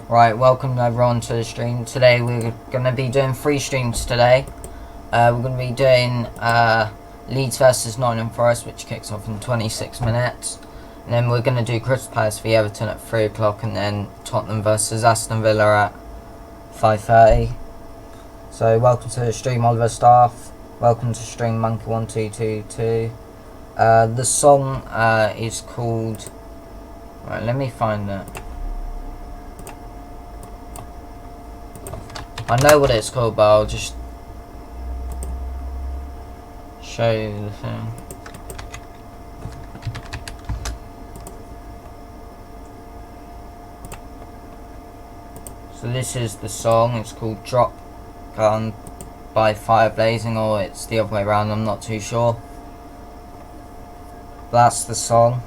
Right, welcome everyone to the stream. Today we're going to be doing 3 streams today. We're going to be doing Leeds versus Nottingham Forest, which kicks off in 26 minutes. And then we're going to do Crystal Palace v Everton at 3 o'clock, and then Tottenham versus Aston Villa at 5:30. So welcome to the stream, Oliver Staff. Welcome to stream Monkey1222. The song is called... Right, let me find it. I know what it's called, but I'll just show you the thing. So this is the song. It's called Drop Gun by Fire Blazing, or it's the other way around, I'm not too sure. That's the song.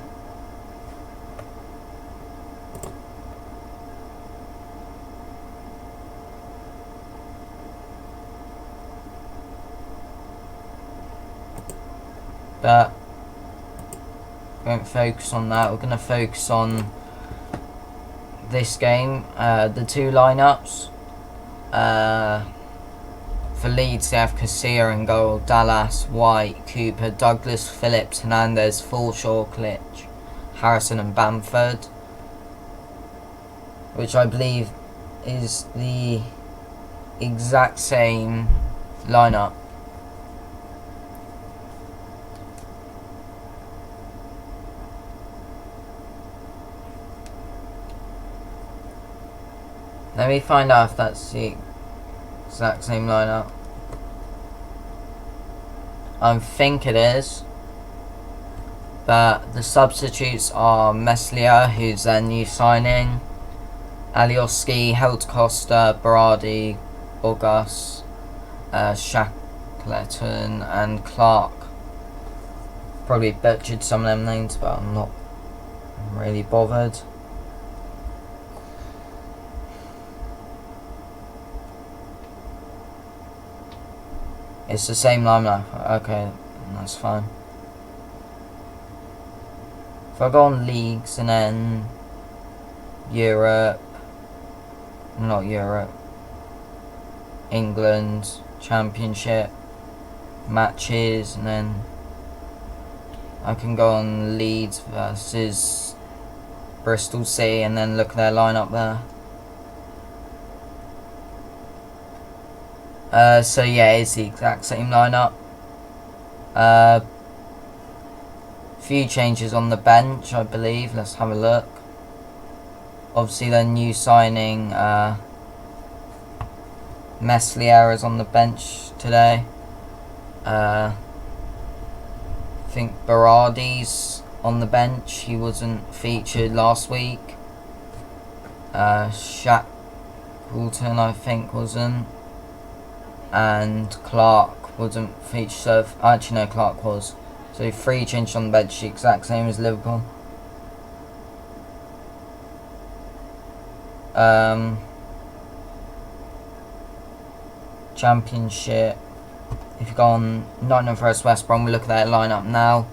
But we won't focus on that. We're going to focus on this game. The two lineups. For Leeds, they have Casilla in goal, Dallas, White, Cooper, Douglas, Phillips, Hernandez, Forshaw, Klitsch, Harrison and Bamford, which I believe is the exact same lineup. Let me find out if that's the exact same lineup. I think it is. But the substitutes are Meslier, who's their new signing, Alioski, Costa, Berardi, Bogas, Shackleton and Clark. Probably butchered some of them names, but I'm not really bothered. It's the same lineup. Okay, that's fine. If I go on leagues and then Europe, not Europe, England, Championship, matches, and then I can go on Leeds versus Bristol City and then look at their lineup there. So yeah, it's the exact same lineup. Few changes on the bench, I believe. Let's have a look. Obviously, the new signing, Meslier is on the bench today. I think Berardi's on the bench. He wasn't featured last week. Shackleton, I think, wasn't. And Clark wasn't featured, so actually no, Clark was. So 3 changes on the bench, the exact same as Liverpool. Championship. If you go on Nottingham Forest West Brom, we look at their lineup now.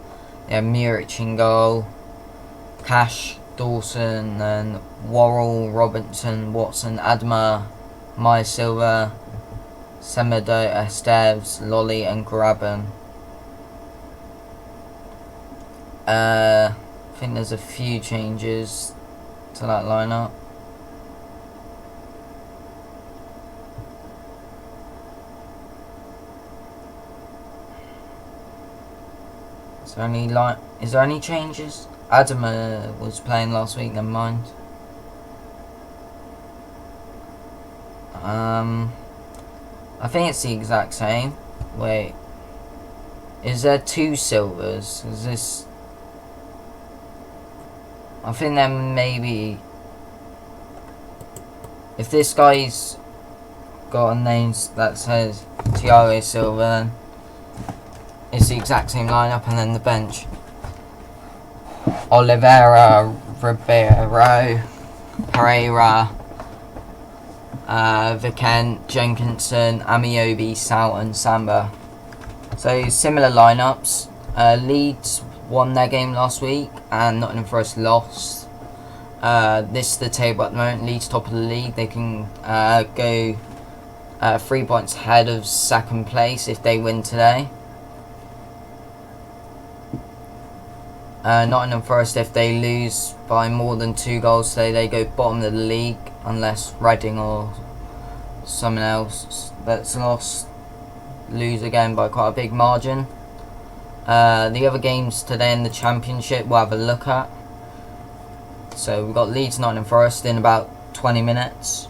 They have Muric in goal, Cash, Dawson, and Worrell, Robinson, Watson, Adama, Maya Silva, Semedo, Esteves, Lolly and Graben. I think there's a few changes to that lineup. Is there any changes? Adama was playing last week, never mind. I think it's the exact same. Wait. Is there 2 silvers? Is this... I think there maybe... If this guy's got a name that says Thiago Silva, then it's the exact same lineup, and then the bench. Oliveira, Ribeiro, Pereira, Vikent, Jenkinson, Amiobi, Soughton, Samba. So similar lineups. Leeds won their game last week and Nottingham Forest lost. this is the table at the moment. Leeds top of the league. They can go 3 points ahead of second place if they win today. Nottingham Forest, if they lose by more than 2 goals today, they go bottom of the league, unless Reading or someone else that's lost lose again by quite a big margin. The other games today in the Championship we'll have a look at. So we've got Leeds Nottingham Forest in about 20 minutes.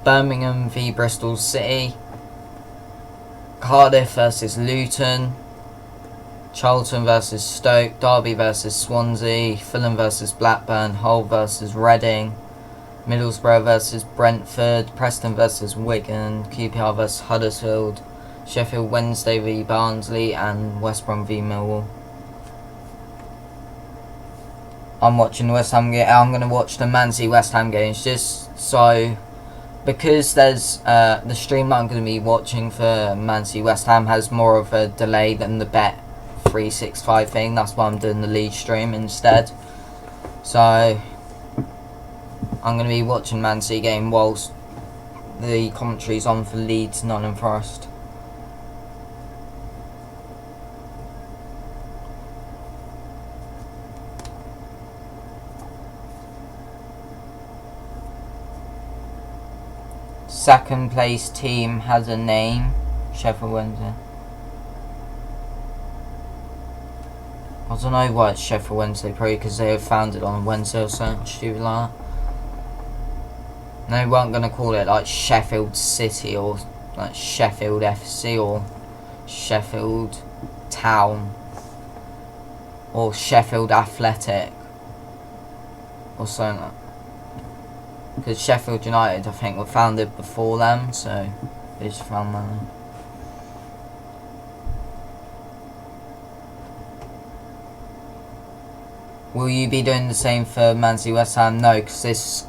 Birmingham v Bristol City. Cardiff versus Luton. Charlton versus Stoke. Derby versus Swansea. Fulham versus Blackburn. Hull versus Reading. Middlesbrough versus Brentford. Preston versus Wigan. QPR versus Huddersfield. Sheffield Wednesday v Barnsley. And West Brom v Millwall. I'm watching the West Ham game. I'm going to watch the Man City West Ham games just so, because there's the stream that I'm going to be watching for Man City West Ham has more of a delay than the Bet 365 thing. That's why I'm doing the Leeds stream instead. So I'm going to be watching Man City game whilst the commentary's on for Leeds Nottingham Forest. Second place team has a name. Sheffield Wednesday. I don't know why it's Sheffield Wednesday, probably because they have found it on Wednesday or something stupid like that. They weren't going to call it like Sheffield City or like Sheffield FC or Sheffield Town or Sheffield Athletic or something like that. Because Sheffield United, I think, were founded before them, so they just found that. Will you be doing the same for Man City West Ham? No, because this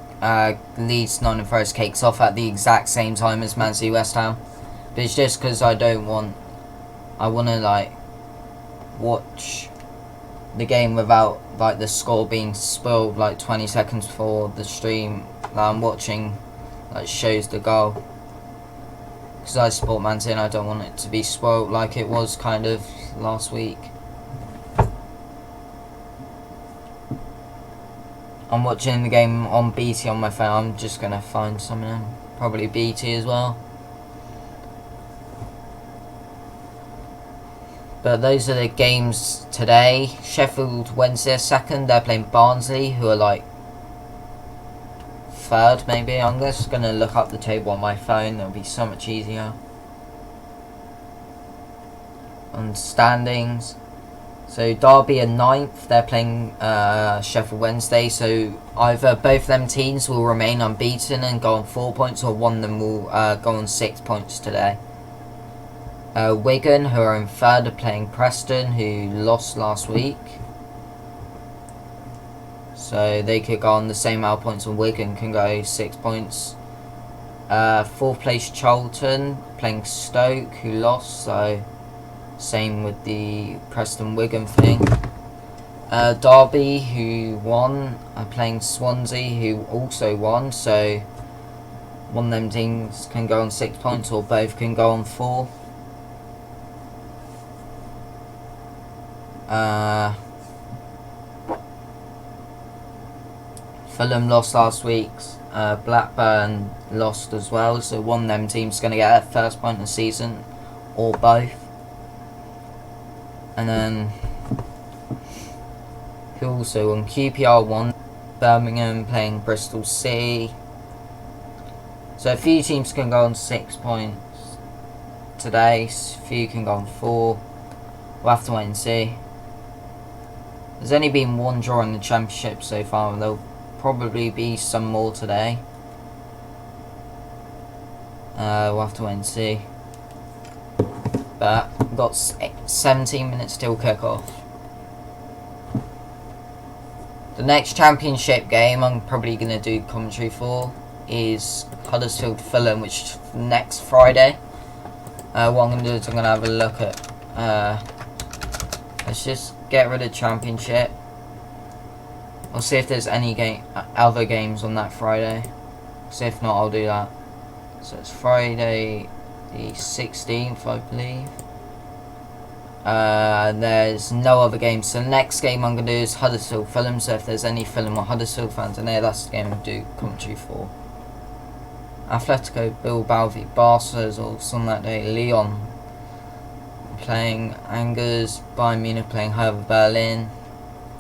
Leeds Nottingham Forest kicks off at the exact same time as Man City West Ham. But it's just because I want to like watch the game without like the score being spoiled like 20 seconds before the stream that I'm watching like shows the goal, because I support Man City and I don't want it to be spoiled like it was kind of last week. I'm watching the game on BT on my phone. I'm just gonna find something, probably BT as well. But those are the games today. Sheffield Wednesday second. They're playing Barnsley, who are like third maybe. I'm just going to look up the table on my phone. It'll be so much easier. On standings. So Derby are ninth. They're playing Sheffield Wednesday. So either both of them teams will remain unbeaten and go on 4 points, or one of them will go on 6 points today. Wigan, who are in third, are playing Preston, who lost last week. So they could go on the same amount of points, and Wigan can go 6 points. Fourth place Charlton, playing Stoke, who lost, so same with the Preston-Wigan thing. Derby, who won, are playing Swansea, who also won, so one of them teams can go on 6 points, or both can go on 4. Fulham lost last week. Blackburn lost as well, so one of them teams is going to get their first point of the season, or both. And then who also won? QPR won. Birmingham playing Bristol City. So a few teams can go on 6 points today. A few can go on 4. We'll have to wait and see. There's only been one draw in the Championship so far, and there'll probably be some more today. We'll have to wait and see. But we've got 17 minutes till kick-off. The next Championship game I'm probably going to do commentary for is Huddersfield Fulham, which is next Friday. What I'm going to do is I'm going to have a look at... let's just get rid of Championship. I'll see if there's any other games on that Friday. So if not, I'll do that. So it's Friday the 16th, I believe. There's no other games. So the next game I'm going to do is Huddersfield Fulham. So if there's any Fulham or Huddersfield fans in there, that's the game I'll do commentary for. Atletico Bilbao v Barca or something that day. Leon playing Angers. Bayern Munich playing Hertha Berlin.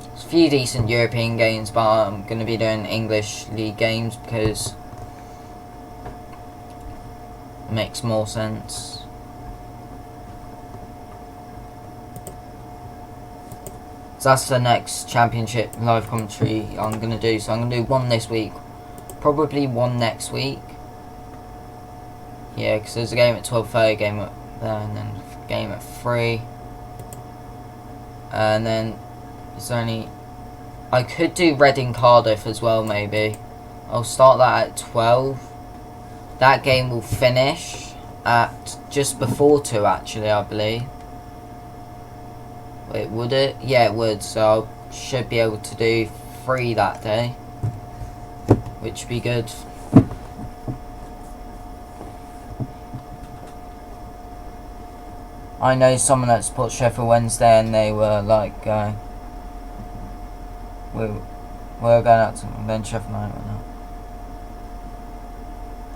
There's a few decent European games, but I'm going to be doing English league games because it makes more sense. So that's the next championship live commentary I'm going to do. So I'm going to do one this week, probably one next week. Yeah, because there's a game at 12:30, game at there, and then a game at 3. And then is there any... I could do Reading Cardiff as well, maybe. I'll start that at 12. That game will finish at just before 2, actually, I believe. Wait, would it? Yeah, it would. So I should be able to do 3 that day, which would be good. I know someone that supports Sheffield Wednesday, and they were like, we're going out to then Sheffield United right now.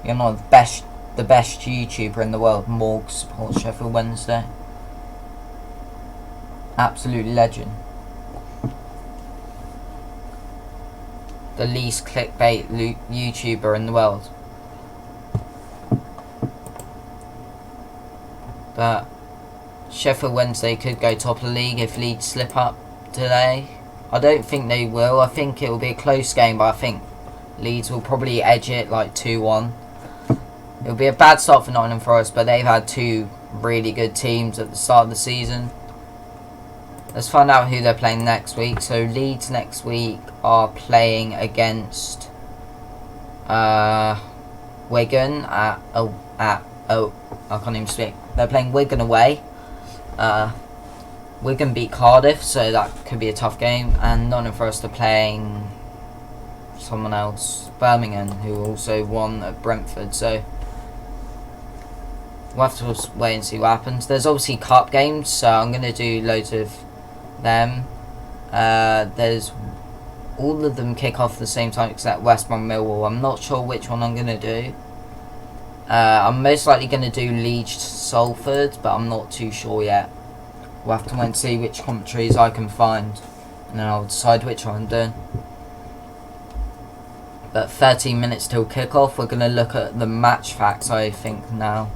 You're not the best YouTuber in the world. Morg supports Sheffield Wednesday. Absolute legend. The least clickbait YouTuber in the world. But Sheffield Wednesday could go top of the league if Leeds slip up today. I don't think they will. I think it will be a close game, but I think Leeds will probably edge it like 2-1. It'll be a bad start for Nottingham Forest, but they've had 2 really good teams at the start of the season. Let's find out who they're playing next week. So Leeds next week are playing against Wigan I can't even speak. They're playing Wigan away. Wigan beat Cardiff, so that could be a tough game. And Nottingham Forest are playing someone else, Birmingham, who also won at Brentford. So we'll have to wait and see what happens. There's obviously cup games, so I'm going to do loads of them. There's all of them kick off at the same time except West Brom Millwall. I'm not sure which one I'm going to do. I'm most likely going to do Leeds Salford, but I'm not too sure yet. We'll have to wait and see which commentaries I can find, and then I'll decide which one I'm doing. But 13 minutes till kick-off. We're going to look at the match facts, I think, now.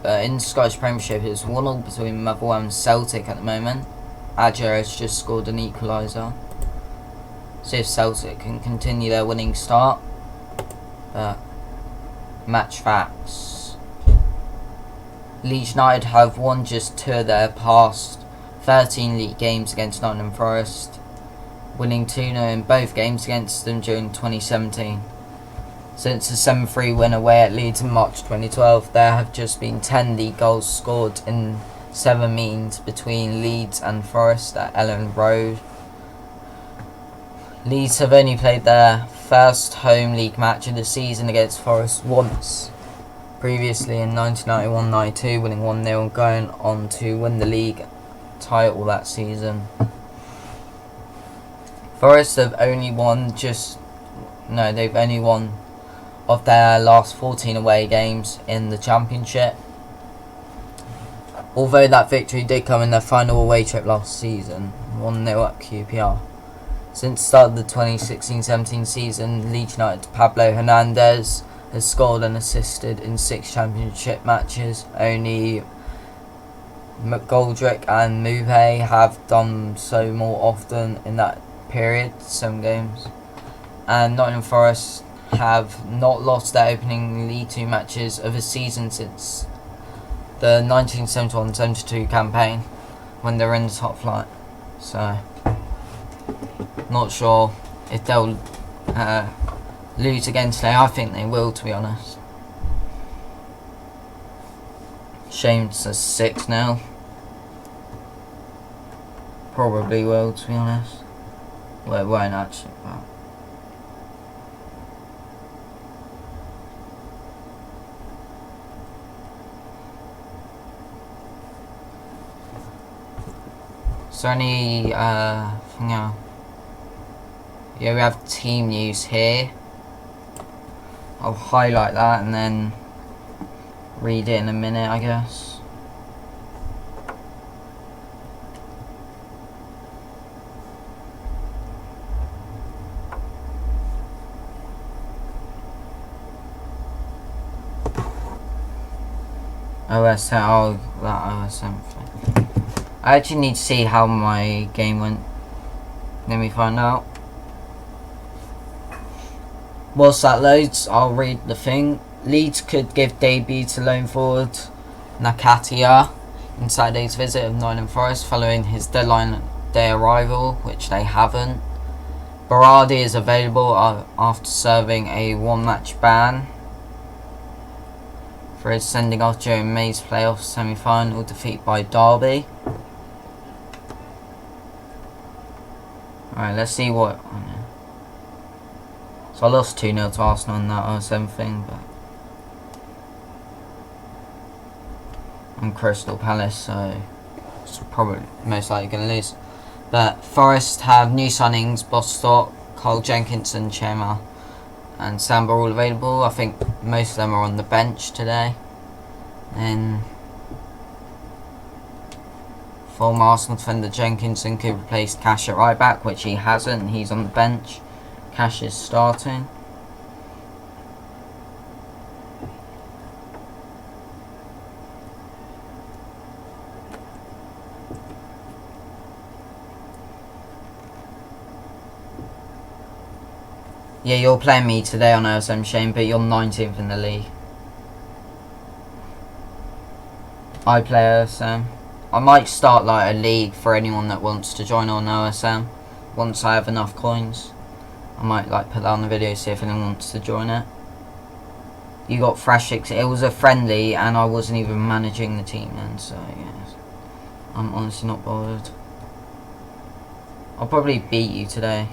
In Scottish Premiership, it's 1-1 between Motherwell and Celtic at the moment. Adger has just scored an equaliser. See if Celtic can continue their winning start. Match facts. Leeds United have won just 2 of their past 13 league games against Nottingham Forest, winning 2-0 in both games against them during 2017. Since the 7-3 win away at Leeds in March 2012, there have just been 10 league goals scored in 7 meetings between Leeds and Forest at Ellen Road. Leeds have only played their first home league match of the season against Forest once, previously in 1991-92, winning 1-0 and going on to win the league title that season. Forest have only won they've only won of their last 14 away games in the Championship. Although that victory did come in their final away trip last season, 1-0 at QPR. Since the start of the 2016-17 season, Leeds United Pablo Hernandez has scored and assisted in 6 Championship matches. Only McGoldrick and Mouhe have done so more often in that period, 7 games. And Nottingham Forest have not lost their opening League 2 matches of a season since the 1971-72 campaign, when they were in the top flight. So, not sure if they'll lose again today. I think they will, to be honest. Shame it's a 6-0. probably will, to be honest. Well, it won't actually, but... Is there any thing else? Yeah, we have team news here. I'll highlight that and then read it in a minute, I guess. OSM, oh, that OSM thing. I actually need to see how my game went. Let me find out. Whilst that loads, I'll read the thing. Leeds could give debut to loan forward Nakatia in Saturday's visit of Nottingham Forest following his deadline day arrival, which they haven't. Berardi is available after serving a one-match ban for his sending off during May's playoff semi-final defeat by Derby. Alright, let's see what... So I lost 2-0 to Arsenal in that OSM thing, but... And Crystal Palace, so... It's probably most likely going to lose. But Forest have new signings, Bostock, Carl Jenkinson, Chema and Samba all available. I think most of them are on the bench today. Then... Former Arsenal defender Jenkinson could replace Cash at right back, which he hasn't. He's on the bench. Cash is starting. Yeah, you're playing me today on OSM, Shane, but you're 19th in the league. I play OSM. I might start like a league for anyone that wants to join on OSM. Once I have enough coins, I might like put that on the video, see if anyone wants to join it. You got Thrash 6. It was a friendly and I wasn't even managing the team then, so yes. I'm honestly not bothered. I'll probably beat you today.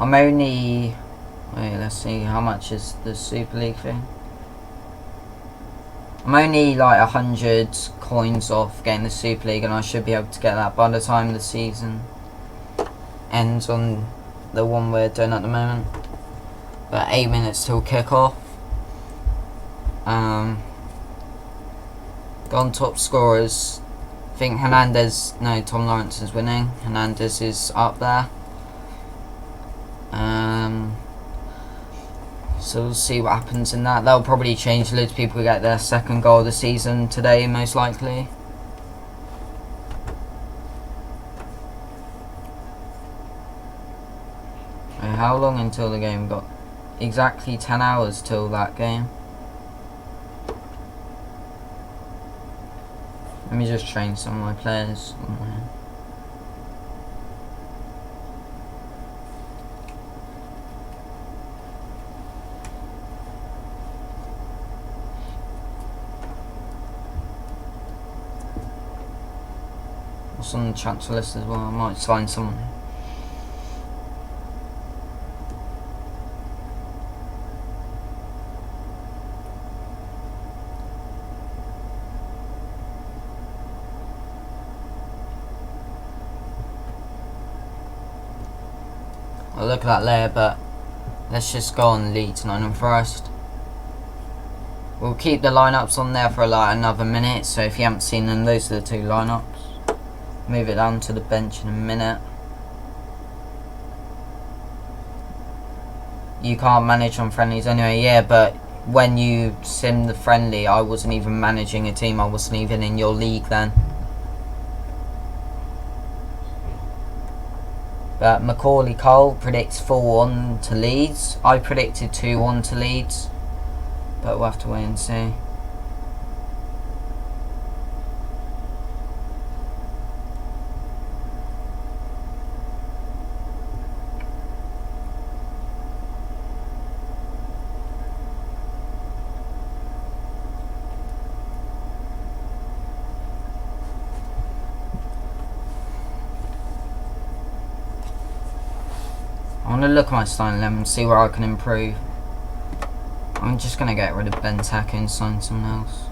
I'm only... Wait, let's see, how much is the Super League thing? I'm only like 100 coins off getting the Super League and I should be able to get that by the time the season ends on the one we're doing at the moment. But 8 minutes till kick-off. Gone top scorers. I think Hernandez... No, Tom Lawrence is winning. Hernandez is up there. So we'll see what happens in that. That'll probably change. Loads of people get their second goal of the season today, most likely. How long until the game? Got exactly 10 hours till that game. Let me just train some of my players. What's on the transfer list as well? I might sign someone. I'll look at that later, but let's just go on Leeds Nottingham Forest. We'll keep the lineups on there for like another minute, so if you haven't seen them, those are the two lineups. Move it down to the bench in a minute. You can't manage on friendlies anyway, yeah, but when you sim the friendly, I wasn't even managing a team, I wasn't even in your league then. But Macaulay Cole predicts 4-1 to Leeds. I predicted 2-1 to Leeds, but we'll have to wait and see. I want to look at my starting 11 and see where I can improve. I'm just going to get rid of Benteke and sign someone else.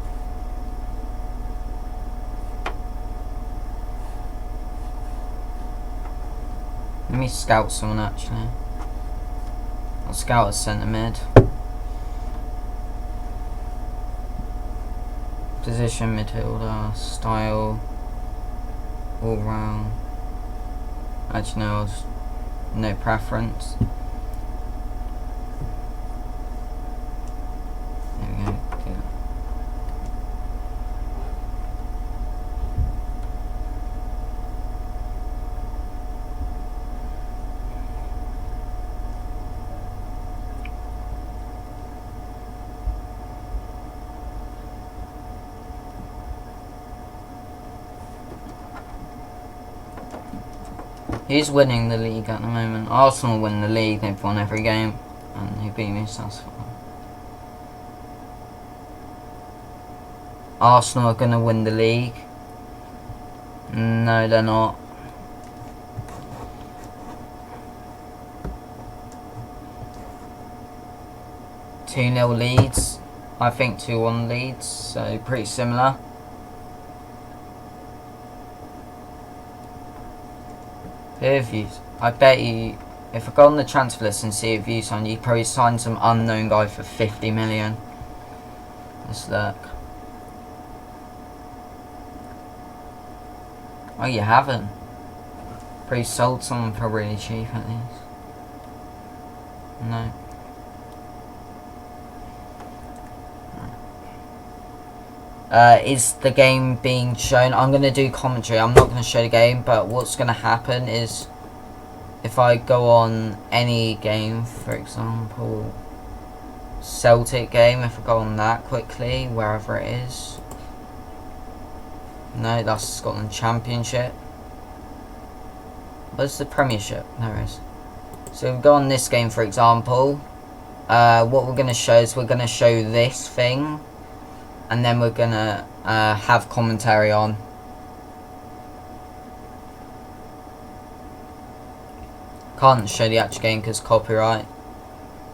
Let me scout someone actually. I'll scout a centre mid. Position midfielder, style, all round. Actually no, I'll just no preference. There we go. Good. Who's winning the league at the moment? Arsenal win the league, they've won every game, and they beat me, so that's fine. Arsenal are going to win the league. No, they're not. Two 0 Leeds. I think 2-1 Leeds, so pretty similar. Views. I bet you, if I go on the transfer list and see a view sign, you probably sign some unknown guy for 50 million. Let's look. Oh, you haven't? Probably sold someone for really cheap at least. No. Is the game being shown? I'm going to do commentary. I'm not going to show the game, but what's going to happen is if I go on any game, for example, Celtic game, if I go on that quickly, wherever it is. No, that's Scotland Championship. Where's the Premiership? There it is. So if we go on this game, for example, what we're going to show is we're going to show this thing. And then we're gonna have commentary on. Can't show the actual game because copyright,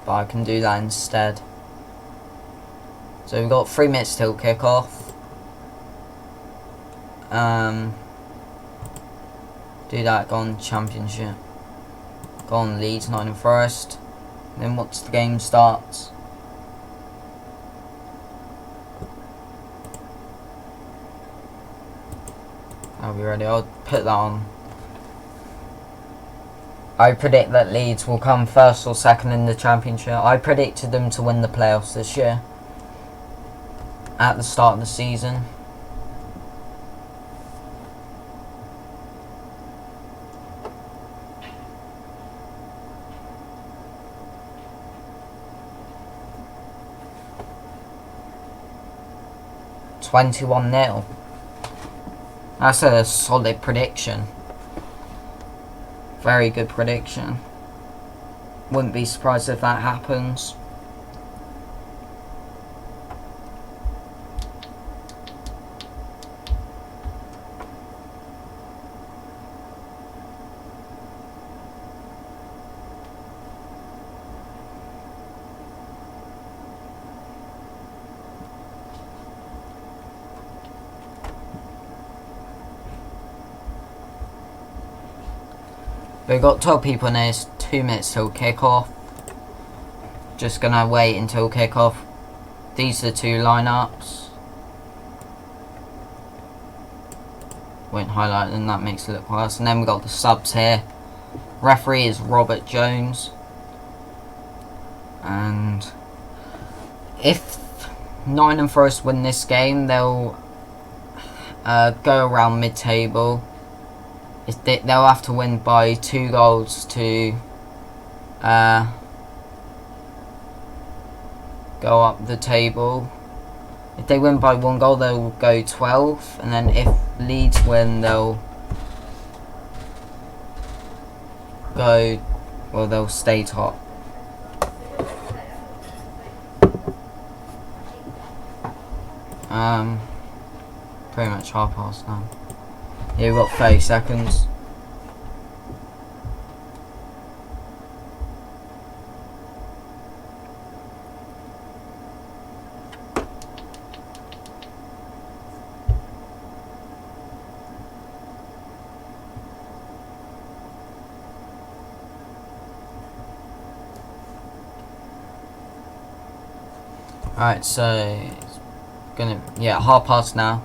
but I can do that instead. So we've got 3 minutes till kick-off. Do that, go on Championship. Go on Leeds, Nottingham Forest. Then once the game starts. I'll be ready. I'll put that on. I predict that Leeds will come first or second in the Championship. I predicted them to win the playoffs this year. At the start of the season. $21-0. That's a solid prediction. Very good prediction. Wouldn't be surprised if that happens. We've got 12 people in there, it's 2 minutes till kick-off. Just gonna wait until kick-off. These are the 2 lineups. Won't highlight them, that makes it look worse. And then we've got the subs here. Referee is Robert Jones. And if Nottingham Forest win this game, they'll go around mid-table. they'll have to win by 2 goals to go up the table. If they win by 1 goal, they'll go 12, and then if Leeds win, they'll stay top. Pretty much half past now. Yeah, we've got 30 seconds. Alright, so it's half past now.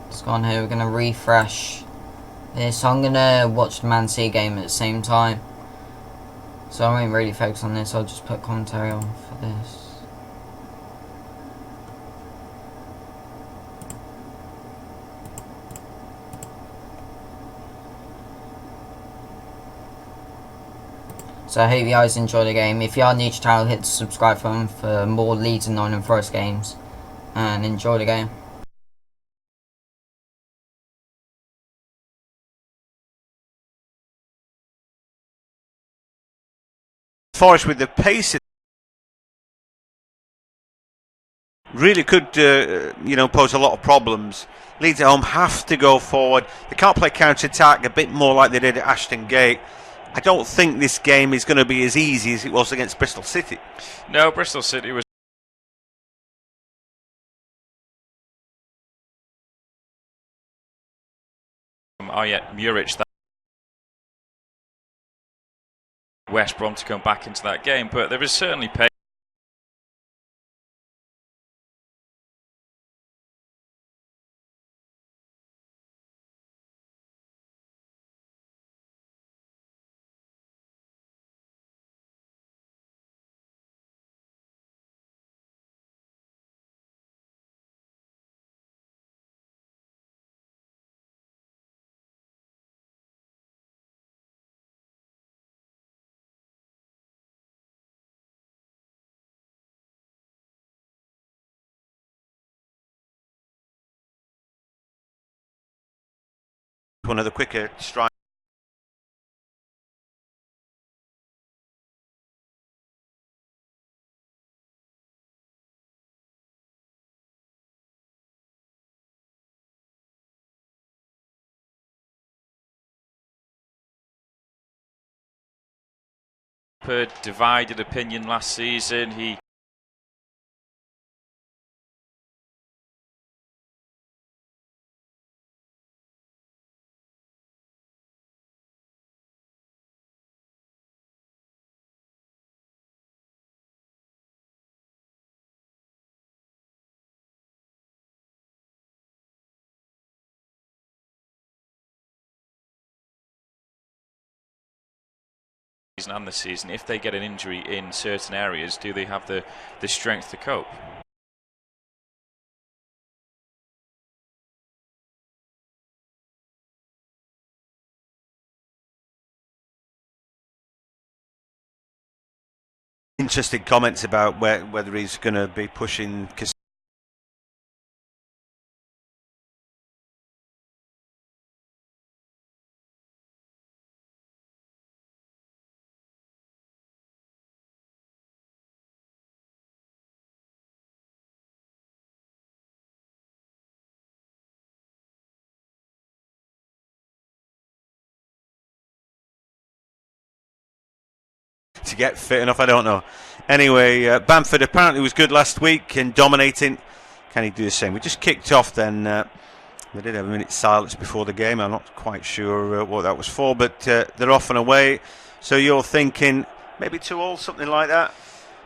Let's go on here, we're gonna refresh this. I'm gonna watch the Man City game at the same time, so I won't really focus on this. I'll just put commentary on for this. So I hope you guys enjoy the game. If you are new to the channel, hit the subscribe button for more Leeds and Nottingham Forest games, and enjoy the game. Forest with the pace really could pose a lot of problems. Leeds at home have to go forward. They can't play counter-attack a bit more like they did at Ashton Gate. I don't think this game is going to be as easy as it was against Bristol City. No, Bristol City was Muric, that West Brom to come back into that game, but there is certainly pace. One of the quicker strikes. Per divided opinion last season, he and this season, if they get an injury in certain areas, do they have the strength to cope? Interesting comments about whether he's going to be pushing to get fit enough, I don't know. Anyway, Bamford apparently was good last week and dominating. Can he do the same? We just kicked off then. They did have a minute's silence before the game. I'm not quite sure what that was for, but they're off and away. So you're thinking maybe 2-2, something like that?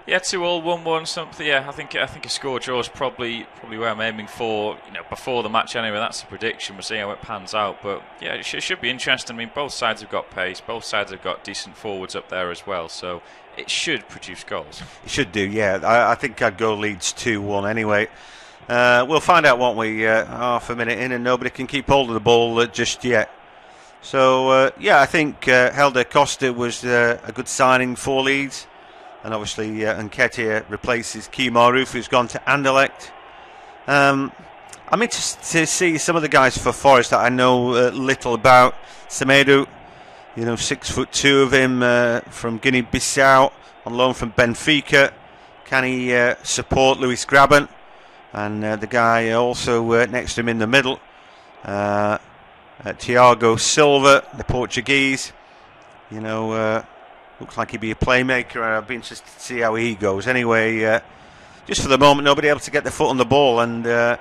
Yeah, 2-2, 1-1, something. Yeah, I think a score draw is probably where I'm aiming for. Before the match anyway. That's the prediction. We'll see how it pans out. But yeah, it should be interesting. I mean, both sides have got pace. Both sides have got decent forwards up there as well. So it should produce goals. It should do. Yeah, I think I'd go Leeds 2-1 anyway. We'll find out, won't we, half a minute in, and nobody can keep hold of the ball just yet. So, I think Helder Costa was a good signing for Leeds. And obviously, Nketiah replaces Key Maruf, who's gone to Anderlecht. I'm interested to see some of the guys for Forest that I know little about. Semedo, 6'2" of him from Guinea-Bissau, on loan from Benfica. Can he support Luis Graben? And the guy also next to him in the middle, Thiago Silva, the Portuguese. Looks like he'd be a playmaker. I'd be interested to see how he goes. Anyway, just for the moment, nobody able to get their foot on the ball, and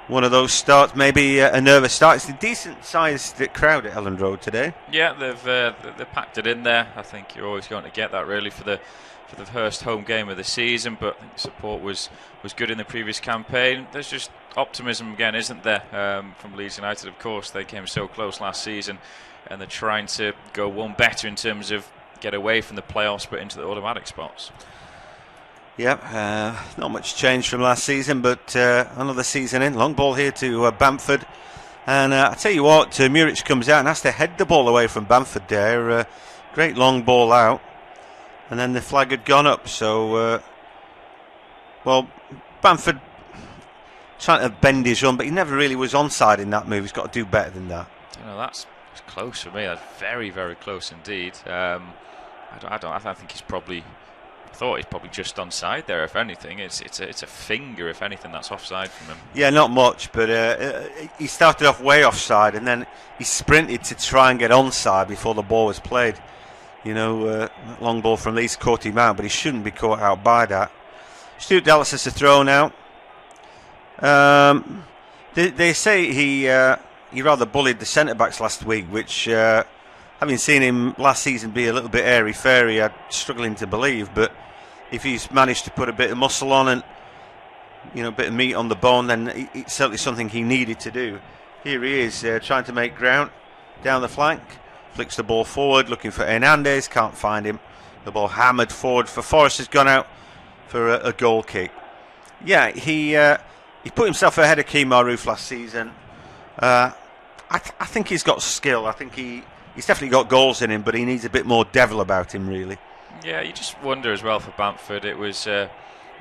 one of those starts, maybe a nervous start. It's a decent-sized crowd at Elland Road today. Yeah, they've packed it in there. I think you're always going to get that really for the first home game of the season, but I think the support was good in the previous campaign. There's just optimism again, isn't there, from Leeds United? Of course, they came so close last season, and they're trying to go one better in terms of get away from the playoffs but into the automatic spots. Yeah, not much change from last season, but another season in. Long ball here to Bamford. And I tell you what, Muric comes out and has to head the ball away from Bamford there. Great long ball out. And then the flag had gone up. So, Bamford trying to bend his run, but he never really was onside in that move. He's got to do better than that. That's close for me. That's very, very close indeed. I think he's probably... I thought he's probably just onside there. If anything, it's a finger. If anything, that's offside from him. Yeah, not much, but he started off way offside, and then he sprinted to try and get onside before the ball was played. Long ball from Leeds caught him out, but he shouldn't be caught out by that. Stuart Dallas has a throw now. They say he rather bullied the centre backs last week, which, having seen him last season be a little bit airy-fairy, I'm struggling to believe. But if he's managed to put a bit of muscle on and a bit of meat on the bone, then it's certainly something he needed to do. Here he is trying to make ground down the flank, flicks the ball forward, looking for Hernandez, can't find him. The ball hammered forward for Forest, has gone out for a goal kick. Yeah, he put himself ahead of Key Maruf last season. I think he's got skill. I think he's definitely got goals in him, but he needs a bit more devil about him, really. Yeah, you just wonder as well for Bamford. It was a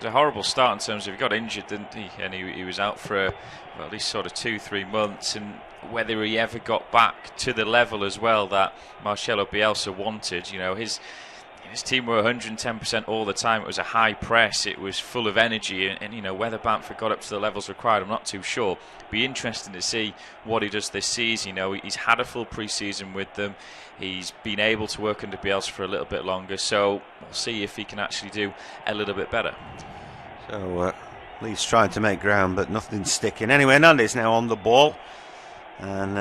horrible start in terms of he got injured, didn't he? And he was out for at least sort of 2-3 months, and whether he ever got back to the level as well that Marcelo Bielsa wanted. His team were 110% all the time. It was a high press. It was full of energy, and whether Bamford got up to the levels required, I'm not too sure. Be interesting to see what he does this season. He's had a full pre-season with them. He's been able to work under Bielsa for a little bit longer, so we'll see if he can actually do a little bit better. So Lee's trying to make ground, but nothing's sticking. Anyway, Hernandez now on the ball, and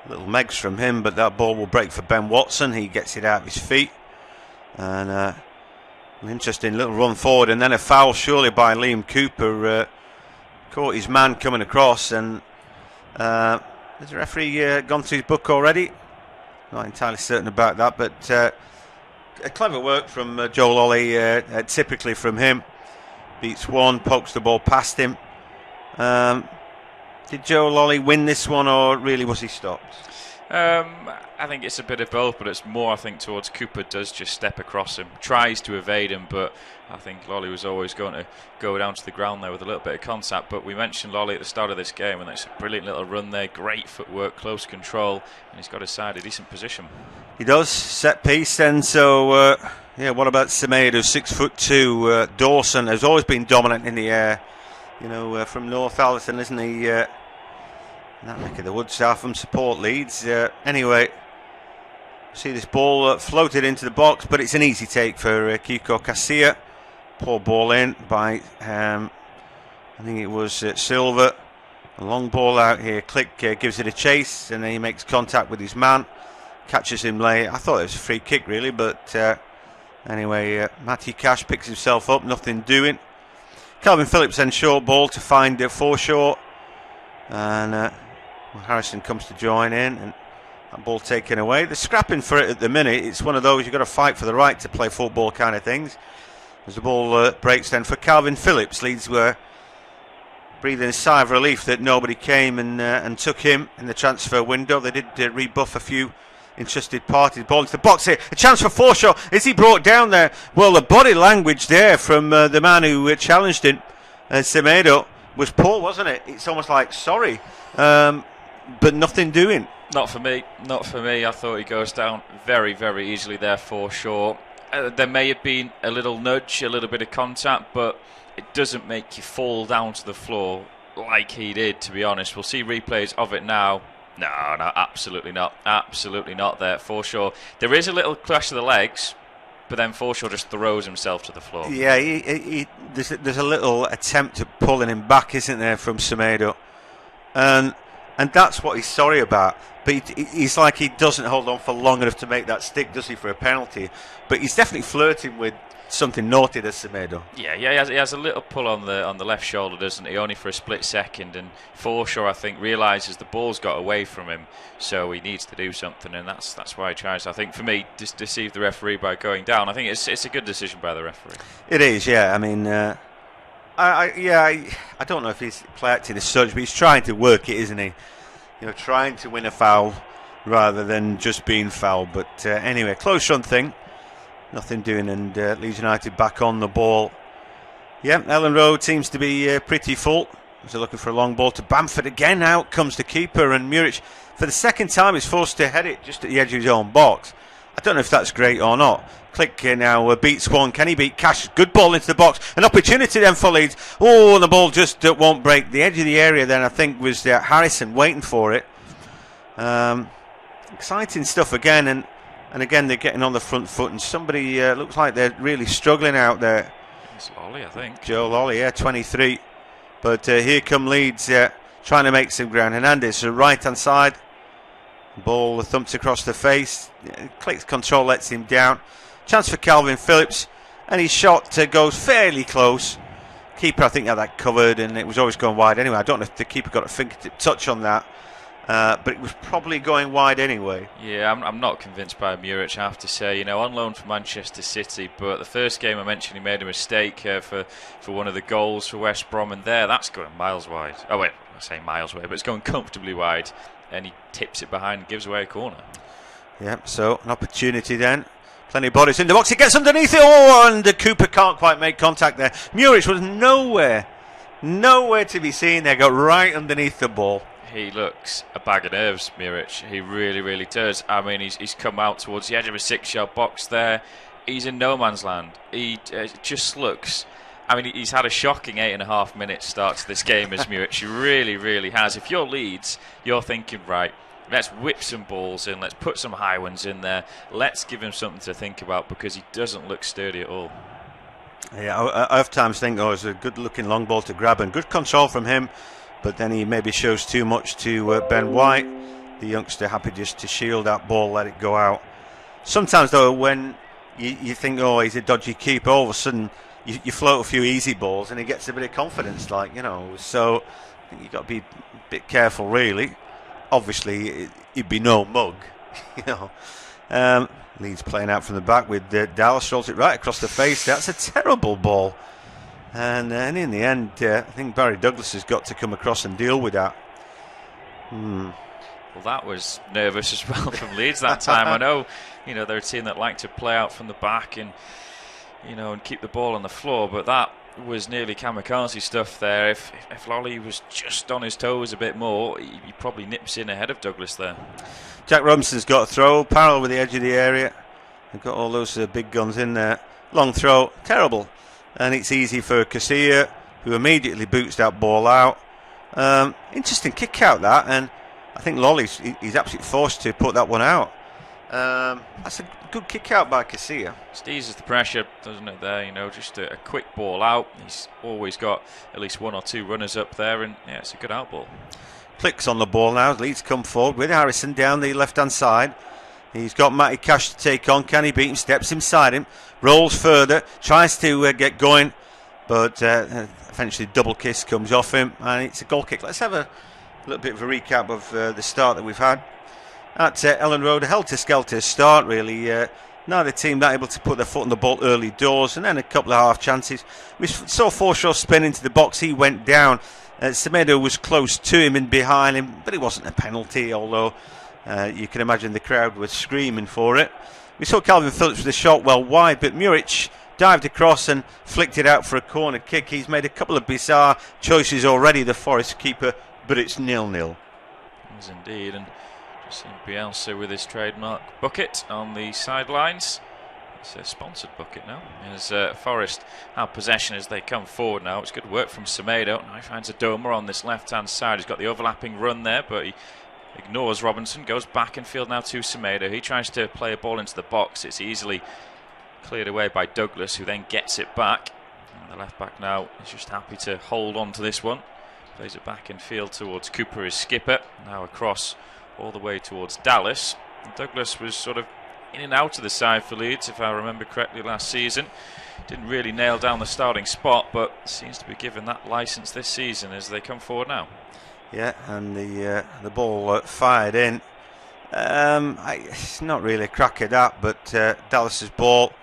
little megs from him, but that ball will break for Ben Watson. He gets it out of his feet. And an interesting little run forward, and then a foul surely by Liam Cooper. Caught his man coming across, and has the referee gone through his book already? Not entirely certain about that, but a clever work from Joel Ollie, typically from him. Beats one, pokes the ball past him. Did Joel Ollie win this one, or really was he stopped? I think it's a bit of both, but it's more, I think, towards Cooper does just step across him, tries to evade him, but I think Lolly was always going to go down to the ground there with a little bit of contact. But we mentioned Lolly at the start of this game, and it's a brilliant little run there, great footwork, close control, and he's got his side a decent position. He does, set piece, and so, what about Semedo, 6'2"? Dawson has always been dominant in the air, from North Allerton, isn't he? That neck of the woods, half from support Leeds. Anyway, see this ball floated into the box, but it's an easy take for Kiko Casilla. Poor ball in by, I think it was Silva. A long ball out here. Click gives it a chase, and then he makes contact with his man. Catches him late. I thought it was a free kick, really, but anyway, Matty Cash picks himself up, nothing doing. Calvin Phillips then short ball to find Forshaw. And Harrison comes to join in, and that ball taken away. They're scrapping for it at the minute. It's one of those you've got to fight for the right to play football kind of things. As the ball breaks then for Calvin Phillips. Leeds were breathing a sigh of relief that nobody came and took him in the transfer window. They did rebuff a few interested parties. Ball into the box here. A chance for Forshaw. Is he brought down there? Well, the body language there from the man who challenged him, Semedo, was poor, wasn't it? It's almost like sorry, but nothing doing. Not for me. I thought he goes down very, very easily there, Forshaw. There may have been a little nudge, a little bit of contact, but it doesn't make you fall down to the floor like he did, to be honest. We'll see replays of it now. No, absolutely not. Absolutely not there, Forshaw. There is a little clash of the legs, but then Forshaw just throws himself to the floor. Yeah, there's a little attempt at pulling him back, isn't there, from Semedo? And that's what he's sorry about. But he's like he doesn't hold on for long enough to make that stick, does he, for a penalty? But he's definitely flirting with something naughty, does Semedo. Yeah, he has a little pull on the left shoulder, doesn't he? Only for a split second. And Forshaw, I think, realises the ball's got away from him, so he needs to do something, and that's why he tries. I think for me, just deceive the referee by going down. I think it's a good decision by the referee. It is, yeah. I mean, I don't know if he's play acting as such, but he's trying to work it, isn't he? Trying to win a foul rather than just being fouled. But anyway, close run thing. Nothing doing, and Leeds United back on the ball. Yeah, Ellen Road seems to be pretty full. They're looking for a long ball to Bamford again. Out comes the keeper, and Muric, for the second time, is forced to head it just at the edge of his own box. I don't know if that's great or not. Click now beats one. Can he beat Cash? Good ball into the box. An opportunity then for Leeds. Oh, and the ball just won't break. The edge of the area then, I think, was Harrison waiting for it. Exciting stuff again, and again they're getting on the front foot, and somebody looks like they're really struggling out there. It's Lolly, I think. Joe Lolly, 23. But here come Leeds trying to make some ground. Hernandez, right hand side. Ball thumped across the face. Clicks control, lets him down. Chance for Calvin Phillips, and his shot goes fairly close. Keeper, I think, had that covered, and it was always going wide anyway. I don't know if the keeper got a fingertip touch on that, but it was probably going wide anyway. Yeah, I'm not convinced by Muric, I have to say. On loan from Manchester City, but the first game I mentioned he made a mistake for one of the goals for West Brom, and that's going miles wide. Oh wait, I say miles wide, but it's going comfortably wide, and he tips it behind and gives away a corner. Yeah, so an opportunity then. Plenty of bodies in the box. He gets underneath it. Oh, and Cooper can't quite make contact there. Muric was nowhere to be seen there. Got right underneath the ball. He looks a bag of nerves, Muric. He really, really does. I mean, he's come out towards the edge of a 6-yard box there. He's in no man's land. He just looks... I mean, he's had a shocking 8.5 minutes start to this game as Muric. He really, really has. If you're Leeds, you're thinking, right, let's whip some balls in, let's put some high ones in there, let's give him something to think about, because he doesn't look sturdy at all. Yeah, I have times think, it's a good looking long ball to grab, and good control from him, but then he maybe shows too much to Ben White, the youngster, happy just to shield that ball, let it go out. Sometimes though, when you think, he's a dodgy keeper, all of a sudden you float a few easy balls and he gets a bit of confidence, so I think you've got to be a bit careful really. Obviously, he'd be no mug, Leeds playing out from the back with Dallas, rolls it right across the face. That's a terrible ball. And in the end, I think Barry Douglas has got to come across and deal with that. Well, that was nervous as well from Leeds that time. I know, they're a team that like to play out from the back and keep the ball on the floor, but that was nearly kamikaze stuff there. If Lolly was just on his toes a bit more, he probably nips in ahead of Douglas there. Jack Robinson's got a throw, parallel with the edge of the area. They've got all those big guns in there. Long throw, terrible. And it's easy for Casilla, who immediately boots that ball out. Interesting kick out that, and I think Lolly's he's absolutely forced to put that one out. That's a good kick out by Casilla. It eases the pressure, doesn't it, there? Just a quick ball out. He's always got at least one or two runners up there, and it's a good out ball. Clicks on the ball now. Leeds come forward with Harrison down the left-hand side. He's got Matty Cash to take on. Can he beat him? Steps inside him. Rolls further. Tries to get going. But eventually double kiss comes off him. And it's a goal kick. Let's have a little bit of a recap of the start that we've had. At Ellen Road, a helter-skelter start, really. Neither team not able to put their foot on the ball early doors. And then a couple of half chances. We saw Forshaw spin into the box. He went down. Semedo was close to him and behind him, but it wasn't a penalty, although you can imagine the crowd was screaming for it. We saw Calvin Phillips with a shot well wide, but Muric dived across and flicked it out for a corner kick. He's made a couple of bizarre choices already, the Forest keeper, but it's 0-0. It is indeed, and just seen Bielsa with his trademark bucket on the sidelines. It's a sponsored bucket now. As Forest have possession as they come forward now. It's good work from Semedo. Now he finds Adoma on this left-hand side. He's got the overlapping run there, but he ignores Robinson. Goes back in field now to Semedo. He tries to play a ball into the box. It's easily cleared away by Douglas, who then gets it back. And the left-back now is just happy to hold on to this one. Plays it back in field towards Cooper, his skipper. Now across all the way towards Dallas. And Douglas was sort of in and out of the side for Leeds, if I remember correctly, last season. Didn't really nail down the starting spot, but seems to be given that licence this season as they come forward now. Yeah, and the ball fired in. It's not really a crack at that, but Dallas's ball,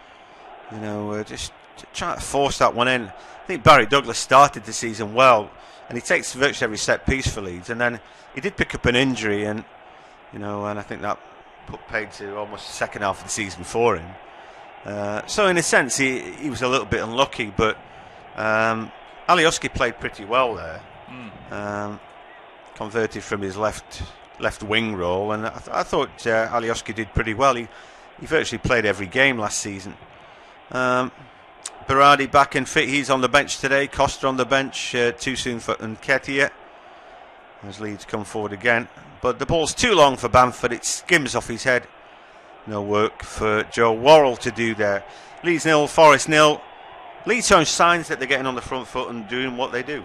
just trying to force that one in. I think Barry Douglas started the season well, and he takes virtually every set piece for Leeds, and then he did pick up an injury, and and I think that put paid to almost the second half of the season for him. So in a sense, he was a little bit unlucky, but Alioski played pretty well there. Converted from his left wing role, and I thought Alioski did pretty well. He virtually played every game last season. Berardi back and fit. He's on the bench today. Costa on the bench. Too soon for Nketiah as Leeds come forward again. But the ball's too long for Bamford. It skims off his head. No work for Joe Worrell to do there. Leeds 0, Forest 0. Leeds showing signs that they're getting on the front foot and doing what they do.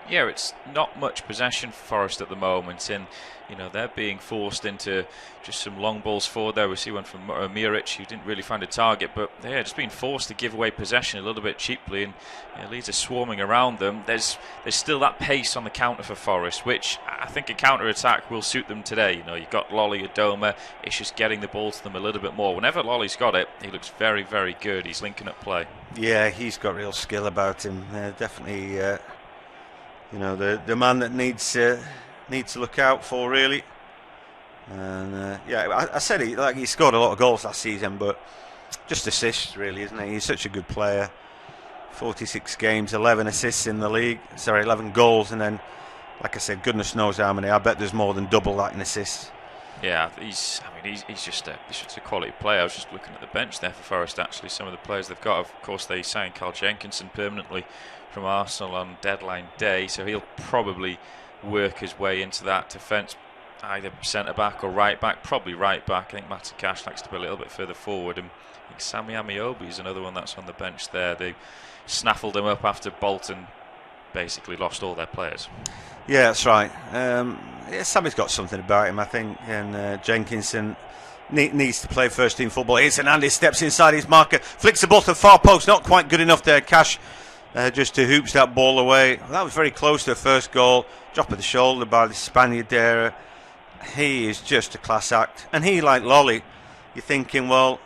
Yeah, it's not much possession for Forest at the moment, and they're being forced into just some long balls forward there. We see one from Muric, who didn't really find a target, but they're just being forced to give away possession a little bit cheaply, and Leeds are swarming around them. There's still that pace on the counter for Forest, which I think a counter-attack will suit them today. You've got Lolly, Adoma. It's just getting the ball to them a little bit more. Whenever Lolly's got it, he looks very, very good. He's linking up play. Yeah, he's got real skill about him. Definitely, the man that needs to look out for, really. And I said he scored a lot of goals last season, but just assists, really, isn't he? He's such a good player. 46 games, 11 assists in the league. 11 goals, and then, like I said, goodness knows how many. I bet there's more than double that in assists. Yeah, he's just a quality player. I was just looking at the bench there for Forest, actually. Some of the players they've got, of course, they signed Carl Jenkinson permanently from Arsenal on deadline day, so he'll probably work his way into that defence, either centre back or right back. Probably right back. I think Matakash likes to be a little bit further forward, and I think Sammy Amiobi is another one that's on the bench there. They snaffled him up after Bolton basically lost all their players. Yeah, that's right. Sammy's got something about him, I think, and Jenkinson needs to play first team football. Here's Hernandez, steps inside his marker, flicks the ball to the far post, not quite good enough there. Cash just to hoops that ball away. That was very close to the first goal. Drop of the shoulder by the Spaniard there. He is just a class act, and he, like Lolly, you're thinking, well,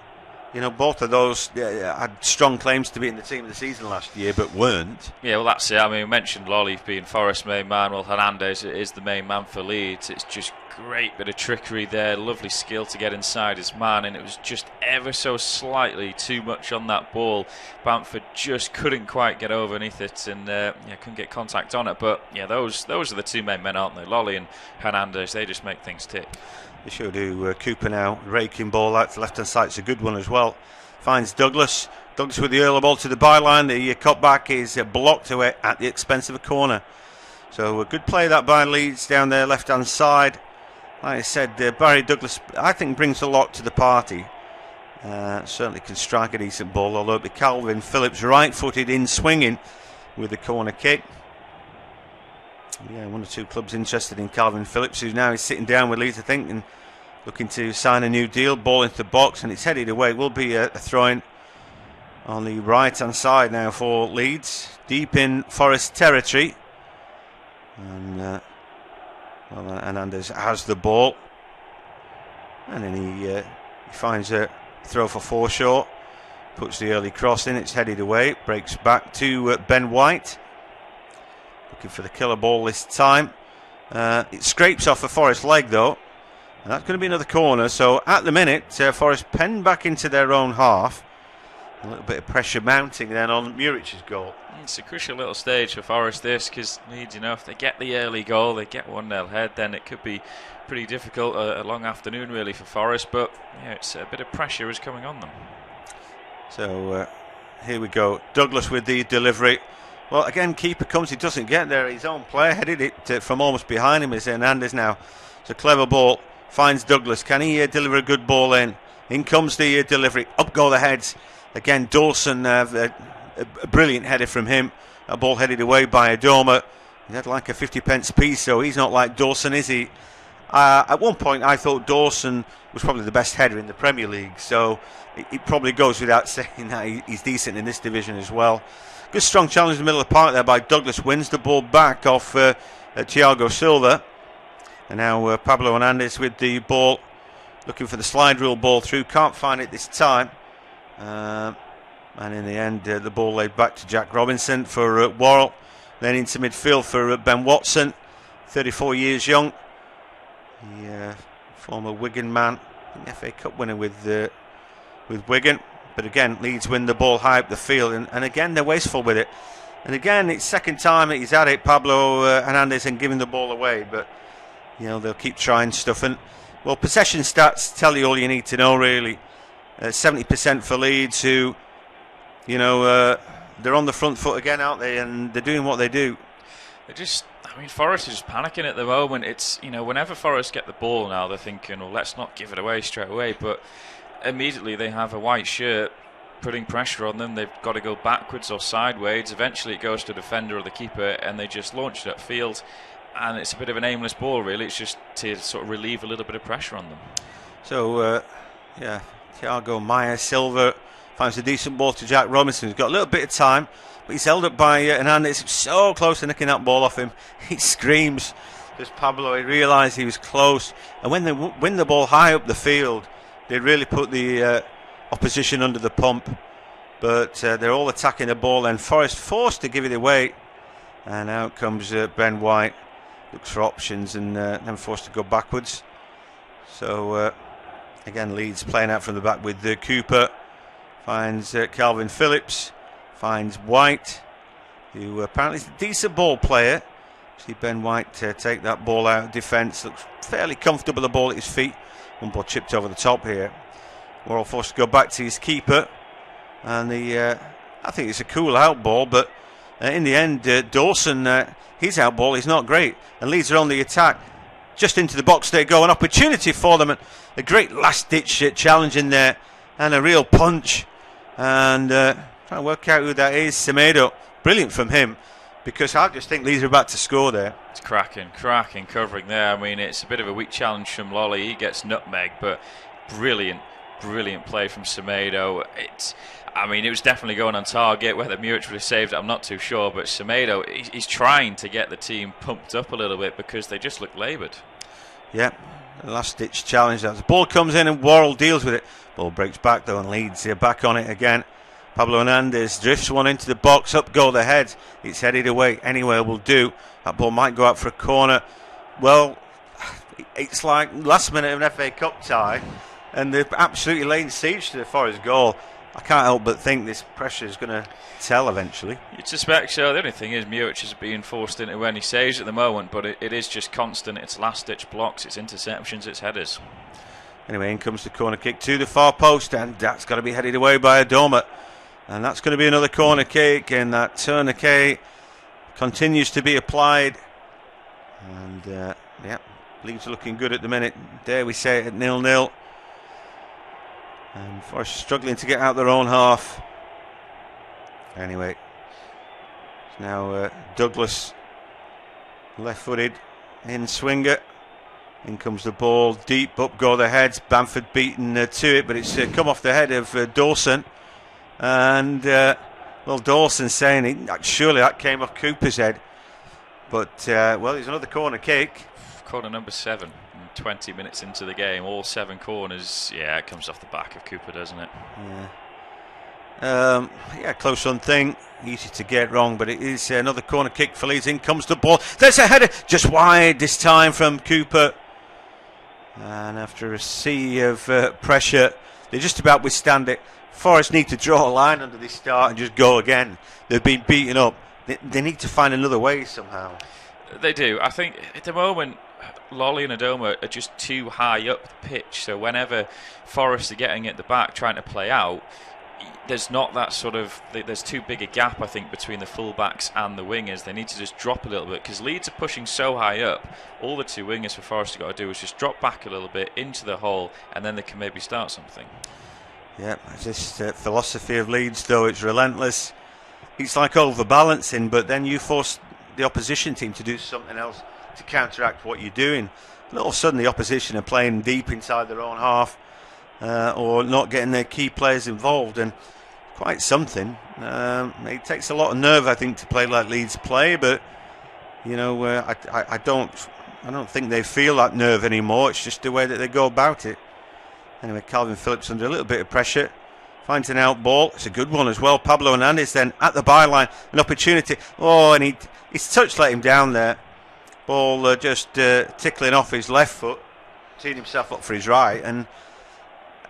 both of those had strong claims to be in the team of the season last year, but weren't. Yeah, well, that's it. I mean, we mentioned Lolly being Forest's main man. Well, Hernandez is the main man for Leeds. It's just great bit of trickery there. Lovely skill to get inside his man, and it was just ever so slightly too much on that ball. Bamford just couldn't quite get underneath it, and couldn't get contact on it. But yeah, those are the two main men, aren't they? Lolly and Hernandez. They just make things tick. They sure do. Cooper now raking ball out to the left hand side. It's a good one as well. Finds Douglas. Douglas with the early ball to the byline. The cutback is blocked away at the expense of a corner. So a good play that by Leeds down there left hand side. Like I said, Barry Douglas, I think, brings a lot to the party. Certainly can strike a decent ball, although it'll be Calvin Phillips right-footed in swinging with the corner kick. Yeah, one or two clubs interested in Calvin Phillips, who now is sitting down with Leeds, I think, and looking to sign a new deal. Ball into the box, and it's headed away. It will be a throw-in on the right-hand side now for Leeds, deep in Forest territory. And Hernandez has the ball, and then he finds a throw for Forshaw, puts the early cross in. It's headed away, breaks back to Ben White. Looking for the killer ball this time. It scrapes off a Forest leg though, and that's going to be another corner. So at the minute, Forest penned back into their own half. A little bit of pressure mounting then on Murich's goal. It's a crucial little stage for Forest this, because Leeds, if they get the early goal, they get 1-0 ahead, then it could be pretty difficult, a long afternoon really for Forest, but yeah, it's a bit of pressure is coming on them. So here we go. Douglas with the delivery. Well, again, keeper comes, he doesn't get there. His own player headed it from almost behind him. Is Hernandez now. It's a clever ball. Finds Douglas. Can he deliver a good ball in? In comes the delivery. Up go the heads. Again, Dawson, a brilliant header from him. A ball headed away by Adoma. He had like a 50p piece, so he's not like Dawson, is he? At one point, I thought Dawson was probably the best header in the Premier League, so it probably goes without saying that he's decent in this division as well. Good strong challenge in the middle of the park there by Douglas. Wins the ball back off Thiago Silva. And now Pablo Hernandez with the ball, looking for the slide rule ball through. Can't find it this time. And in the end, the ball laid back to Jack Robinson for Worrell. Then into midfield for Ben Watson, 34 years young. The former Wigan man, FA Cup winner with Wigan. But again, Leeds win the ball high up the field, and again they're wasteful with it. And again, it's second time that he's had it, Pablo Hernandez, and giving the ball away. But they'll keep trying stuff. And well, possession stats tell you all you need to know really. 70% for Leeds, who they're on the front foot again, aren't they? And they're doing what they do. Forest is just panicking at the moment. It's, whenever Forest get the ball now, they're thinking, well, let's not give it away straight away. But immediately they have a white shirt putting pressure on them. They've got to go backwards or sideways. Eventually it goes to the defender or the keeper, and they just launch it upfield. And it's a bit of an aimless ball, really. It's just to sort of relieve a little bit of pressure on them. So, Thiago Maia Silva finds a decent ball to Jack Robinson. He's got a little bit of time, but he's held up by Hernandez. So close to nicking that ball off him. He screams because Pablo, he realised he was close. And when they win the ball high up the field, they really put the opposition under the pump. But they're all attacking the ball, and Forest forced to give it away. And out comes Ben White. Looks for options and then forced to go backwards. So again, Leeds playing out from the back with Cooper. Finds Calvin Phillips. Finds White, who apparently is a decent ball player. See Ben White take that ball out of defence. Looks fairly comfortable, the ball at his feet. One ball chipped over the top here. We're all forced to go back to his keeper. And I think it's a cool out ball, but in the end, Dawson, his out ball is not great. And Leeds are on the attack. Just into the box they go. An opportunity for them. And a great last-ditch challenge in there. And a real punch. And trying to work out who that is. Semedo. Brilliant from him. Because I just think Leeds are about to score there. It's cracking covering there. I mean, it's a bit of a weak challenge from Lolly. He gets nutmeg, but brilliant play from Semedo. It was definitely going on target. Whether Muric would have saved it, I'm not too sure. But Semedo, he's trying to get the team pumped up a little bit because they just look laboured. Yeah, last-ditch challenge. The ball comes in and Worrell deals with it. Ball breaks back though, and Leeds here back on it again. Pablo Hernandez drifts one into the box. Up go the head. It's headed away. Anywhere will do. That ball might go out for a corner. Well, it's like last minute of an FA Cup tie, and they're absolutely laying siege to the Forest goal. I can't help but think this pressure is going to tell eventually. You'd suspect so. The only thing is Muric is being forced into any saves at the moment, but it is just constant. It's last-ditch blocks, it's interceptions, it's headers. Anyway, in comes the corner kick to the far post, and that's got to be headed away by Adoma. And that's going to be another corner kick, and that tourniquet continues to be applied. And, Leeds are looking good at the minute. Dare we say it, at 0-0. And Forest struggling to get out their own half. Anyway, it's now Douglas, left-footed, in swinger. In comes the ball, deep, up go the heads. Bamford beaten to it, but it's come off the head of Dawson. And, Dawson saying surely that came off Cooper's head. But, there's another corner kick. Corner number 7, 20 minutes into the game, all 7 corners. Yeah, it comes off the back of Cooper, doesn't it? Yeah. Yeah, close one thing. Easy to get wrong, but it is another corner kick for Leeds. In comes the ball. There's a header, just wide this time from Cooper. And after a sea of pressure, they just about withstand it. Forest need to draw a line under this start and just go again. They've been beaten up. They need to find another way somehow. They do. I think at the moment, Lolly and Adoma are just too high up the pitch. So whenever Forest are getting at the back trying to play out, there's not that sort of... There's too big a gap, I think, between the fullbacks and the wingers. They need to just drop a little bit because Leeds are pushing so high up. All the two wingers for Forest have got to do is just drop back a little bit into the hole, and then they can maybe start something. Yeah, this philosophy of Leeds, though, it's relentless. It's like overbalancing, but then you force the opposition team to do something else to counteract what you're doing. And all of a sudden, the opposition are playing deep inside their own half, or not getting their key players involved, and quite something. It takes a lot of nerve, I think, to play like Leeds play, but you know, I don't think they feel that nerve anymore. It's just the way that they go about it. Anyway, Calvin Phillips under a little bit of pressure, finds an out ball. It's a good one as well. Pablo Hernandez then at the byline, an opportunity. Oh, and his touch let him down there. Ball just tickling off his left foot, teeing himself up for his right, and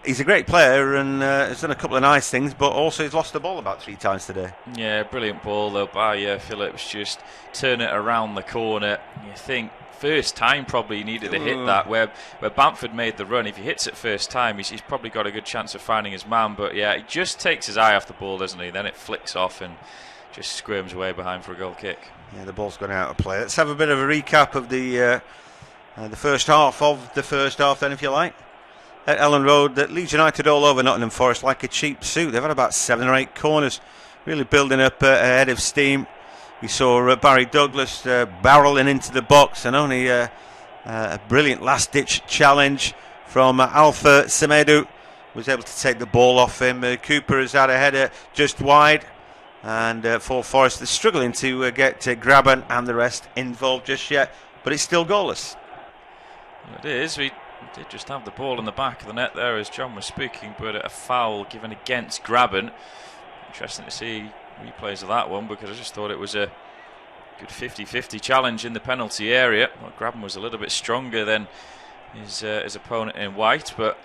he's a great player and has done a couple of nice things, but also he's lost the ball about 3 times today. Yeah, brilliant ball though by Phillips, just turn it around the corner. You think first time probably he needed to hit that, where Bamford made the run. If he hits it first time, he's probably got a good chance of finding his man, but yeah, he just takes his eye off the ball, doesn't he? Then it flicks off and just squirms away behind for a goal kick. Yeah, the ball's gone out of play. Let's have a bit of a recap of the first half of the first half then, if you like. At Ellen Road, Leeds United all over Nottingham Forest like a cheap suit. They've had about 7 or 8 corners, really building up a head of steam. We saw Barry Douglas barrelling into the box, and only a brilliant last-ditch challenge from Alpha Semedo was able to take the ball off him. Cooper has had a header just wide, and for Forest, they're struggling to get Graben and the rest involved just yet, but it's still goalless. It is. We did just have the ball in the back of the net there as John was speaking, but a foul given against Graben. Interesting to see replays of that one, because I just thought it was a good 50-50 challenge in the penalty area. Well, Graben was a little bit stronger than his opponent in white, but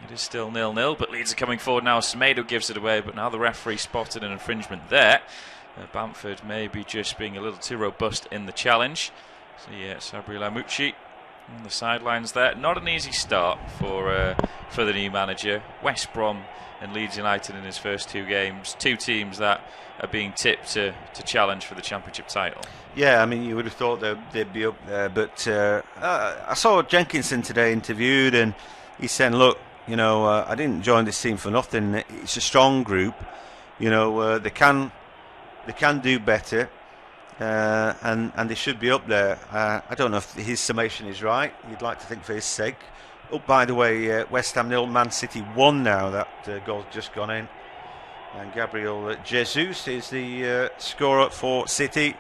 it is still 0-0. But Leeds are coming forward now. Semedo gives it away, but now the referee spotted an infringement there. Bamford maybe just being a little too robust in the challenge. So yeah, Sabri Lamucci on the sidelines there. Not an easy start for the new manager. West Brom and Leeds United in his first 2 games. 2 teams that are being tipped to challenge for the Championship title. Yeah, I mean, you would have thought they'd be up there, but I saw Jenkinson today interviewed, and he said, look, you know, I didn't join this team for nothing. It's a strong group. You know, they can do better. And they should be up there. I don't know if his summation is right. You'd like to think for his sake. Oh, by the way, West Ham 0, Man City 1 now. That goal's just gone in. And Gabriel Jesus is the scorer for City,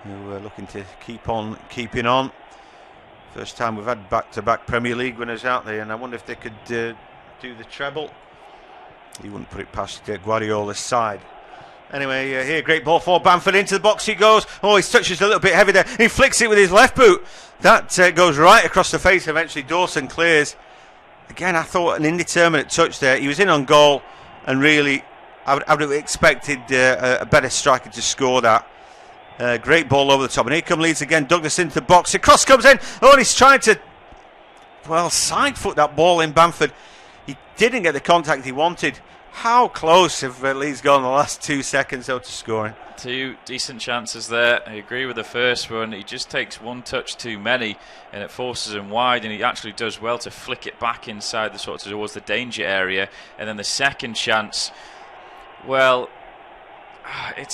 who are looking to keep on keeping on. First time we've had back-to-back Premier League winners out there, and I wonder if they could do the treble. He wouldn't put it past Guardiola's side. Anyway, here, great ball for Bamford, into the box he goes. Oh, his touch is a little bit heavy there. He flicks it with his left boot. That goes right across the face. Eventually Dawson clears. Again, I thought an indeterminate touch there. He was in on goal, and really I would have expected a better striker to score that. Great ball over the top, and here come Leeds again. Douglas into the box. The cross comes in. Oh, and he's trying to, well, side foot that ball in. Bamford, he didn't get the contact he wanted. How close have Leeds gone the last 2 seconds though to scoring? 2 decent chances there. I agree with the first one. He just takes 1 touch too many, and it forces him wide, and he actually does well to flick it back inside the sort of towards the danger area. And then the second chance, well, I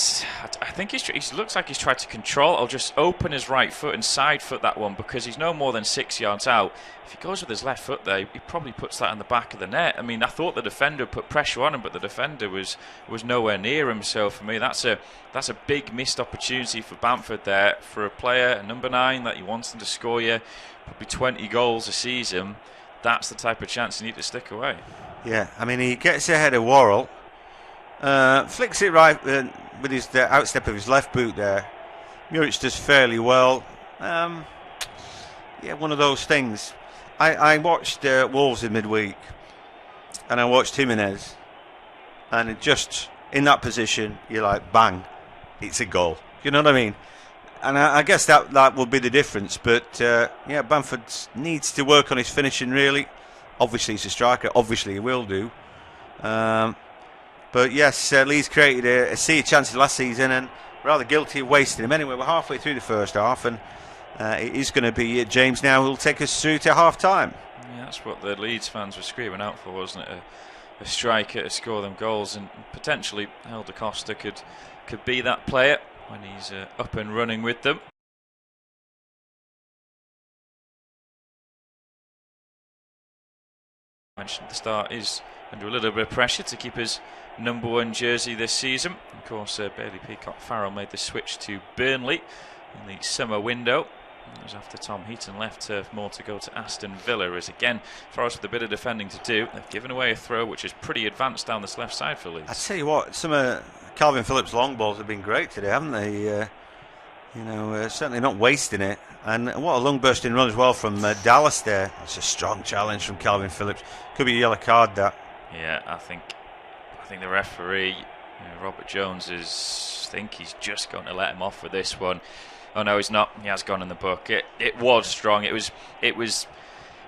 think he looks like he's tried to control or just open his right foot and side foot that one, because he's no more than 6 yards out. If he goes with his left foot there, he probably puts that in the back of the net. I mean, I thought the defender put pressure on him, but the defender was nowhere near him. So for me, that's a big missed opportunity for Bamford there, for a player, a number 9, that he wants them to score you probably 20 goals a season. That's the type of chance you need to stick away. Yeah, I mean, he gets ahead of Worrell. Flicks it right with his outstep of his left boot there. Muric does fairly well. One of those things. I watched Wolves in midweek, and I watched Jimenez, and it just in that position, you're like, bang, it's a goal. You know what I mean? And I guess that will be the difference. But Bamford needs to work on his finishing. Really, obviously he's a striker. Obviously he will do. But yes, Leeds created a sea of chances last season, and rather guilty of wasting him. Anyway, we're halfway through the first half, and it is going to be James now who'll take us through to half time. Yeah, that's what the Leeds fans were screaming out for, wasn't it? A striker to score them goals, and potentially Helder Costa could be that player when he's up and running with them. I mentioned at the start is under a little bit of pressure to keep his number 1 jersey this season. Of course, Bailey Peacock-Farrell made the switch to Burnley in the summer window. It was after Tom Heaton left Turf Moor to go to Aston Villa, as again, Forest with a bit of defending to do. They've given away a throw which is pretty advanced down this left side for Leeds. I tell you what, some of Calvin Phillips' long balls have been great today, haven't they? Certainly not wasting it. And what a lung bursting run as well from Dallas there. It's a strong challenge from Calvin Phillips. Could be a yellow card, that. Yeah, I think the referee, Robert Jones, he's just going to let him off with this one. Oh no, he's not. He has gone in the book. It was strong. It was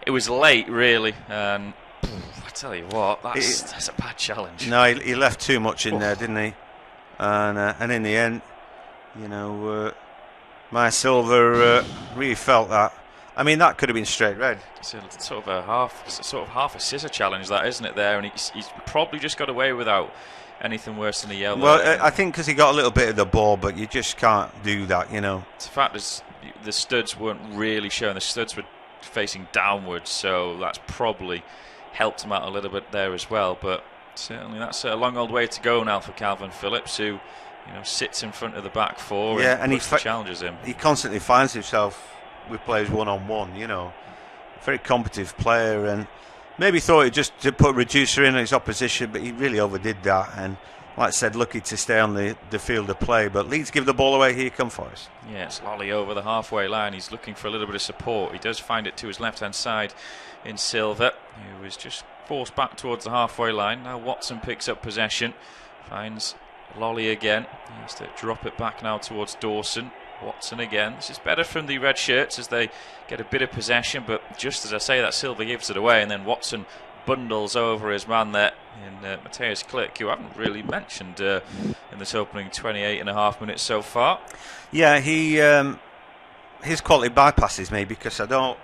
late, really. And I tell you what, that's a bad challenge. No, he left too much in there, didn't he? And in the end, Maya Silva really felt that. I mean, that could have been straight red. It's sort of half a scissor challenge, that, isn't it? There, and he's probably just got away without anything worse than a yellow. Well, I think because he got a little bit of the ball, but you just can't do that, The fact is, the studs weren't really showing. The studs were facing downwards, so that's probably helped him out a little bit there as well. But certainly, that's a long old way to go now for Calvin Phillips, who sits in front of the back four and he challenges him. He constantly finds himself with players one-on-one. Very competitive player, and maybe thought he just to put a reducer in his opposition, but he really overdid that. And like I said, lucky to stay on the field of play. But Leeds give the ball away. Here come Forest. Yeah, it's Lolly over the halfway line. He's looking for a little bit of support. He does find it to his left-hand side in Silva, who was just forced back towards the halfway line. Now Watson picks up possession, finds Lolly again. He has to drop it back now towards Dawson. Watson again. This is better from the red shirts as they get a bit of possession, but just as I say that, Silva gives it away, and then Watson bundles over his man there in Mateus Klick, who I haven't really mentioned in this opening 28.5 minutes so far. Yeah, his quality bypasses me because a lot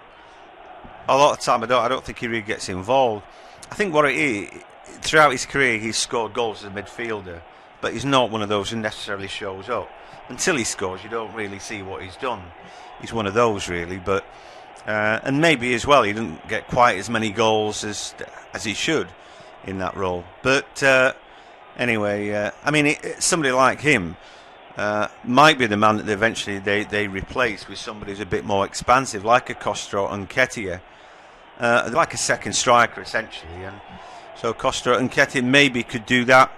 of time I don't think he really gets involved. I think what it is, throughout his career he's scored goals as a midfielder, but he's not one of those who necessarily shows up. Until he scores, you don't really see what he's done. He's one of those, really, but and maybe as well he didn't get quite as many goals as he should in that role. But anyway, I mean, somebody like him might be the man that eventually they replace with somebody who's a bit more expansive, like a Costa and Nketiah, like a second striker essentially. And so Costa and Nketiah maybe could do that,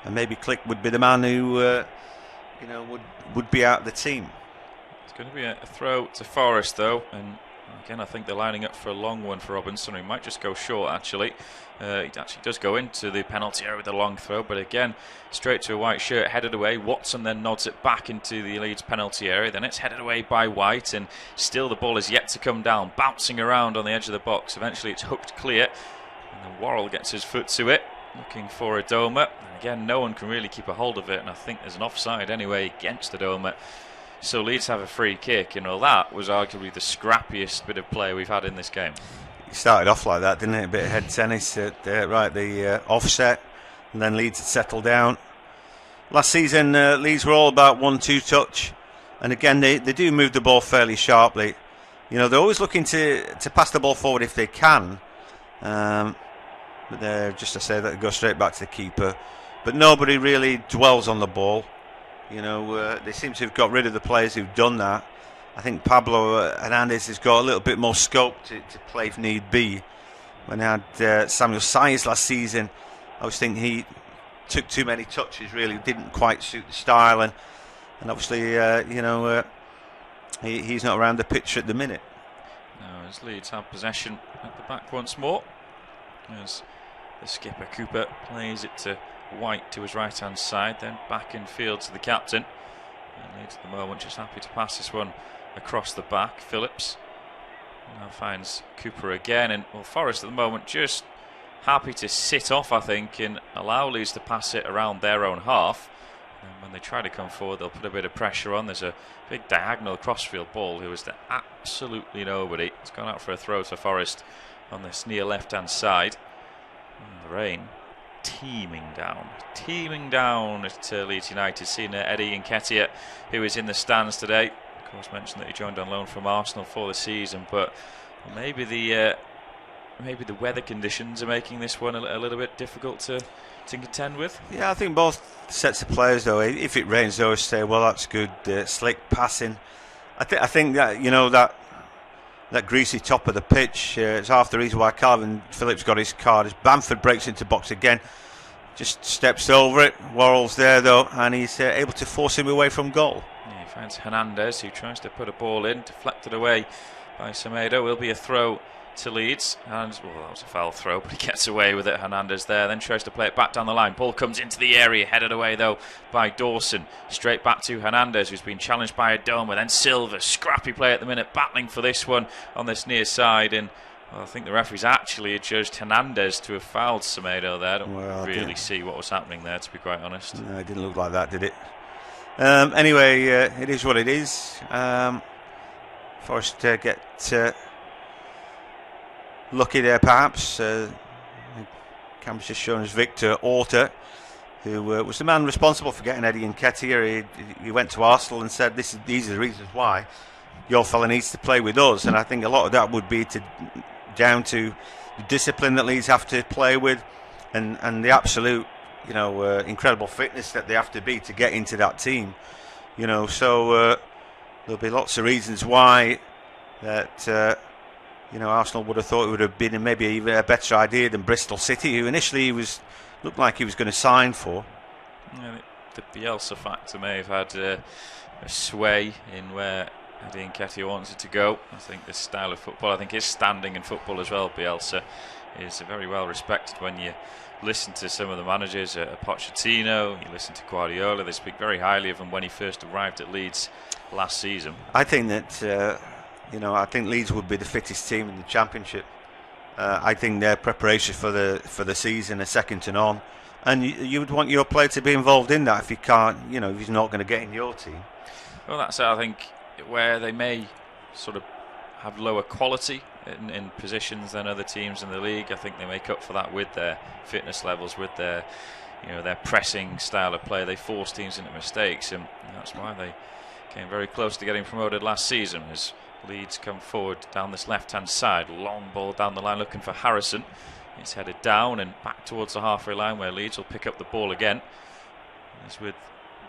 and maybe Klick would be the man who would be out of the team. It's going to be a throw to Forest though, and again I think they're lining up for a long one for Robinson. He might just go short actually. He actually does go into the penalty area with a long throw, but again straight to a white shirt, headed away. Watson then nods it back into the Leeds penalty area, then it's headed away by White, and still the ball is yet to come down, bouncing around on the edge of the box. Eventually it's hooked clear, and then Worrell gets his foot to it, looking for Adoma. And again, no one can really keep a hold of it, and I think there's an offside anyway against Adoma. So Leeds have a free kick, that was arguably the scrappiest bit of play we've had in this game. It started off like that, didn't it? A bit of head tennis at the offset, and then Leeds had settled down. Last season, Leeds were all about 1-2 touch, and again they do move the ball fairly sharply. They're always looking to pass the ball forward if they can. But they're just to say that they go straight back to the keeper, but nobody really dwells on the ball. They seem to have got rid of the players who've done that. I think Pablo Hernandez has got a little bit more scope to play if need be. When he had Samuel Saiz last season, I was thinking took too many touches. Really didn't quite suit the style, and obviously he's not around the pitch at the minute. Now as Leeds have possession at the back once more, as the skipper Cooper plays it to White to his right hand side, then back in field to the captain. And Leeds at the moment just happy to pass this one across the back. Phillips now finds Cooper again, and Forest at the moment just happy to sit off, I think, and allow Leeds to pass it around their own half. And when they try to come forward, they'll put a bit of pressure on. There's a big diagonal crossfield ball who is to absolutely nobody. It's gone out for a throw to Forest on this near left-hand side. And the rain teeming down at Leeds United. Seen Eddie Nketiah, who is in the stands today. Of course, mentioned that he joined on loan from Arsenal for the season, but maybe the weather conditions are making this one a little bit difficult to contend with. Yeah, I think both sets of players, though, if it rains, they always say, well, that's good, slick passing. I think that that greasy top of the pitch is half the reason why Calvin Phillips got his card. As Bamford breaks into box again, just steps over it. Worrell's there, though, and he's able to force him away from goal. Yeah, he finds Hernandez, who tries to put a ball in, deflected away by Semedo. Will be a throw to Leeds, and that was a foul throw, but he gets away with it. Hernandez there, then tries to play it back down the line. Ball comes into the area, headed away though by Dawson. Straight back to Hernandez, who's been challenged by Adoma. Then Silva, scrappy play at the minute, battling for this one on this near side, and I think the referees actually adjudged Hernandez to have fouled Semedo there. I don't really see what was happening there, to be quite honest. No, it didn't look like that, did it? Anyway, it is what it is. Forest get lucky there, perhaps. Camera's just shown us Victor Orta, who was the man responsible for getting Eddie Nketiah. He went to Arsenal and said, these are the reasons why your fella needs to play with us. And I think a lot of that would be down to the discipline that Leeds have to play with, and the absolute, incredible fitness that they have to be to get into that team. So there'll be lots of reasons why that. Arsenal would have thought it would have been maybe even a better idea than Bristol City, who initially looked like he was going to sign for. Yeah, the Bielsa factor may have had a sway in where Eddie Nketiah wanted to go. I think this style of football, I think his standing in football as well, Bielsa, is very well respected. When you listen to some of the managers, Pochettino, you listen to Guardiola, they speak very highly of him when he first arrived at Leeds last season. I think that I think Leeds would be the fittest team in the Championship. I think their preparation for the season are second to none, and you would want your player to be involved in that if you can't, if he's not going to get in your team. Well, that's I think where they may sort of have lower quality in positions than other teams in the league. I think they make up for that with their fitness levels, with their their pressing style of play. They force teams into mistakes, and that's why they came very close to getting promoted last season. As Leeds come forward down this left-hand side, long ball down the line looking for Harrison. It's headed down and back towards the halfway line where Leeds will pick up the ball again. It's with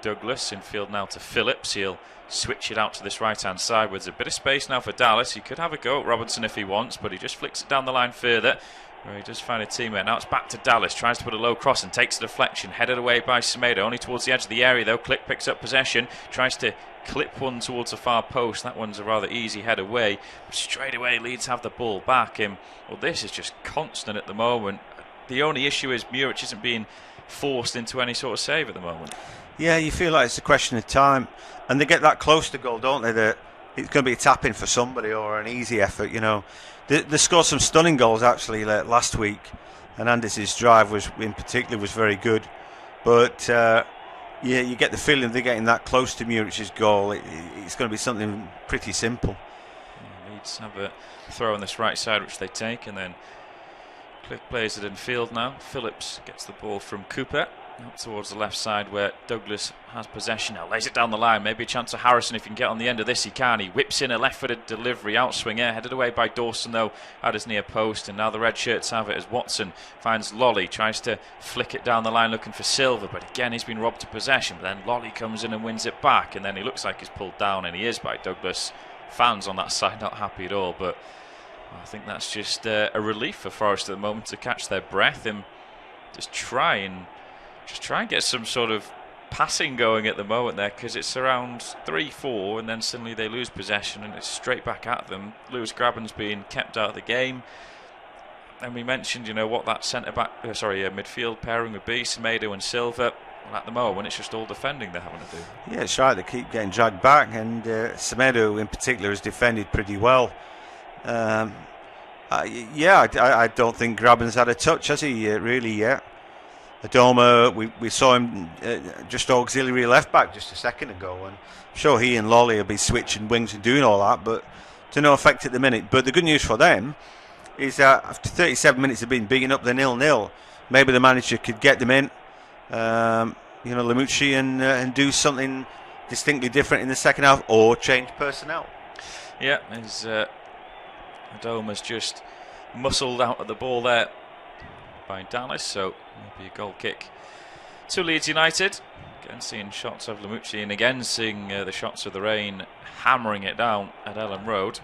Douglas in field now to Phillips. He'll switch it out to this right-hand side with a bit of space now for Dallas. He could have a go at Robinson if he wants, but he just flicks it down the line further, where he does find a teammate. Now it's back to Dallas, tries to put a low cross and takes a deflection, headed away by Semedo, only towards the edge of the area though. Click picks up possession, tries to clip one towards the far post. That one's a rather easy head away, but straight away Leeds have the ball back. This is just constant at the moment. The only issue is Muric isn't being forced into any sort of save at the moment. Yeah, you feel like it's a question of time, and they get that close to goal, don't they, that it's going to be a tap in for somebody or an easy effort. They scored some stunning goals actually last week. Hernandez's drive in particular was very good, but you get the feeling they're getting that close to Muric's goal. It's going to be something pretty simple. Leeds have a throw on this right side which they take, and then Click plays it in field now. Phillips gets the ball from Cooper up towards the left side where Douglas has possession now. Lays it down the line. Maybe a chance of Harrison if he can get on the end of this. He can. He whips in a left-footed delivery. Outswinger. Headed away by Dawson though at his near post. And now the red shirts have it as Watson finds Lolly. Tries to flick it down the line looking for Silva. But again he's been robbed of possession. But then Lolly comes in and wins it back. And then he looks like he's pulled down. And he is by Douglas. Fans on that side not happy at all. But I think that's just a relief for Forest at the moment to catch their breath and just try and just try and get some sort of passing going at the moment there, because it's around 3-4 and then suddenly they lose possession and it's straight back at them. Lewis Grabban's being kept out of the game, and we mentioned what that midfield pairing would be, Semedo and Silva. Well, at the moment it's just all defending they're having to do. Yeah, it's right, they keep getting dragged back, and Semedo in particular has defended pretty well. I don't think Grabban's had a touch, has he, really yet? Adoma, we saw him just auxiliary left back just a second ago, and I'm sure he and Lolly will be switching wings and doing all that, but to no effect at the minute. But the good news for them is that after 37 minutes of being beaten up, the 0-0, maybe the manager could get them in, Lamucci, and do something distinctly different in the second half, or change personnel. Yeah, Adoma's just muscled out of the ball there by Dallas, so maybe a goal kick to Leeds United. Again seeing shots of Lamucci, and again seeing the shots of the rain hammering it down at Ellen Road.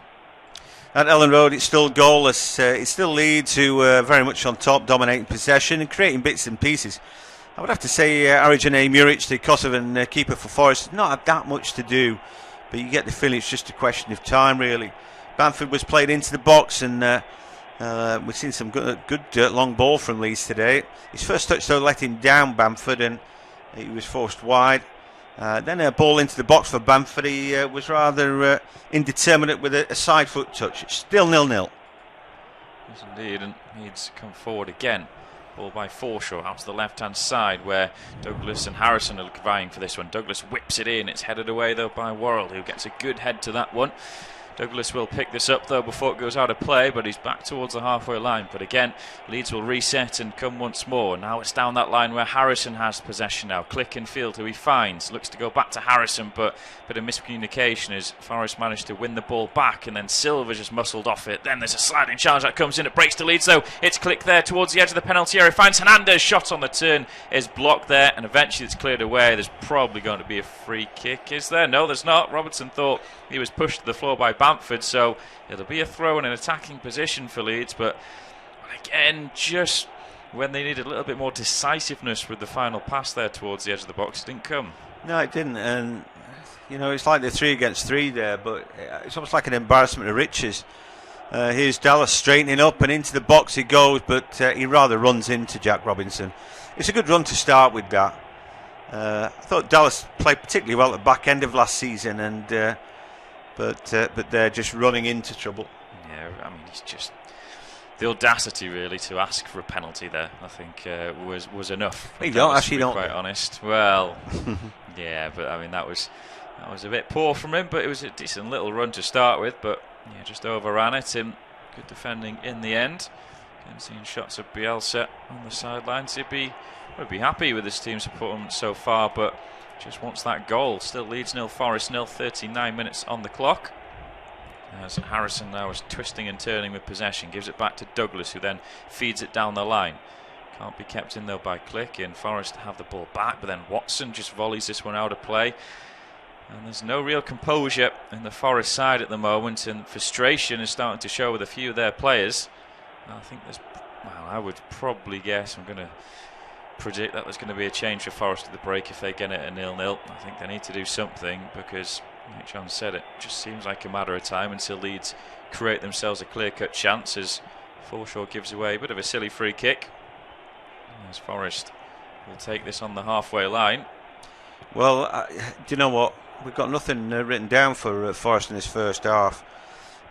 At Ellen Road, it's still goalless. It's still Leeds who are very much on top, dominating possession and creating bits and pieces. I would have to say Arjane Muric, the Kosovan keeper for Forest, not had that much to do, but you get the feeling it's just a question of time, really. Bamford was played into the box, and we've seen some good long ball from Leeds today. His first touch, though, let him down, Bamford, and he was forced wide. Then a ball into the box for Bamford. He was rather indeterminate with a side foot touch. It's still 0-0. Yes, indeed, and Leeds come forward again. Ball by Forshaw out to the left-hand side, where Douglas and Harrison are vying for this one. Douglas whips it in. It's headed away, though, by Worrell, who gets a good head to that one. Douglas will pick this up, though, before it goes out of play, but he's back towards the halfway line. But again, Leeds will reset and come once more. Now it's down that line where Harrison has possession now. Click and Field, who he finds, looks to go back to Harrison, but a bit of miscommunication as Forrest managed to win the ball back, and then Silva just muscled off it. Then there's a sliding challenge that comes in. It breaks to Leeds, though. It's Click there towards the edge of the penalty area. Finds Hernandez. Shot on the turn is blocked there, and eventually it's cleared away. There's probably going to be a free kick, is there? No, there's not. Robertson thought he was pushed to the floor by Bamford, so it'll be a throw in an attacking position for Leeds. But again, just when they needed a little bit more decisiveness with the final pass there towards the edge of the box, it didn't come. No, it didn't, and it's like the 3 against 3 there, but it's almost like an embarrassment of riches. Here's Dallas straightening up, and into the box he goes, but he rather runs into Jack Robinson. It's a good run to start with that. I thought Dallas played particularly well at the back end of last season, and but they're just running into trouble. Yeah, I mean, it's just the audacity really to ask for a penalty there. I think was enough. You don't actually, don't. Quite honest. Well, yeah, but I mean that was a bit poor from him, but it was a decent little run to start with. But yeah, just overran it, and good defending in the end. Again, seeing shots of Bielsa on the sidelines, would be happy with his team's performance so far, but just wants that goal. Still Leeds 0, Forest 0, 39 minutes on the clock. As Harrison now is twisting and turning with possession, gives it back to Douglas, who then feeds it down the line. Can't be kept in though by Click, and Forest have the ball back, but then Watson just volleys this one out of play. And there's no real composure in the Forest side at the moment, and frustration is starting to show with a few of their players. I think I would probably guess, I'm going to predict that there's going to be a change for Forest at the break if they get it at 0-0. I think they need to do something, because, like John said, it just seems like a matter of time until Leeds create themselves a clear-cut chance, as Forshaw gives away a bit of a silly free kick. As Forest will take this on the halfway line. Well, do you know what? We've got nothing written down for Forest in this first half.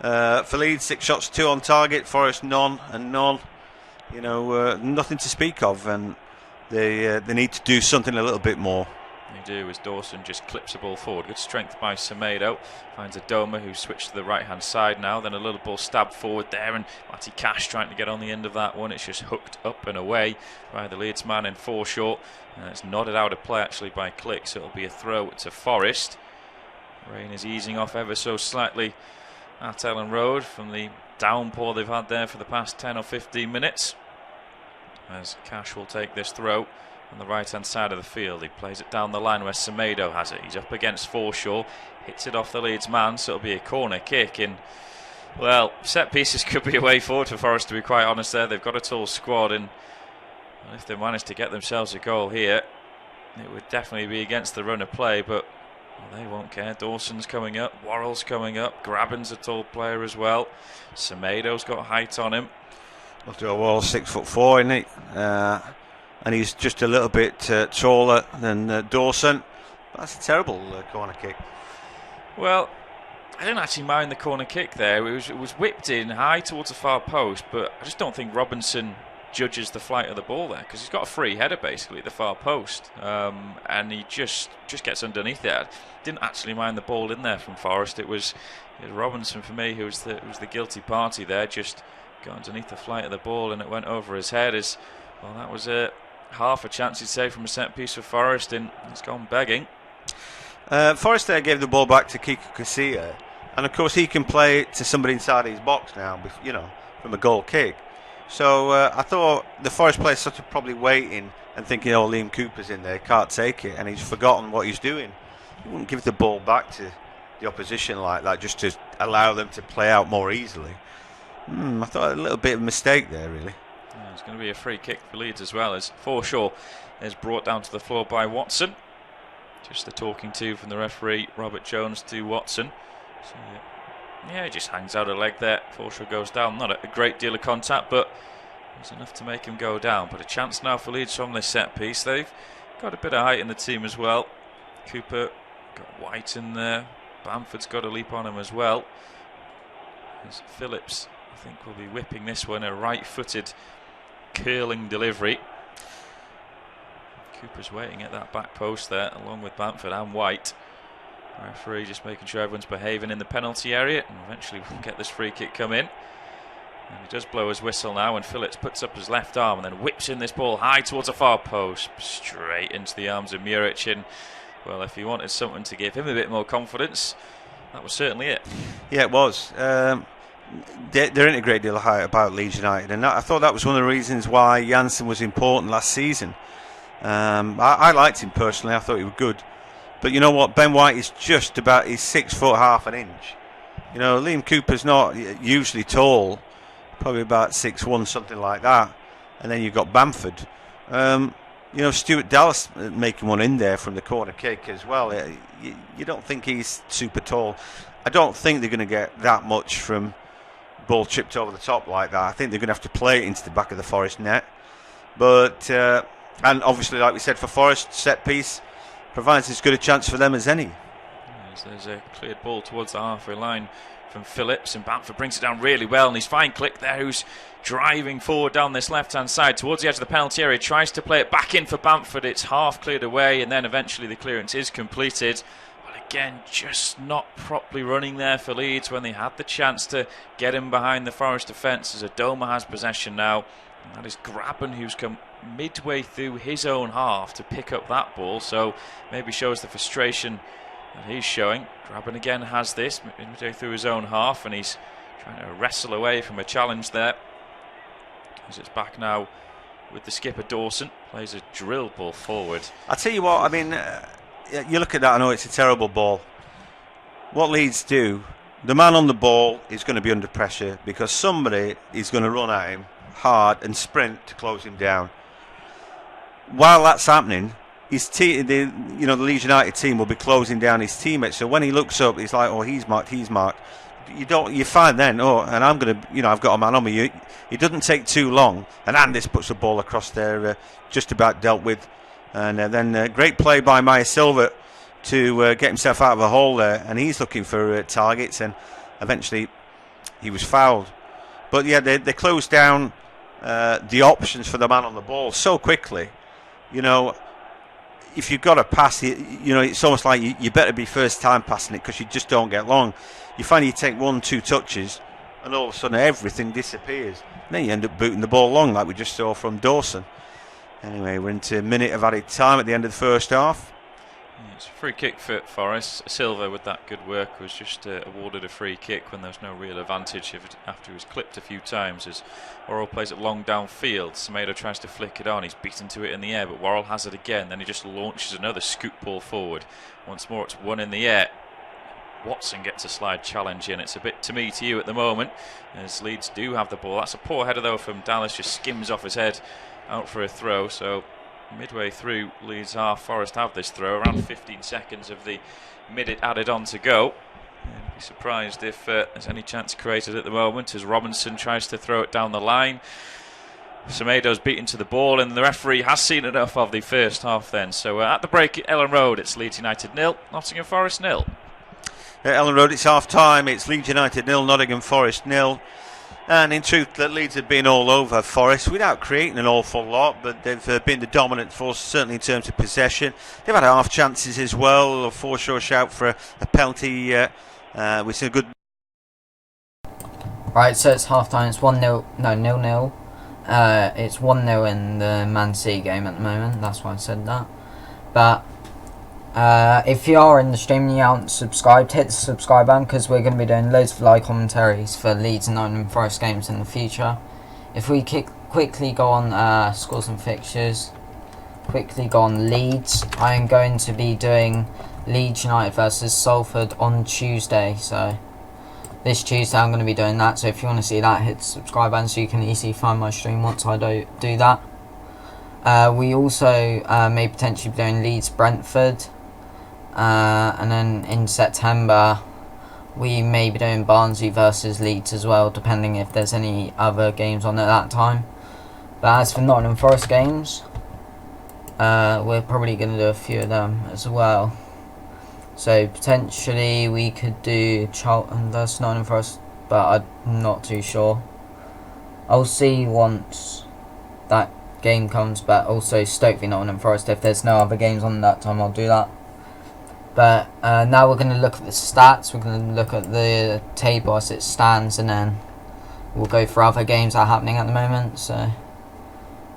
For Leeds, 6 shots, 2 on target. Forest none and none. Nothing to speak of, and they need to do something a little bit more. They do, as Dawson just clips the ball forward. Good strength by Semedo. Finds Adoma, who switched to the right-hand side now. Then a little ball stabbed forward there, and Matty Cash trying to get on the end of that one. It's just hooked up and away by the Leeds man in Forshaw. And it's nodded out of play, actually, by Click, so it'll be a throw to Forest. Rain is easing off ever so slightly at Ellen Road from the downpour they've had there for the past 10 or 15 minutes. As Cash will take this throw on the right-hand side of the field. He plays it down the line where Semedo has it. He's up against Forshaw, hits it off the Leeds man, so it'll be a corner kick. And, well, set pieces could be a way forward for Forest, to be quite honest there. They've got a tall squad, and Well, if they manage to get themselves a goal here, it would definitely be against the run of play, but well, they won't care. Dawson's coming up, Worrell's coming up, Graben's a tall player as well. Semedo's got height on him. Well, Worrell's 6'4", isn't he? And he's just a little bit taller than Dawson. That's a terrible corner kick. Well, I didn't actually mind the corner kick there. It was whipped in high towards the far post, but I just don't think Robinson judges the flight of the ball there, because he's got a free header basically at the far post, and he just gets underneath it. Didn't actually mind the ball in there from Forest. It was Robinson for me who was the guilty party there. Just got underneath the flight of the ball and it went over his head. Well, that was half a chance, you'd say, from a set piece for Forest, and it's gone begging. Forest there gave the ball back to Kiko Casilla, and of course he can play it to somebody inside his box now, from a goal kick. So I thought the Forest players sort of probably waiting and thinking, oh, Liam Cooper's in there, can't take it, and he's forgotten what he's doing. He wouldn't give the ball back to the opposition like that just to allow them to play out more easily. I thought a little bit of a mistake there, really. Yeah, it's going to be a free kick for Leeds as well, as Forshaw is brought down to the floor by Watson. Just the talking to from the referee, Robert Jones, to Watson. So, yeah, he just hangs out a leg there. Forshaw goes down. Not a great deal of contact, but there's enough to make him go down. But a chance now for Leeds from this set piece. They've got a bit of height in the team as well. Cooper got White in there. Bamford's got a leap on him as well. As Phillips, I think, will be whipping this one. A right-footed curling delivery. Cooper's waiting at that back post there, along with Bamford and White. The referee just making sure everyone's behaving in the penalty area, and eventually we'll get this free kick come in. And he does blow his whistle now, and Phillips puts up his left arm and then whips in this ball high towards the far post, straight into the arms of Muric. And well, if he wanted something to give him a bit more confidence, that was certainly it. Yeah, it was. There ain't a great deal of hype about Leeds United, and I thought that was one of the reasons why Janssen was important last season. I liked him personally. I thought he was good. But you know what? Ben White is just about, he's 6 foot half an inch. Liam Cooper's not usually tall, probably about 6'1", something like that. And then you've got Bamford. Stuart Dallas making one in there from the corner kick as well. You don't think he's super tall. I don't think they're going to get that much from ball chipped over the top like that. I think they're going to have to play it into the back of the Forest net. But and obviously, like we said, for Forest, set piece provides as good a chance for them as any. Yes, there's a cleared ball towards the halfway line from Phillips, and Bamford brings it down really well, and he's fine Click there, who's driving forward down this left-hand side towards the edge of the penalty area, tries to play it back in for Bamford. It's half cleared away, and then eventually the clearance is completed. But again, just not properly running there for Leeds when they had the chance to get him behind the Forest defence, as Adoma has possession now. And that is Graben, who's come midway through his own half to pick up that ball, so maybe shows the frustration that he's showing. Graben again has this midway through his own half, and he's trying to wrestle away from a challenge there. As it's back now with the skipper Dawson, plays a drill ball forward. I tell you what, I mean, you look at that, I know it's a terrible ball. What Leeds do, the man on the ball is going to be under pressure because somebody is going to run at him hard and sprint to close him down. While that's happening, the Leeds United team will be closing down his teammates. So when he looks up, he's like, "Oh, he's marked." You find then, "Oh, and I'm gonna, I've got a man on me." It doesn't take too long, and Andis puts the ball across there, just about dealt with, and then great play by Maya Silva to get himself out of a hole there, and he's looking for targets, and eventually he was fouled. But yeah, they closed down the options for the man on the ball so quickly. If you've got a pass, it's almost like you better be first time passing it because you just don't get long. You find you take 1-2 touches and all of a sudden everything disappears. And then you end up booting the ball long like we just saw from Dawson. Anyway, we're into a minute of added time at the end of the first half. It's a free kick for Forest. Silva, with that good work, was just awarded a free kick when there was no real advantage after he was clipped a few times, as Worrell plays it long downfield. Semedo tries to flick it on. He's beaten to it in the air, but Worrell has it again. Then he just launches another scoop ball forward. Once more, it's one in the air. Watson gets a slide challenge in. It's a bit to me to you at the moment, as Leeds do have the ball. That's a poor header though from Dallas, just skims off his head out for a throw. So midway through Leeds half, Forest have this throw, around 15 seconds of the minute added on to go. I'd be surprised if there's any chance created at the moment as Robinson tries to throw it down the line. Semedo's beaten to the ball, and the referee has seen enough of the first half then. So at the break at Ellen Road, it's Leeds United 0, Nottingham Forest 0. At Ellen Road, it's half time. It's Leeds United 0, Nottingham Forest 0. And in truth, that Leeds have been all over Forest without creating an awful lot, but they've been the dominant force, certainly in terms of possession. They've had half chances as well. A Forshaw shout for a penalty, which is a good. Right, so it's half time. It's 1-0. No, 0-0. It's 1-0 in the Man City game at the moment. That's why I said that. But if you are in the stream and you aren't subscribed, hit the subscribe button, because we're going to be doing loads of live commentaries for Leeds and Nottingham Forest games in the future. If we quickly go on scores and fixtures, quickly go on Leeds, I am going to be doing Leeds United versus Salford on Tuesday. So this Tuesday I'm going to be doing that. So if you want to see that, hit the subscribe button so you can easily find my stream once I do that. We also may potentially be doing Leeds Brentford. And then in September we may be doing Barnsley versus Leeds as well, depending if there's any other games on at that time. But as for Nottingham Forest games, we're probably going to do a few of them as well. So potentially we could do Charlton versus Nottingham Forest, but I'm not too sure. I'll see once that game comes, but also Stoke v Nottingham Forest. If there's no other games on that time, I'll do that. But now we're going to look at the stats. We're going to look at the table as it stands, and then we'll go for other games that are happening at the moment. So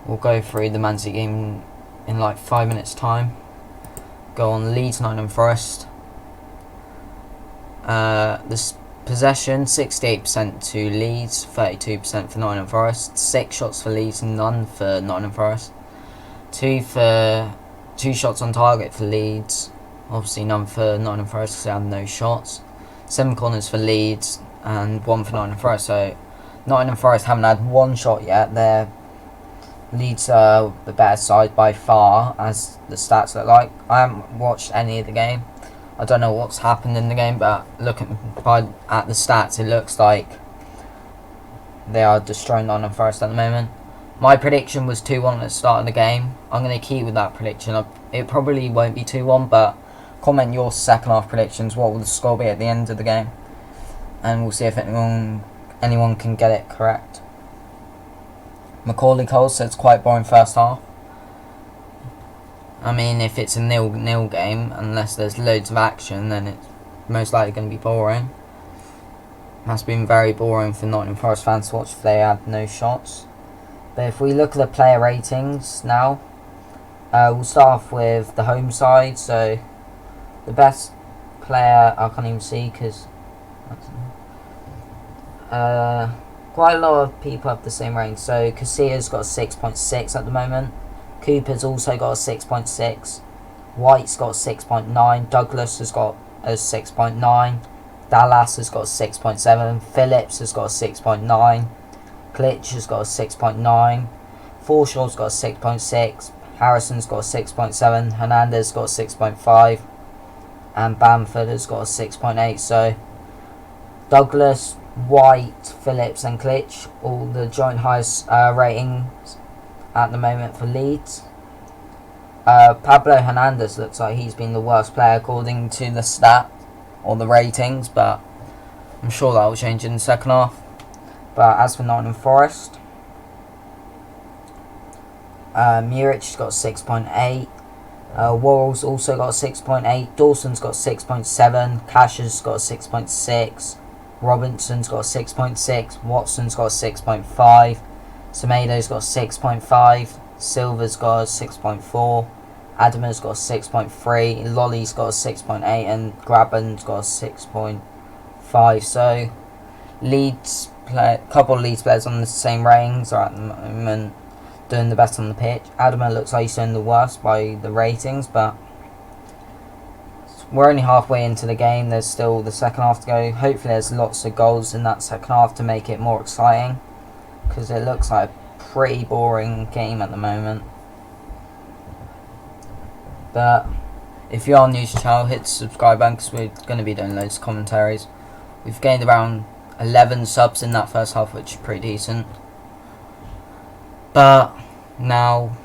we'll go through the Man City game in like 5 minutes time. Go on Leeds Nottingham Forest. This possession 68% to Leeds, 32% for Nottingham Forest. 6 shots for Leeds, none for Nottingham Forest. 2 shots on target for Leeds. Obviously none for Nottingham Forest because they had no shots. 7 corners for Leeds and 1 for Nottingham Forest. So Nottingham Forest haven't had 1 shot yet. They're Leeds are the better side by far, as the stats look like. I haven't watched any of the game. I don't know what's happened in the game, but looking at the stats, it looks like they are destroying Nottingham Forest at the moment. My prediction was 2-1 at the start of the game. I'm going to keep with that prediction. It probably won't be 2-1, but comment your second half predictions. What will the score be at the end of the game? And we'll see if anyone can get it correct. Macaulay Cole says it's quite boring first half. I mean, if it's a 0-0 game, unless there's loads of action, then it's most likely going to be boring. That's been very boring for Nottingham Forest fans to watch if they had no shots. But if we look at the player ratings now, we'll start off with the home side. So the best player, I can't even see because quite a lot of people have the same range. So Casillas got a 6.6 at the moment. Cooper's also got a 6.6. White's got a 6.9. Douglas has got a 6.9. Dallas has got a 6.7. Phillips has got a 6.9. Klitsch has got a 6.9. Forshaw's got a 6.6. Harrison's got a 6.7. Hernandez got a 6.5. And Bamford has got a 6.8. So Douglas, White, Phillips and Klitsch, all the joint highest ratings at the moment for Leeds. Pablo Hernandez looks like he's been the worst player according to the stat or the ratings, but I'm sure that will change in the second half. But as for Nottingham Forest, Muric's got 6.8. Worrell's also got 6.8. Dawson's got 6.7. Cash has got 6.6. Robinson's got 6.6. Watson's got 6.5. Semedo's got 6.5. Silva's got 6.4. Adamer's got 6.3. Lolly's got 6.8. And Graben's got 6.5. So Leeds couple of Leeds players on the same ratings are at the moment doing the best on the pitch. Adamer looks like he's doing the worst by the ratings, but we're only halfway into the game. There's still the second half to go. Hopefully there's lots of goals in that second half to make it more exciting, because it looks like a pretty boring game at the moment. But if you are new to the channel, hit the subscribe button, because we're going to be doing loads of commentaries. We've gained around 11 subs in that first half, which is pretty decent. But now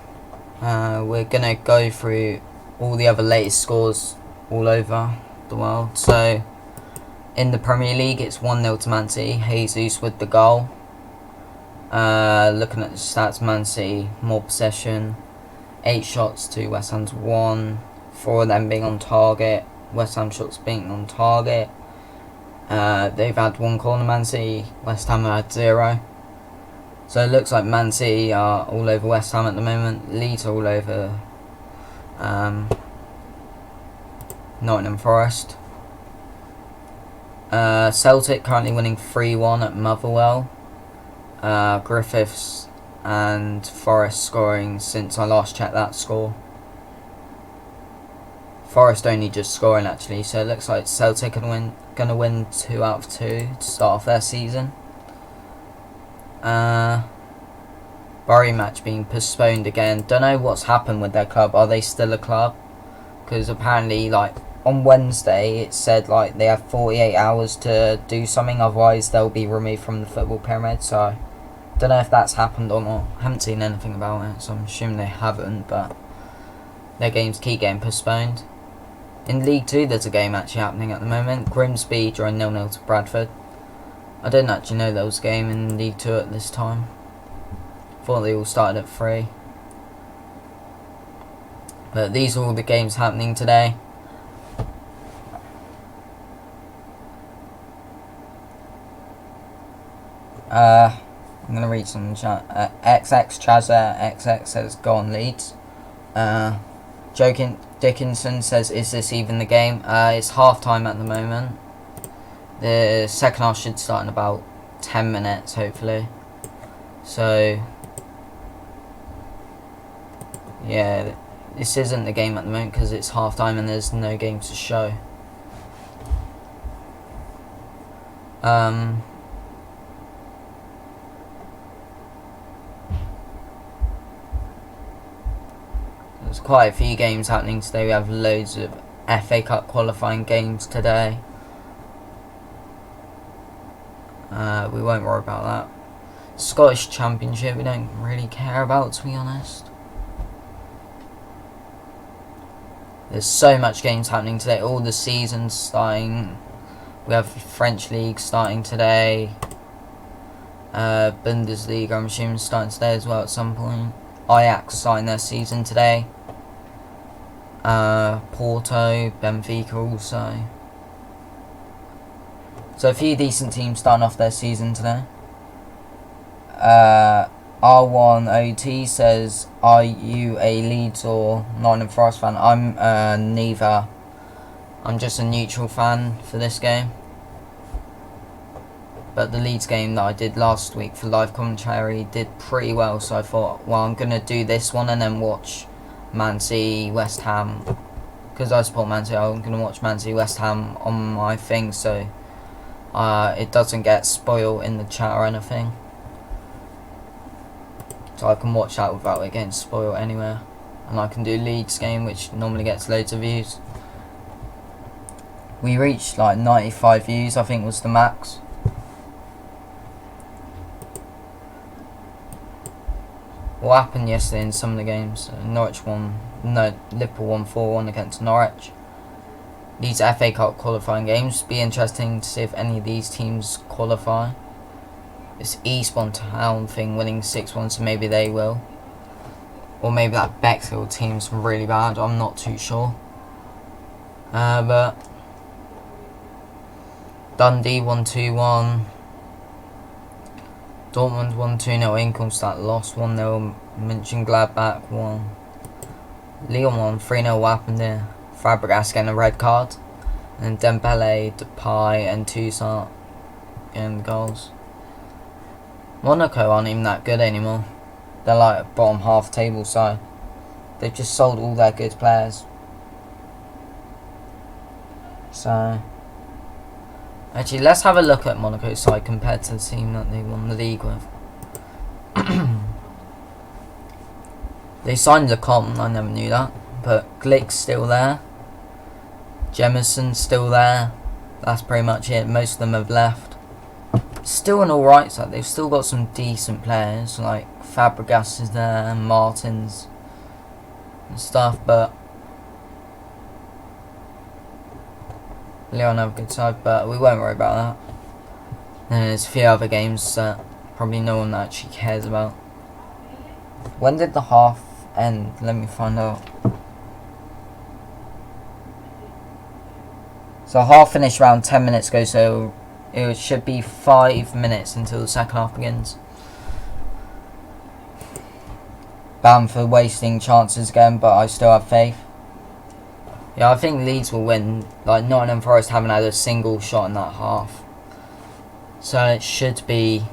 we're going to go through all the other latest scores all over the world. So in the Premier League, it's 1-0 to Man City. Jesus with the goal. Looking at the stats, Man City more possession, 8 shots to West Ham's 1, 4 of them being on target. West Ham shots being on target. They've had 1 corner, Man City. West Ham had 0. So it looks like Man City are all over West Ham at the moment. Leeds are all over Nottingham Forest. Celtic currently winning 3-1 at Motherwell. Griffiths and Forest scoring since I last checked that score. Forest only just scoring actually, so it looks like Celtic are gonna win 2 out of 2 to start off their season. Bury match being postponed again. Don't know what's happened with their club. Are they still a club? Because apparently, like, on Wednesday it said like they have 48 hours to do something, otherwise they'll be removed from the football pyramid. So don't know if that's happened or not. Haven't seen anything about it, so I'm assuming they haven't, but their games keep getting postponed. In League 2 there's a game actually happening at the moment. Grimsby drawing 0-0 to Bradford. I didn't actually know there was a game in League 2 at this time. Thought they all started at 3. But these are all the games happening today. I'm going to read some chat. XX Chazza XX says, go on Leeds. Joking Dickinson says, is this even the game? It's half time at the moment. The second half should start in about 10 minutes, hopefully. So, yeah, this isn't the game at the moment because it's half time and there's no game to show. There's quite a few games happening today. We have loads of FA Cup qualifying games today. We won't worry about that. Scottish Championship we don't really care about, to be honest. There's so much games happening today. All the seasons starting. We have French League starting today. Bundesliga, I'm assuming, starting today as well at some point. Ajax starting their season today. Porto, Benfica also. So a few decent teams starting off their season today. R1OT says, are you a Leeds or Nottingham Forest fan? I'm neither. I'm just a neutral fan for this game. But the Leeds game that I did last week for live commentary did pretty well, so I thought, well, I'm going to do this one and then watch Man City, West Ham. Because I support Man City, I'm going to watch Man City, West Ham on my thing, so it doesn't get spoiled in the chat or anything. So I can watch that without it getting spoiled anywhere. And I can do Leeds game, which normally gets loads of views. We reached like 95 views, I think was the max. What happened yesterday in some of the games? Liverpool won 4-1 against Norwich. These FA Cup qualifying games, be interesting to see if any of these teams qualify. This Eastbourne Town thing winning 6-1, so maybe they will. Or maybe that Bexhill team's really bad, I'm not too sure. But Dundee won 2-1. Dortmund won 2-0. Ingolstadt lost 1-0. Mönchengladbach won. Lyon won 3-0. What happened there? Fabregas getting a red card. And Dembele, Depay and Toussaint getting the goals. Monaco aren't even that good anymore. They're like a bottom half table side. They've just sold all their good players. So, actually, let's have a look at Monaco's side compared to the team that they won the league with. They signed Lecomte, I never knew that. But Glick's still there. Jemison's still there. That's pretty much it. Most of them have left. Still an alright side. They've still got some decent players. Like Fabregas is there and Martins and stuff. But Leon have a good side. But we won't worry about that. And there's a few other games that probably no one actually cares about. When did the half end? Let me find out. So half finished around 10 minutes ago, so it should be 5 minutes until the second half begins. Bamford wasting chances again, but I still have faith. Yeah, I think Leeds will win. Like, Nottingham Forest haven't had a single shot in that half. So it should be...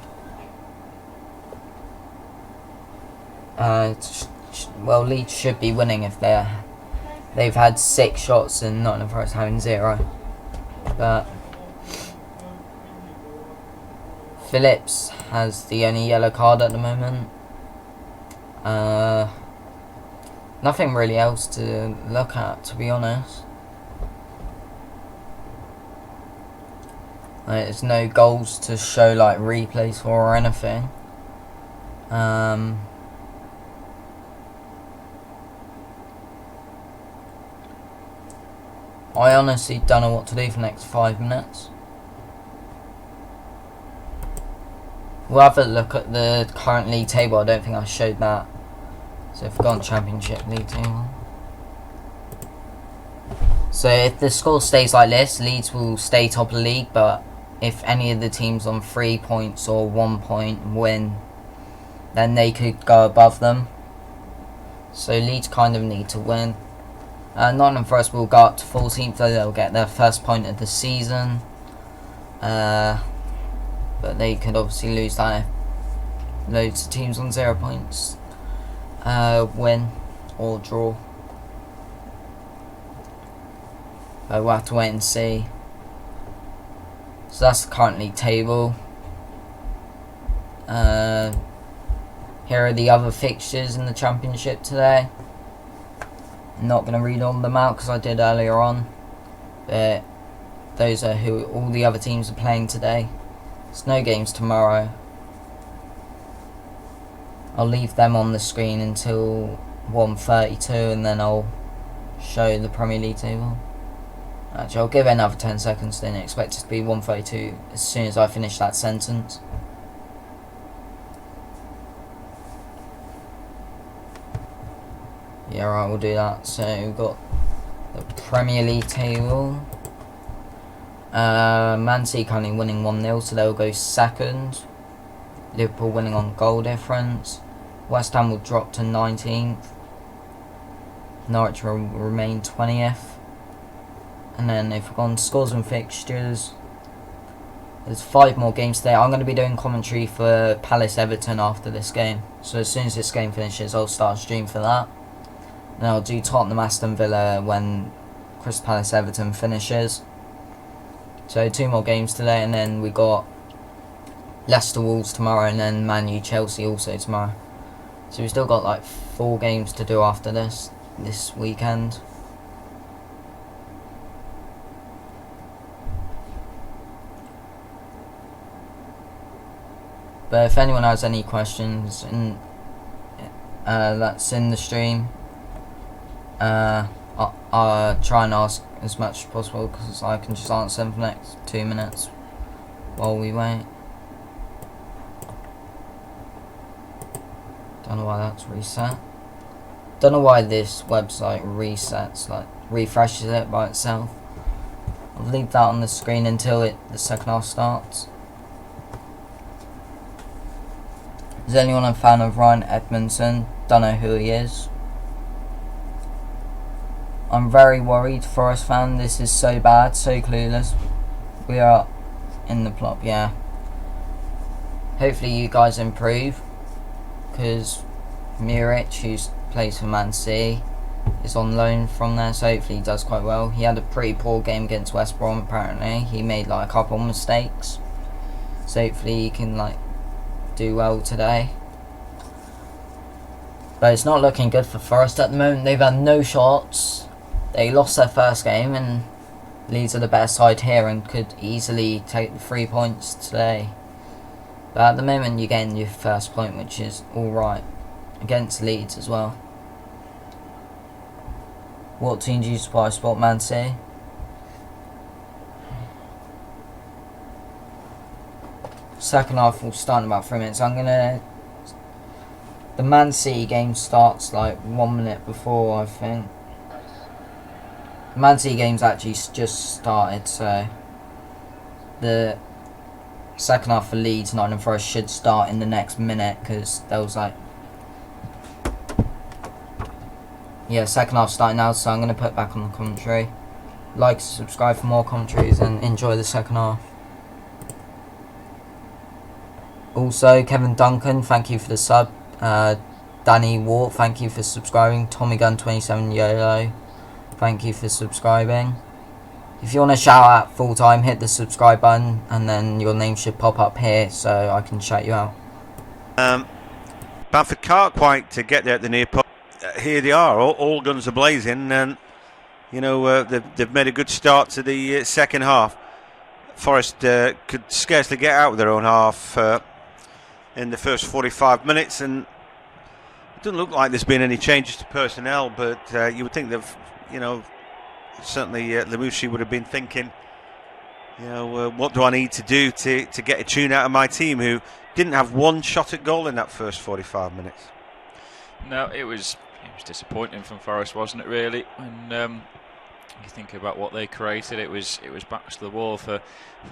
well, Leeds should be winning if they've had 6 shots and Nottingham Forest having 0. But Phillips has the only yellow card at the moment. Nothing really else to look at, to be honest. There's no goals to show like replays for or anything. I honestly don't know what to do for the next 5 minutes. We'll have a look at the current league table. I don't think I showed that. So if we've gone Championship league table. So if the score stays like this, Leeds will stay top of the league. But if any of the teams on 3 points or 1 point win, then they could go above them. So Leeds kind of need to win. Nottingham Forest will go up to 14th, though they'll get their first point of the season. But they could obviously lose that if loads of teams on 0 points win or draw. But we'll have to wait and see. So that's the current league table. Here are the other fixtures in the Championship today. Not going to read all of them out because I did earlier on, but those are who all the other teams are playing today. There's no games tomorrow. I'll leave them on the screen until 1:32 and then I'll show the Premier League table. Actually, I'll give it another 10 seconds, then expect it to be 1:32 as soon as I finish that sentence. Yeah, right, we'll do that. So we've got the Premier League table. Man City currently winning 1-0, so they'll go second. Liverpool winning on goal difference. West Ham will drop to 19th. Norwich will remain 20th. And then if we've gone scores and fixtures, there's 5 more games today. I'm going to be doing commentary for Palace Everton after this game. So as soon as this game finishes, I'll start a stream for that. And I'll do Tottenham Aston Villa when Crystal Palace Everton finishes. So 2 more games today, and then we got Leicester Wolves tomorrow, and then Man U Chelsea also tomorrow. So we've still got like 4 games to do after this weekend. But if anyone has any questions that's in the stream, I'll try and ask as much as possible because I can just answer them for the next 2 minutes while we wait. Don't know why that's reset. Don't know why this website resets, like refreshes it by itself. I'll leave that on the screen until the second half starts. Is anyone a fan of Ryan Edmondson? Don't know who he is. I'm very worried, Forest fan. This is so bad, so clueless. We are in the plot, yeah. Hopefully you guys improve, because Muric, who plays for Man City, is on loan from there, so hopefully he does quite well. He had a pretty poor game against West Brom apparently. He made like a couple mistakes, so hopefully he can like do well today. But it's not looking good for Forest at the moment. They've had no shots. They lost their first game, and Leeds are the better side here and could easily take the 3 points today. But at the moment you're getting your first point, which is alright, against Leeds as well. What team do you support? Man City? Second half will start in about 3 minutes. The Man City game starts like 1 minute before, I think. The Man City game's actually just started, so the second half for Leeds, Nottingham Forest should start in the next minute, because there was like, yeah, second half starting now, so I'm going to put back on the commentary. Like, subscribe for more commentaries, and enjoy the second half. Also, Kevin Duncan, thank you for the sub. Danny Wart, thank you for subscribing. Tommy Gun 27 YOLO, thank you for subscribing. If you want to shout out full time, hit the subscribe button, and then your name should pop up here so I can shout you out. Bamford can't quite to get there at the near post. Here they are, all guns are blazing, and you know they've made a good start to the second half. Forest could scarcely get out of their own half in the first 45 minutes, and it doesn't look like there's been any changes to personnel, but you would think they've, you know, certainly Lamouchi would have been thinking, you know, what do I need to do to get a tune out of my team, who didn't have one shot at goal in that first 45 minutes. No, it was disappointing from Forest, wasn't it, really? And you think about what they created, it was back to the wall for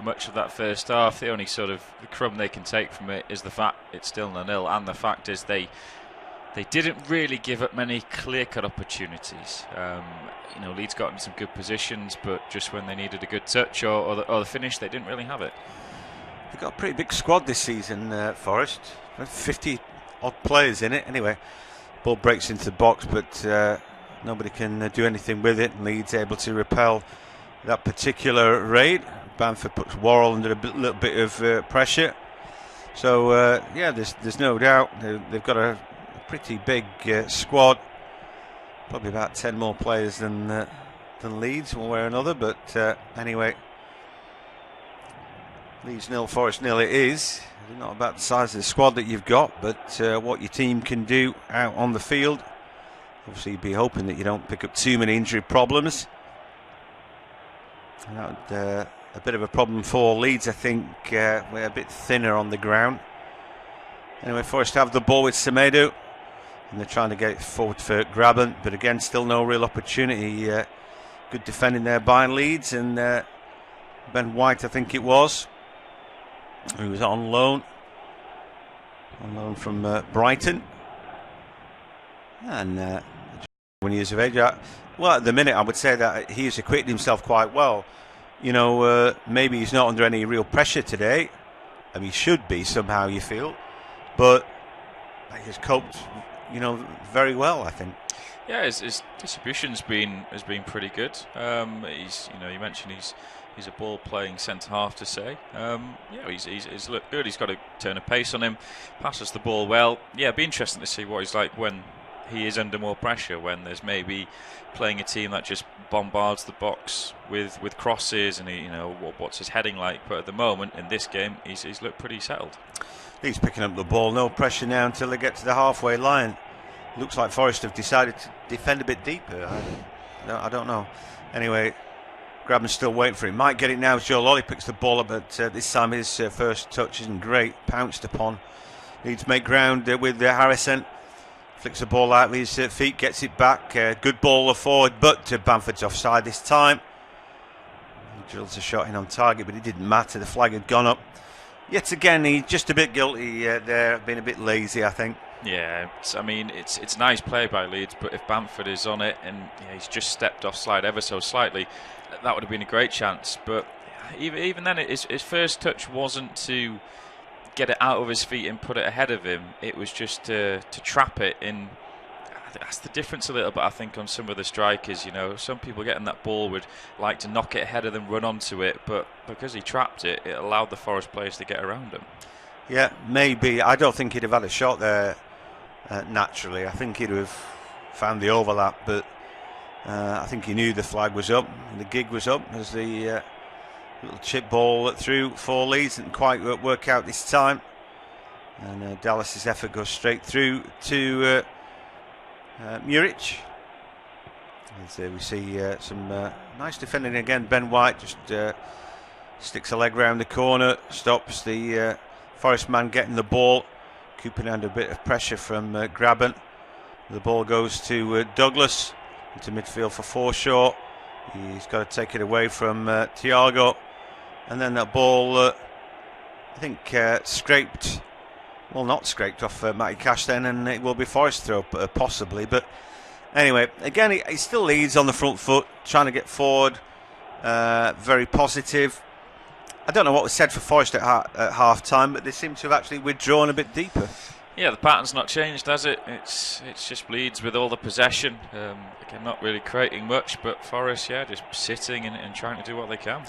much of that first half. The only sort of crumb they can take from it is the fact it's still 0-0, and the fact is they didn't really give up many clear-cut opportunities. You know, Leeds got in some good positions, but just when they needed a good touch or the finish, they didn't really have it. They've got a pretty big squad this season, Forest. 50 odd players in it. Anyway, ball breaks into the box, but nobody can do anything with it. Leeds able to repel that particular raid. Bamford puts Worrell under a little bit of pressure. So yeah, there's no doubt they've got a pretty big squad. Probably about 10 more players than Leeds, one way or another. But anyway, Leeds 0, Forest 0 it is. Not about the size of the squad that you've got, but what your team can do out on the field. Obviously, you'd be hoping that you don't pick up too many injury problems. A bit of a problem for Leeds, I think. We're a bit thinner on the ground. Anyway, Forest have the ball with Semedo, and they're trying to get it forward for Graben, but again, still no real opportunity. Good defending there by Leeds, and Ben White, I think it was, who was on loan from Brighton, and 1 years of age. Well, at the minute, I would say that he's acquitted himself quite well. You know, maybe he's not under any real pressure today. I mean, he should be somehow, you feel, but he's coped, you know, very well, I think. Yeah, his distribution's has been pretty good. He's, you know, you mentioned he's a ball playing centre half to say. Yeah, he's looked good. He's got a turn of pace on him. Passes the ball well. Yeah, it'd be interesting to see what he's like when he is under more pressure, when there's maybe playing a team that just bombards the box with crosses, and you know what's his heading like. But at the moment in this game, he's looked pretty settled. He's picking up the ball, no pressure now until they get to the halfway line. Looks like Forest have decided to defend a bit deeper. I don't know. Anyway, Graben's still waiting for him. Might get it now as Joe Lolly picks the ball up, but this time his first touch isn't great. Pounced upon. Needs to make ground with Harrison. Flicks the ball out with his feet, gets it back. Good ball forward, but Bamford's offside this time. He drills a shot in on target, but it didn't matter. The flag had gone up. Yet again, he's just a bit guilty there, being a bit lazy, I think. Yeah, I mean, it's nice play by Leeds, but if Bamford is on it and he's just stepped off slide ever so slightly, that would have been a great chance. But even then, his first touch wasn't to get it out of his feet and put it ahead of him. It was just to trap it in. that's the difference a little bit, I think, on some of the strikers. Some people getting that ball would like to knock it ahead of them, run onto it, but because he trapped it, it allowed the Forest players to get around him. Yeah, maybe. I don't think he'd have had a shot there naturally. I think he'd have found the overlap, but I think he knew the flag was up, the gig was up, as the little chip ball through for Leeds didn't quite work out this time. And Dallas's effort goes straight through to Muric. As we see some nice defending again. Ben White just sticks a leg round the corner, stops the Forest man getting the ball, keeping under a bit of pressure from Graben. The ball goes to Douglas into midfield for Forshaw. He's got to take it away from Thiago, and then that ball I think scraped. Well, not scraped off Matty Cash then, and it will be Forest throw possibly. But anyway, again, he still leads on the front foot, trying to get forward. Very positive. I don't know what was said for Forest at half time, but they seem to have actually withdrawn a bit deeper. Yeah, the pattern's not changed, has it? It's just Leeds with all the possession. Again, not really creating much, but Forest, just sitting and trying to do what they can.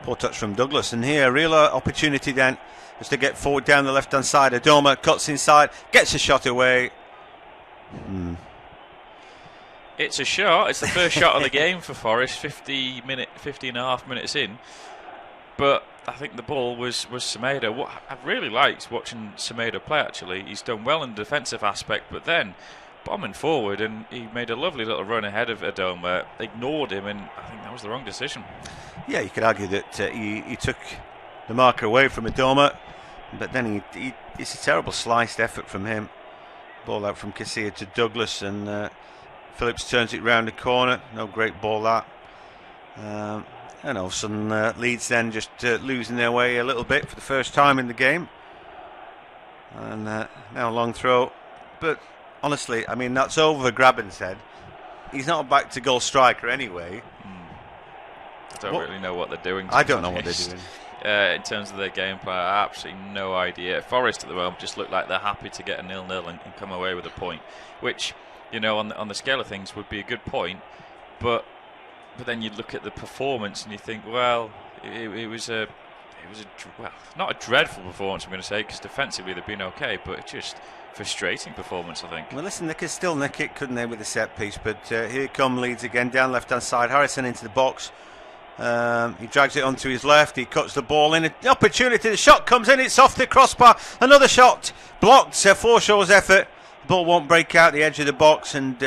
Poor touch from Douglas, and here a real opportunity then is to get forward down the left-hand side. Adoma cuts inside, gets a shot away. It's a shot. It's the first shot of the game for Forest, 50 and a half minutes in. But I think the ball was Semedo. What I've really liked watching Semedo play, actually. He's done well in the defensive aspect, but then bombing forward, and he made a lovely little run ahead of Adoma, ignored him, and I think that was the wrong decision. Yeah, you could argue that he took the marker away from Adoma, but then it's a terrible sliced effort from him. Ball out from Casilla to Douglas, and Phillips turns it round the corner. No great ball that. And all of a sudden Leeds then just losing their way a little bit for the first time in the game. And now a long throw. But honestly, I mean, that's over. Graben said he's not a back to goal striker anyway. I don't really know what they're doing. I don't know what they're doing. In terms of their game plan, I have absolutely no idea. Forest at the moment just look like they're happy to get a 0-0 and come away with a point, which, on the scale of things would be a good point, but then you look at the performance and you think, well, it was not a dreadful performance, I'm going to say, because defensively they've been okay, but just frustrating performance, I think. Well, listen, they could still nick it, couldn't they, with the set piece? But here come Leeds again, down left-hand side. Harrison into the box. He drags it onto his left. He cuts the ball in. An opportunity. The shot comes in. It's off the crossbar. Another shot blocked. Forshaw's effort. The ball won't break out the edge of the box, and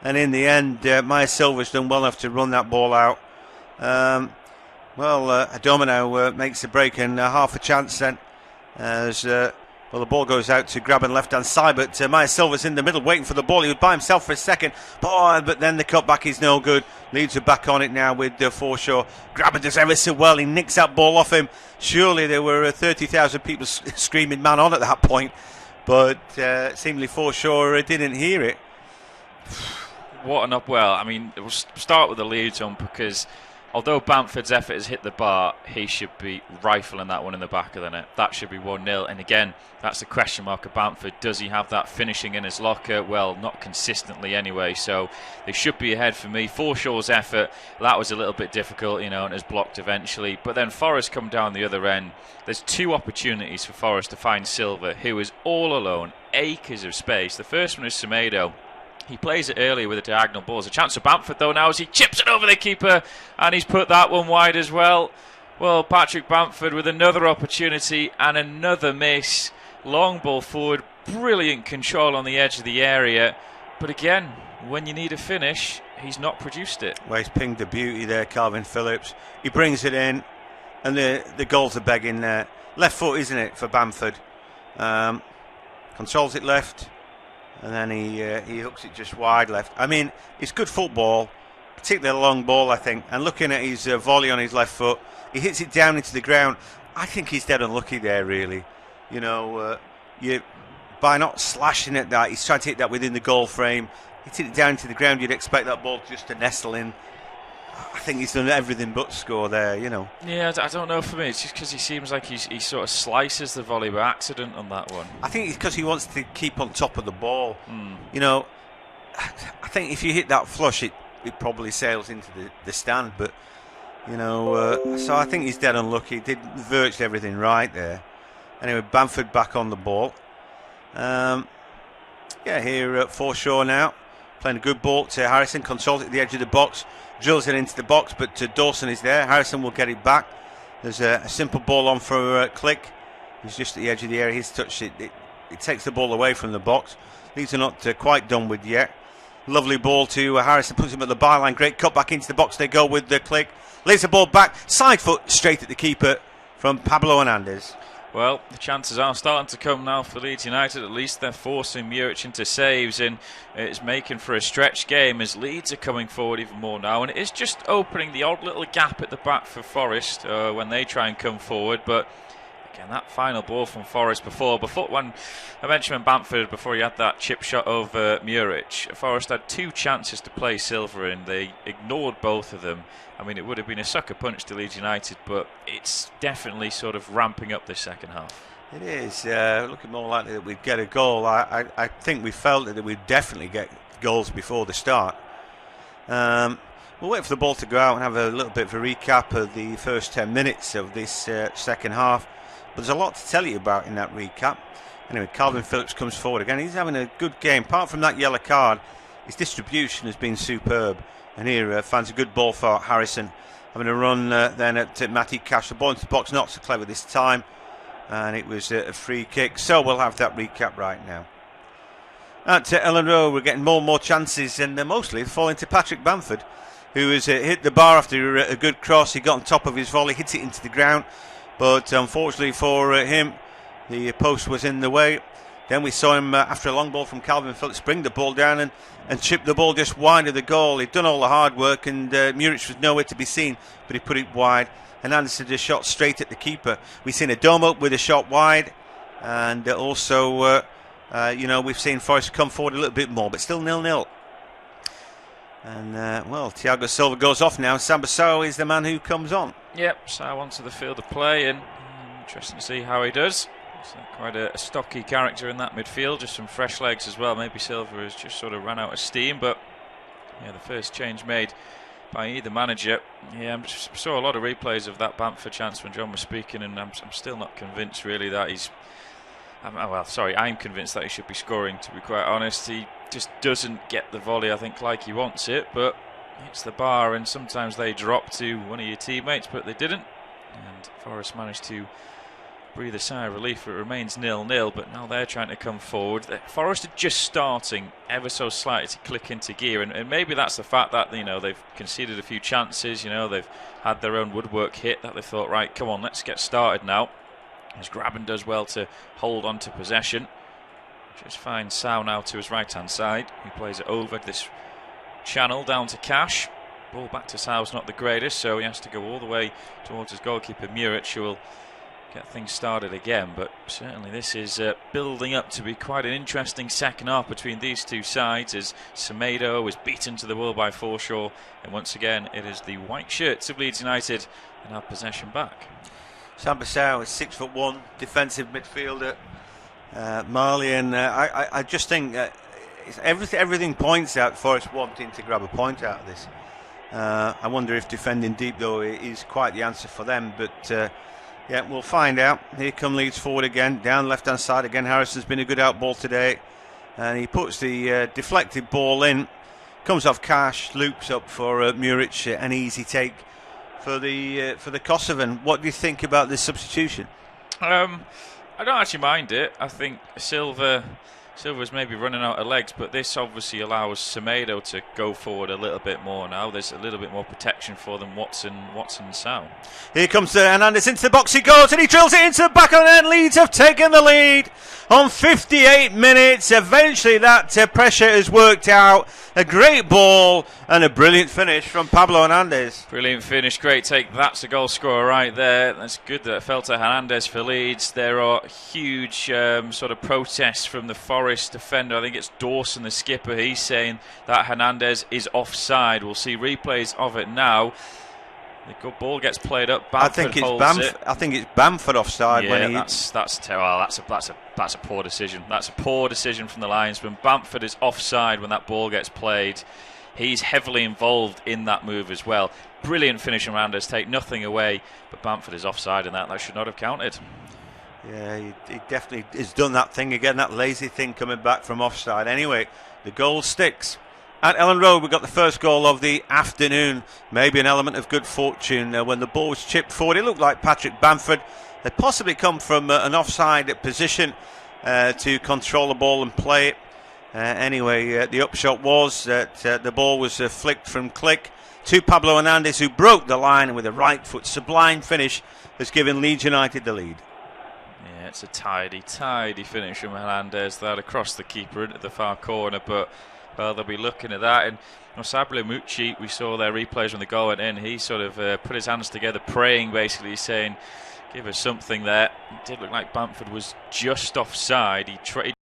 in the end, Maya Silva's done well enough to run that ball out. Adoma now makes the break, and half a chance then. As the ball goes out to Graben left-hand side, but Maya Silva's in the middle waiting for the ball. He was by himself for a second, but then the cutback is no good. Leeds are back on it now with Forshaw. Graben does ever so well. He nicks that ball off him. Surely there were 30,000 people screaming man on at that point, but seemingly Forshaw didn't hear it. I mean, we'll start with the Leeds one, because although Bamford's effort has hit the bar, he should be rifling that one in the back of the net. That should be 1-0. And again, that's the question mark of Bamford. Does he have that finishing in his locker? Well, not consistently anyway. So they should be ahead for me. Forshaw's effort, that was a little bit difficult, and is blocked eventually. But then Forest come down the other end. There's two opportunities for Forest to find Silva, who is all alone, acres of space. The first one is Semedo. He plays it early with a diagonal ball. There's a chance for Bamford, though, now as he chips it over the keeper, and he's put that one wide as well. Well, Patrick Bamford with another opportunity and another miss. Long ball forward, brilliant control on the edge of the area. But again, when you need a finish, he's not produced it. Well, he's pinged the beauty there, Calvin Phillips. He brings it in, and the goals are begging there. Left foot, isn't it, for Bamford? Controls it left. And then he hooks it just wide left. I mean, it's good football, particularly a long ball, I think. And looking at his volley on his left foot, he hits it down into the ground. I think he's dead unlucky there, really. By not slashing at that, he's trying to hit that within the goal frame. Hitting it down into the ground, you'd expect that ball just to nestle in. I think he's done everything but score there, Yeah, I don't know for me. It's just because he seems like he sort of slices the volley by accident on that one. I think it's because he wants to keep on top of the ball. I think if you hit that flush, it probably sails into the stand. But so I think he's dead unlucky. He did virtually everything right there. Anyway, Bamford back on the ball. Here at Forshaw now, playing a good ball to Harrison. Controls it at the edge of the box, drills it into the box, but Dawson is there. Harrison will get it back. There's a simple ball on for Click. He's just at the edge of the area. He's touched it. It takes the ball away from the box. These are not quite done with yet. Lovely ball to Harrison, puts him at the byline. Great cut back into the box. They go with the Click. Lays the ball back, side foot straight at the keeper from Pablo Hernandez. Well, the chances are starting to come now for Leeds United. At least they're forcing Muric into saves, and it's making for a stretch game as Leeds are coming forward even more now. And it is just opening the odd little gap at the back for Forest when they try and come forward. But again, that final ball from Forest before when I mentioned Bamford, before he had that chip shot over Muric, Forest had 2 chances to play Silva in. They ignored both of them. I mean, it would have been a sucker punch to Leeds United, but it's definitely sort of ramping up this second half. It is looking more likely that we'd get a goal. I think we felt that we'd definitely get goals before the start. We'll wait for the ball to go out and have a little bit of a recap of the first 10 minutes of this second half. But there's a lot to tell you about in that recap. Anyway, Calvin Phillips comes forward again. He's having a good game. Apart from that yellow card, his distribution has been superb. And here finds a good ball for Harrison. Having a run then at Matty Cash. The ball into the box, not so clever this time. And it was a free kick. So we'll have that recap right now. At Ellen Rowe, we're getting more and more chances. And mostly falling to Patrick Bamford, who has hit the bar after a good cross. He got on top of his volley, hits it into the ground. But unfortunately for him, the post was in the way. Then we saw him, after a long ball from Calvin Phillips, bring the ball down and chip the ball just wide of the goal. He'd done all the hard work, and Muric was nowhere to be seen, but he put it wide. And Anderson just shot straight at the keeper. We've seen a dome up with a shot wide, and also, we've seen Forest come forward a little bit more, but still 0-0. And, Thiago Silva goes off now. Sambasao is the man who comes on. Yep, so onto the field of play, and interesting to see how he does. It's quite a stocky character in that midfield, just some fresh legs as well. Maybe Silva has just sort of run out of steam, but yeah, the first change made by either manager. Yeah, I saw a lot of replays of that Bamford chance when John was speaking, and I'm still not convinced really that he's... I'm convinced that he should be scoring, to be quite honest. He just doesn't get the volley, I think, like he wants it, but hits the bar, and sometimes they drop to one of your teammates, but they didn't. And Forest managed to breathe a sigh of relief. It remains 0-0, but now they're trying to come forward. Forest are just starting ever so slightly to click into gear, and maybe that's the fact that they've conceded a few chances. They've had their own woodwork hit that they thought, right, come on, let's get started now. As Graben does well to hold on to possession. Just finds Sau now to his right hand side. He plays it over this channel down to Cash. Ball back to Sau's not the greatest, so he has to go all the way towards his goalkeeper Muric, who will get things started again. But certainly this is building up to be quite an interesting second half between these two sides, as Semedo is beaten to the wall by Forshaw, and once again it is the white shirts of Leeds United and have possession back. Sambasao is 6'1", defensive midfielder. Marley, and I just think everything points out Forest wanting to grab a point out of this. I wonder if defending deep though is quite the answer for them, but we'll find out. Here come Leeds forward again, down left hand side again. Harrison's been a good out ball today, and he puts the deflected ball in, comes off Cash, loops up for Muric, an easy take for the Kosovan. What do you think about this substitution? I don't actually mind it. I think Silva's maybe running out of legs, but this obviously allows Semedo to go forward a little bit more now. There's a little bit more protection for them, Watson and Sau. Here comes Hernandez into the box, he goes and he drills it into the back of the net. Leeds have taken the lead on 58 minutes. Eventually that pressure has worked out. A great ball and a brilliant finish from Pablo Hernandez. Brilliant finish, great take. That's a goal scorer right there. That's good that it fell to Hernandez for Leeds. There are huge sort of protests from the Forest defender. I think it's Dawson, the skipper. He's saying that Hernandez is offside. We'll see replays of it now. The good ball gets played up. I think it's Bamford offside. Yeah, when that's a poor decision. That's a poor decision from the linesman. Bamford is offside when that ball gets played. He's heavily involved in that move as well. Brilliant finish from Anders, take nothing away, but Bamford is offside in that. That should not have counted. Yeah, he definitely has done that thing again, that lazy thing coming back from offside. Anyway, the goal sticks. At Ellen Road, we got the first goal of the afternoon. Maybe an element of good fortune when the ball was chipped forward. It looked like Patrick Bamford had possibly come from an offside position to control the ball and play it. Anyway, the upshot was that the ball was flicked from Click to Pablo Hernandez, who broke the line, and with a right foot sublime finish has given Leeds United the lead. Yeah, it's a tidy finish from Hernandez, that across the keeper into the far corner, but well, they'll be looking at that. And Sabri Mucci, we saw their replays when the goal went in. He sort of put his hands together, praying, basically saying, "Give us something there." It did look like Bamford was just offside. He tried.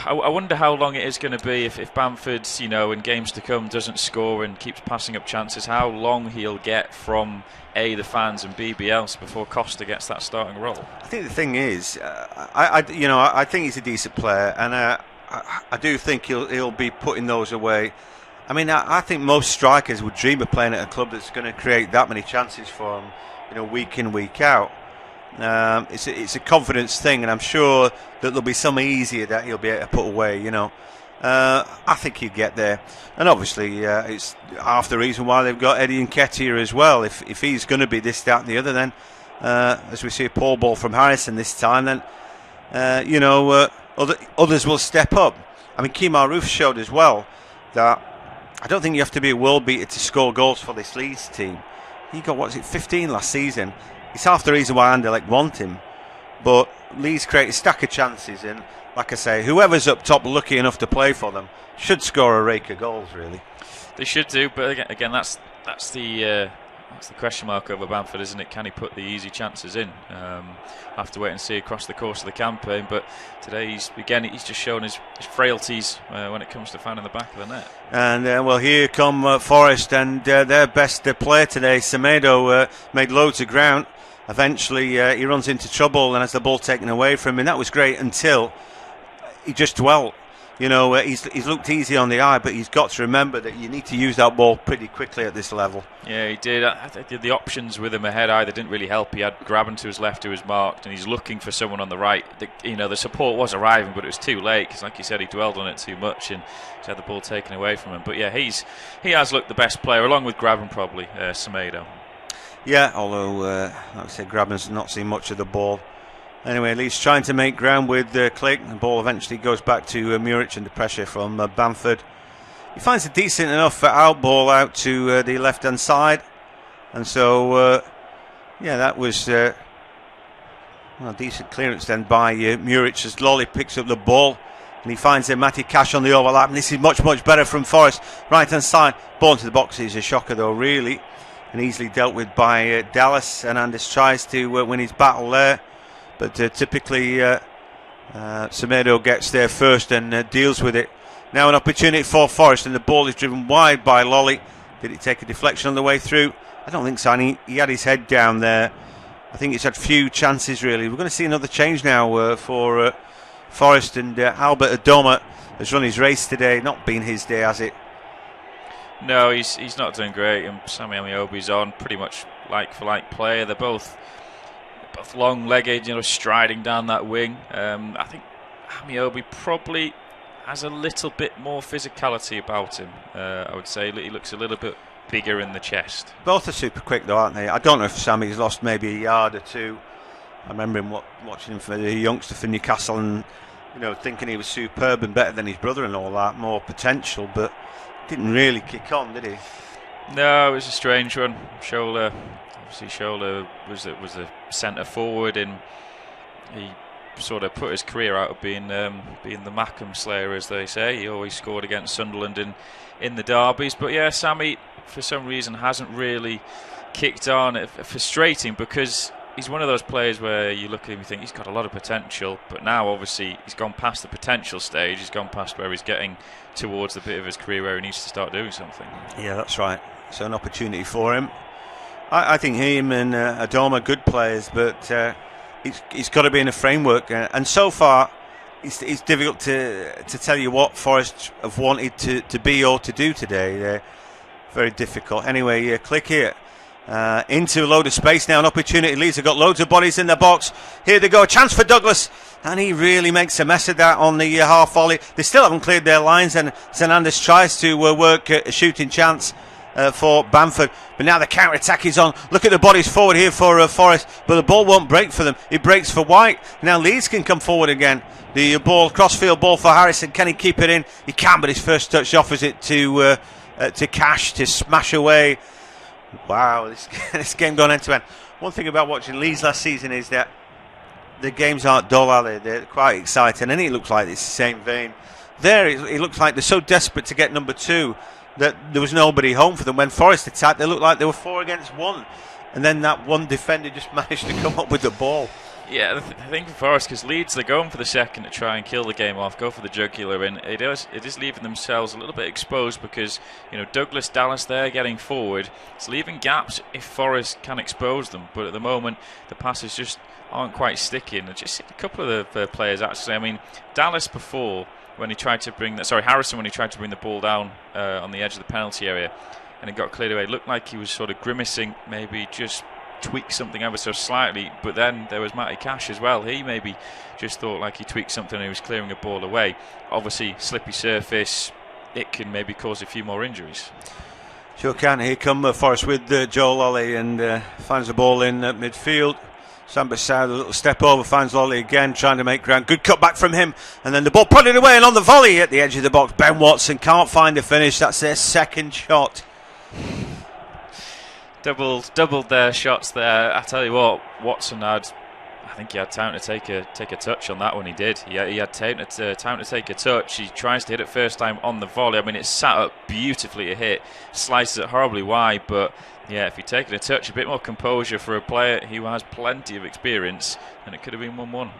I wonder how long it is going to be if Bamford, in games to come, doesn't score and keeps passing up chances. How long he'll get from A, the fans, and B, else before Costa gets that starting role. I think the thing is, I think he's a decent player, and I do think he'll be putting those away. I mean, I think most strikers would dream of playing at a club that's going to create that many chances for them, week in, week out. It's a confidence thing, and I'm sure that there'll be some easier that he'll be able to put away. I think he'll get there, and obviously it's half the reason why they've got Eddie Nketiah as well. If he's going to be this, that, and the other, then as we see a poor ball from Harrison this time, then others will step up. I mean, Kemar Roof showed as well that I don't think you have to be a world beater to score goals for this Leeds team. He got 15 last season. It's half the reason why Anderlecht want him. But Leeds create a stack of chances, and like I say, whoever's up top lucky enough to play for them should score a rake of goals, really. They should do, but again, that's the question mark over Bamford, isn't it? Can he put the easy chances in? I'll have to wait and see across the course of the campaign. But today he's just shown his frailties when it comes to finding the back of the net. And here come Forest, and their best player today, Semedo, made loads of ground. Eventually he runs into trouble and has the ball taken away from him, and that was great until he just dwelt. He's looked easy on the eye, but he's got to remember that you need to use that ball pretty quickly at this level. Yeah, he did. I think the options with him ahead either didn't really help. He had Graben to his left who was marked, and he's looking for someone on the right. The support was arriving, but it was too late because, like you said, he dwelled on it too much and he's had the ball taken away from him. But yeah, he has looked the best player, along with Graben probably, Semedo. Yeah, although, like I said, Graben's not seen much of the ball. Anyway, at least trying to make ground with Click. The ball eventually goes back to Muric under pressure from Bamford. He finds a decent enough out ball out to the left-hand side. And so, that was a decent clearance then by Muric as Lolly picks up the ball. And he finds Matty Cash on the overlap. And this is much, much better from Forest. Right-hand side. Ball into the box is a shocker, though, really. And easily dealt with by Dallas. And Anders tries to win his battle there. But typically Semedo gets there first and deals with it. Now an opportunity for Forest, and the ball is driven wide by Lolly. Did it take a deflection on the way through? I don't think so. He had his head down there. I think he's had few chances, really. We're going to see another change now for Forest, and Albert Adoma has run his race today. Not been his day, has it? No, he's not doing great, and Sammy Amiobi's on pretty much like for like player. They're both long-legged, striding down that wing. I think Amiobi probably has a little bit more physicality about him. I would say he looks a little bit bigger in the chest. Both are super quick, though, aren't they? I don't know if Sammy's lost maybe a yard or two. I remember him watching him for the youngster for Newcastle, and thinking he was superb and better than his brother and all that, more potential, but didn't really kick on, did he? No, it was a strange one. Shola was a centre forward, and he sort of put his career out of being the Mackham Slayer, as they say. He always scored against Sunderland in the derbies. But yeah, Sammy, for some reason, hasn't really kicked on. It's frustrating because he's one of those players where you look at him and think he's got a lot of potential, but now obviously he's gone past the potential stage. He's gone past where he's getting towards the bit of his career where he needs to start doing something. Yeah, that's right. So an opportunity for him. I think him and Adom are good players, but he's got to be in a framework. And so far, it's difficult to tell you what Forest have wanted to be or to do today. They're very difficult. Anyway, click here. Into a load of space now, an opportunity. Leeds have got loads of bodies in the box. Here they go, a chance for Douglas, and he really makes a mess of that on the half volley. They still haven't cleared their lines, and Zernandez tries to work a shooting chance for Bamford, but now the counter attack is on. Look at the bodies forward here for Forest, but the ball won't break for them. It breaks for White. Now Leeds can come forward again. The ball, crossfield ball for Harrison. Can he keep it in? He can, but his first touch offers it to Cash to smash away. Wow, this game gone end to end. One thing about watching Leeds last season is that the games aren't dull, are they? They're quite exciting, and it looks like it's the same vein. There, it looks like they're so desperate to get number 2 that there was nobody home for them. When Forest attacked, they looked like they were 4 against 1, and then that one defender just managed to come up with the ball. Yeah, the thing for Forest, because Leeds, they're going for the second to try and kill the game off, go for the jugular, and it is leaving themselves a little bit exposed because, Douglas, Dallas there getting forward. It's leaving gaps if Forest can expose them, but at the moment, the passes just aren't quite sticking. I just see a couple of the players, actually. I mean, Dallas before, when he tried to Harrison, when he tried to bring the ball down on the edge of the penalty area, and it got cleared away, it looked like he was sort of grimacing, maybe just tweak something ever so slightly, but then there was Matty Cash as well. He maybe just thought like he tweaked something and he was clearing a ball away. Obviously, slippy surface, it can maybe cause a few more injuries. Sure can. Here come Forrest with Joel Lolly, and finds the ball in at midfield. Sambasau, a little step over, finds Lolly again, trying to make ground. Good cut back from him, and then the ball prodded away, and on the volley at the edge of the box, Ben Watson can't find a finish. That's their second shot. Doubled their shots there. I tell you what, Watson I think he had time to take a touch on that one. He did. He had time to take a touch. He tries to hit it first time on the volley. I mean, it's sat up beautifully to hit. Slices it horribly wide, but yeah, if he'd taken a touch, a bit more composure for a player who has plenty of experience, and it could have been 1-1.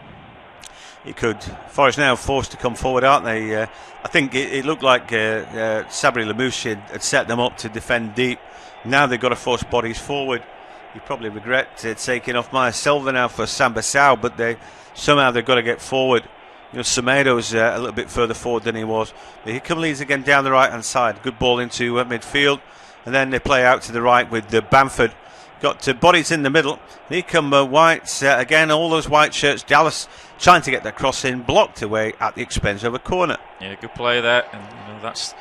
He could. Forest now forced to come forward, aren't they? I think it looked like Sabri Lamouche had set them up to defend deep. Now they've got to force bodies forward. You probably regret taking off Maya Silva now for Sambasau, but they've got to get forward. Semedo's a little bit further forward than he was. But here come Leeds again down the right-hand side. Good ball into midfield. And then they play out to the right with Bamford. Got bodies in the middle. Here come White. Again, all those white shirts. Dallas trying to get that cross in. Blocked away at the expense of a corner. Yeah, good play there. And that's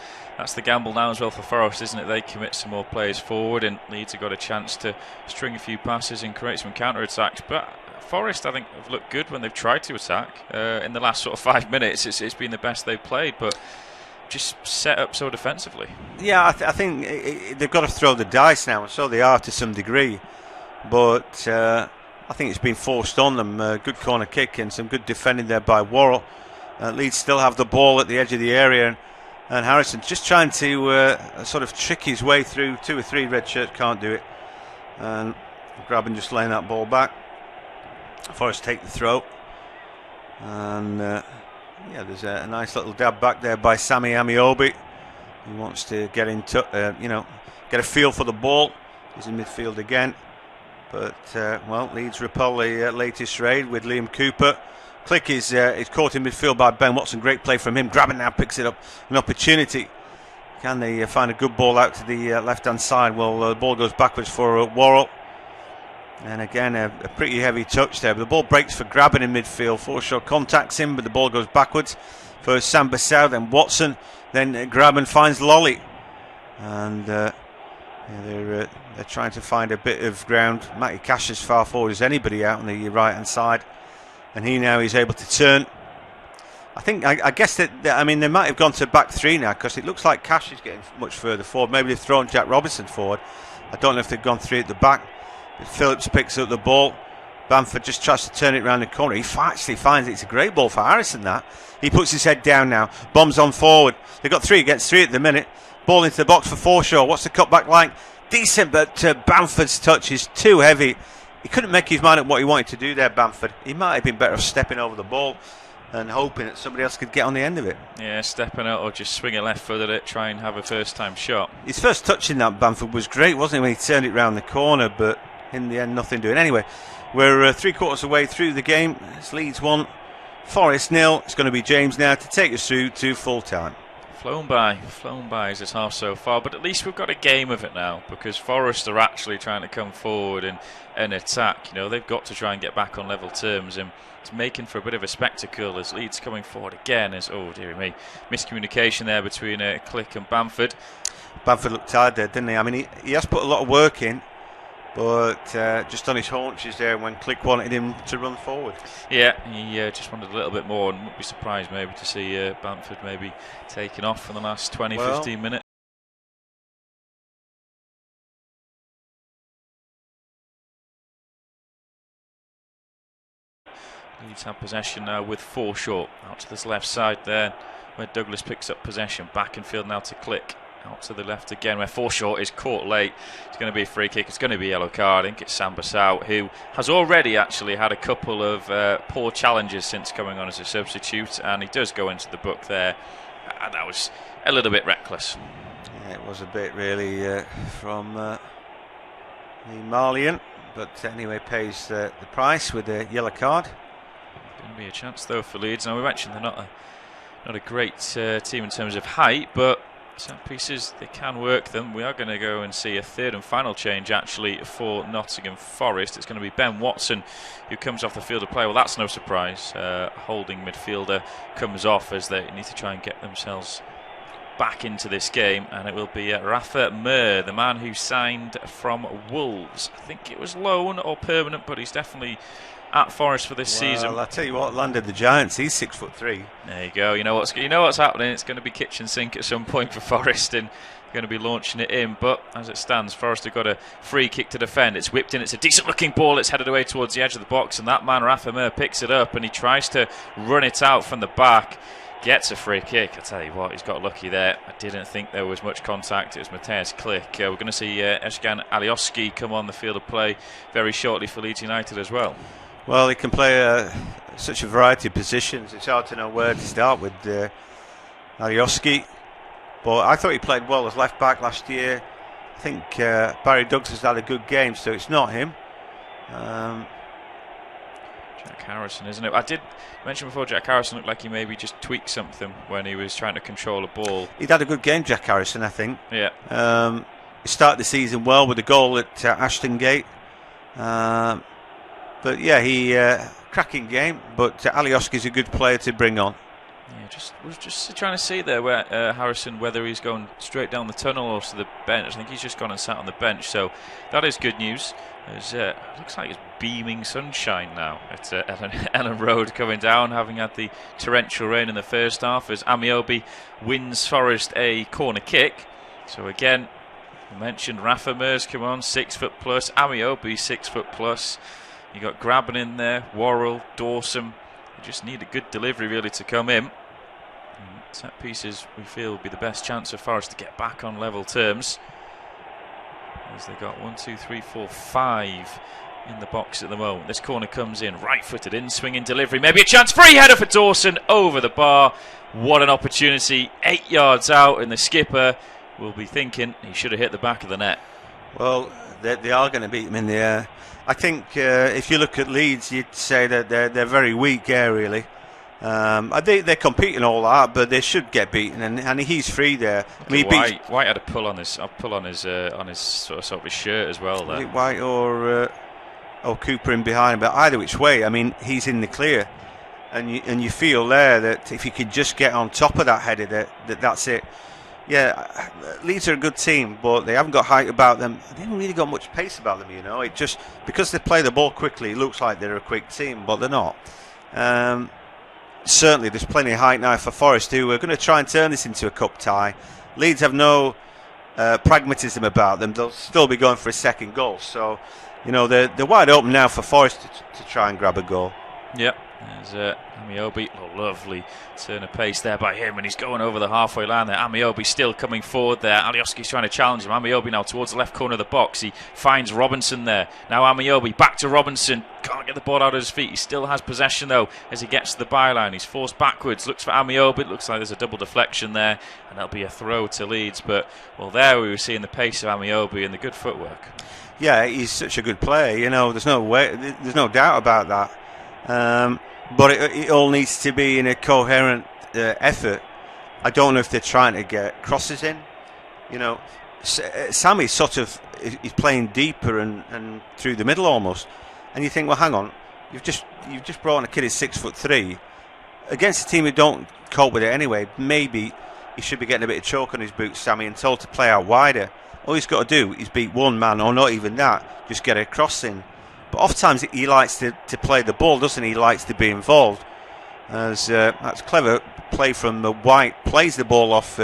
the gamble now as well for Forest, isn't it? They commit some more players forward, and Leeds have got a chance to string a few passes and create some counter-attacks. But Forest, I think, have looked good when they've tried to attack. In the last sort of 5 minutes, it's been the best they've played, but just set up so defensively. Yeah, I think they've got to throw the dice now, and so they are to some degree. But I think it's been forced on them. Good corner kick and some good defending there by Worrell. Leeds still have the ball at the edge of the area, and Harrison's just trying to sort of trick his way through 2 or 3 red shirts, can't do it. And Graben just laying that ball back. Forrest take the throw. And there's a nice little dab back there by Sami Amiobi. He wants to get get a feel for the ball. He's in midfield again. But, Leeds repel the latest raid with Liam Cooper. Click is caught in midfield by Ben Watson. Great play from him. Graben now picks it up. An opportunity. Can they find a good ball out to the left-hand side? Well, the ball goes backwards for Worrell. And again, a pretty heavy touch there. But the ball breaks for Graben in midfield. Forshaw contacts him, but the ball goes backwards for Sambasau. Then Watson. Then Graben finds Lolly. And they're trying to find a bit of ground. Matty Cash as far forward as anybody out on the right-hand side. And he now is able to turn. I guess that I mean they might have gone to back three now because it looks like Cash is getting much further forward. Maybe they've thrown Jack Robinson forward. I don't know if they've gone three at the back. But Phillips picks up the ball. Bamford just tries to turn it around the corner. He actually finds it's a great ball for Harrison. That he puts his head down now. Bombs on forward. They've got 3 against 3 at the minute. Ball into the box for Forshaw. What's the cutback like? Decent, but Bamford's touch is too heavy. He couldn't make his mind up what he wanted to do there, Bamford. He might have been better off stepping over the ball and hoping that somebody else could get on the end of it. Yeah, stepping out or just swing a left foot at it, try and have a first-time shot. His first touch in that, Bamford, was great, wasn't it, when he turned it round the corner, but in the end, nothing doing. Anyway, we're 3/4 of the way through the game. It's Leeds 1, Forest 0. It's going to be James now to take us through to full-time. Flown by as this half so far, but at least we've got a game of it now because Forest are actually trying to come forward and attack. You know, they've got to try and get back on level terms, and it's making for a bit of a spectacle as Leeds coming forward again. As oh dear me, miscommunication there between Click and Bamford. Bamford looked tired there, didn't he? I mean, he has put a lot of work in, but just on his haunches there when Click wanted him to run forward. Yeah, he just wanted a little bit more, and wouldn't be surprised maybe to see Bamford maybe taking off for the last 20-15 minutes. Leeds have possession now with Forshaw out to this left side there where Douglas picks up possession. Back in field now to Click. Out to the left again where Forshaw is caught late. It's going to be a free kick. It's going to be a yellow card. I think it's Sambasau, who has already actually had a couple of poor challenges since coming on as a substitute, and he does go into the book there. And that was a little bit reckless. Yeah, it was a bit really from the Malian, but anyway pays the price with the yellow card. Going to be a chance though for Leeds. Now we mentioned they're not a great team in terms of height, but set pieces, they can work them. We are going to go and see a third and final change actually for Nottingham Forest. It's going to be Ben Watson who comes off the field of play. Well, that's no surprise. Holding midfielder comes off as they need to try and get themselves back into this game, and it will be Rafa Mir, the man who signed from Wolves. I think it was loan or permanent, but he's definitely at Forest for this season. Well, I tell you what, landed the Giants. He's 6'3". There you go. You know what's happening. It's going to be kitchen sink at some point for Forest, and going to be launching it in. But as it stands, Forest have got a free kick to defend. It's whipped in. It's a decent-looking ball. It's headed away towards the edge of the box, and that man Rafa Mir picks it up and he tries to run it out from the back. Gets a free kick. I tell you what, he's got lucky there. I didn't think there was much contact. It was Mateus Click. We're going to see Özcan Alioski come on the field of play very shortly for Leeds United as well. Well, he can play such a variety of positions. It's hard to know where to start with Alioski. But I thought he played well as left back last year. I think Barry Douglas has had a good game, so it's not him. Jack Harrison, isn't it? I did mention before Jack Harrison looked like he maybe just tweaked something when he was trying to control a ball. He'd had a good game, Jack Harrison, I think. Yeah. He started the season well with a goal at Ashton Gate. But yeah, cracking game. But Alioski's a good player to bring on. Yeah, was just trying to see there where Harrison, whether he's going straight down the tunnel or to the bench. I think he's just gone and sat on the bench, so that is good news. It looks like it's beaming sunshine now at Ellen Road coming down, having had the torrential rain in the first half as Amiobi wins Forest a corner kick. So again, I mentioned Rafa Mir's come on, 6 foot plus, Amiobi 6 foot plus. You got Graben in there, Worrell, Dawson. You just need a good delivery really to come in. And set pieces we feel will be the best chance for Forest to get back on level terms. As they got 1, 2, 3, 4, 5 in the box at the moment. This corner comes in, right-footed in, swinging delivery. Maybe a chance, free header for Dawson over the bar. What an opportunity, 8 yards out, and the skipper will be thinking he should have hit the back of the net. Well, they are going to beat him in the air. I think if you look at Leeds, you'd say that they're very weak aerially. They're competing all that, but they should get beaten, and he's free there. I mean, White had a pull on his sort of his shirt as well there. White or Cooper in behind, but either which way, I mean, he's in the clear, and you feel there that if you could just get on top of that header, that's it. Yeah, Leeds are a good team, but they haven't got height about them. They haven't really got much pace about them, you know. It just, because they play the ball quickly, it looks like they're a quick team, but they're not. certainly there's plenty of height now for Forest, who are going to try and turn this into a cup tie. Leeds have no pragmatism about them. They'll still be going for a second goal. So, they're wide open now for Forest to try and grab a goal. Yep. There's Amiobi, lovely turn of pace there by him, and he's going over the halfway line there. Amiobi still coming forward there. Alioski's trying to challenge him. Amiobi now towards the left corner of the box. He finds Robinson there. Now Amiobi back to Robinson. Can't get the ball out of his feet. He still has possession though as he gets to the byline. He's forced backwards. Looks for Amiobi. It looks like there's a double deflection there, and that'll be a throw to Leeds. But there we were seeing the pace of Amiobi and the good footwork. Yeah, he's such a good player. There's no doubt about that. But it all needs to be in a coherent effort. I don't know if they're trying to get crosses in. Sammy's he's playing deeper and through the middle almost. And you think, well, hang on, you've just brought on a kid who's 6'3" against a team who don't cope with it anyway. Maybe he should be getting a bit of chalk on his boots, Sammy, and told to play out wider. All he's got to do is beat one man, or not even that, just get a cross in. But oftentimes he likes to play the ball, doesn't he? He likes to be involved. That's clever play from White. Plays the ball off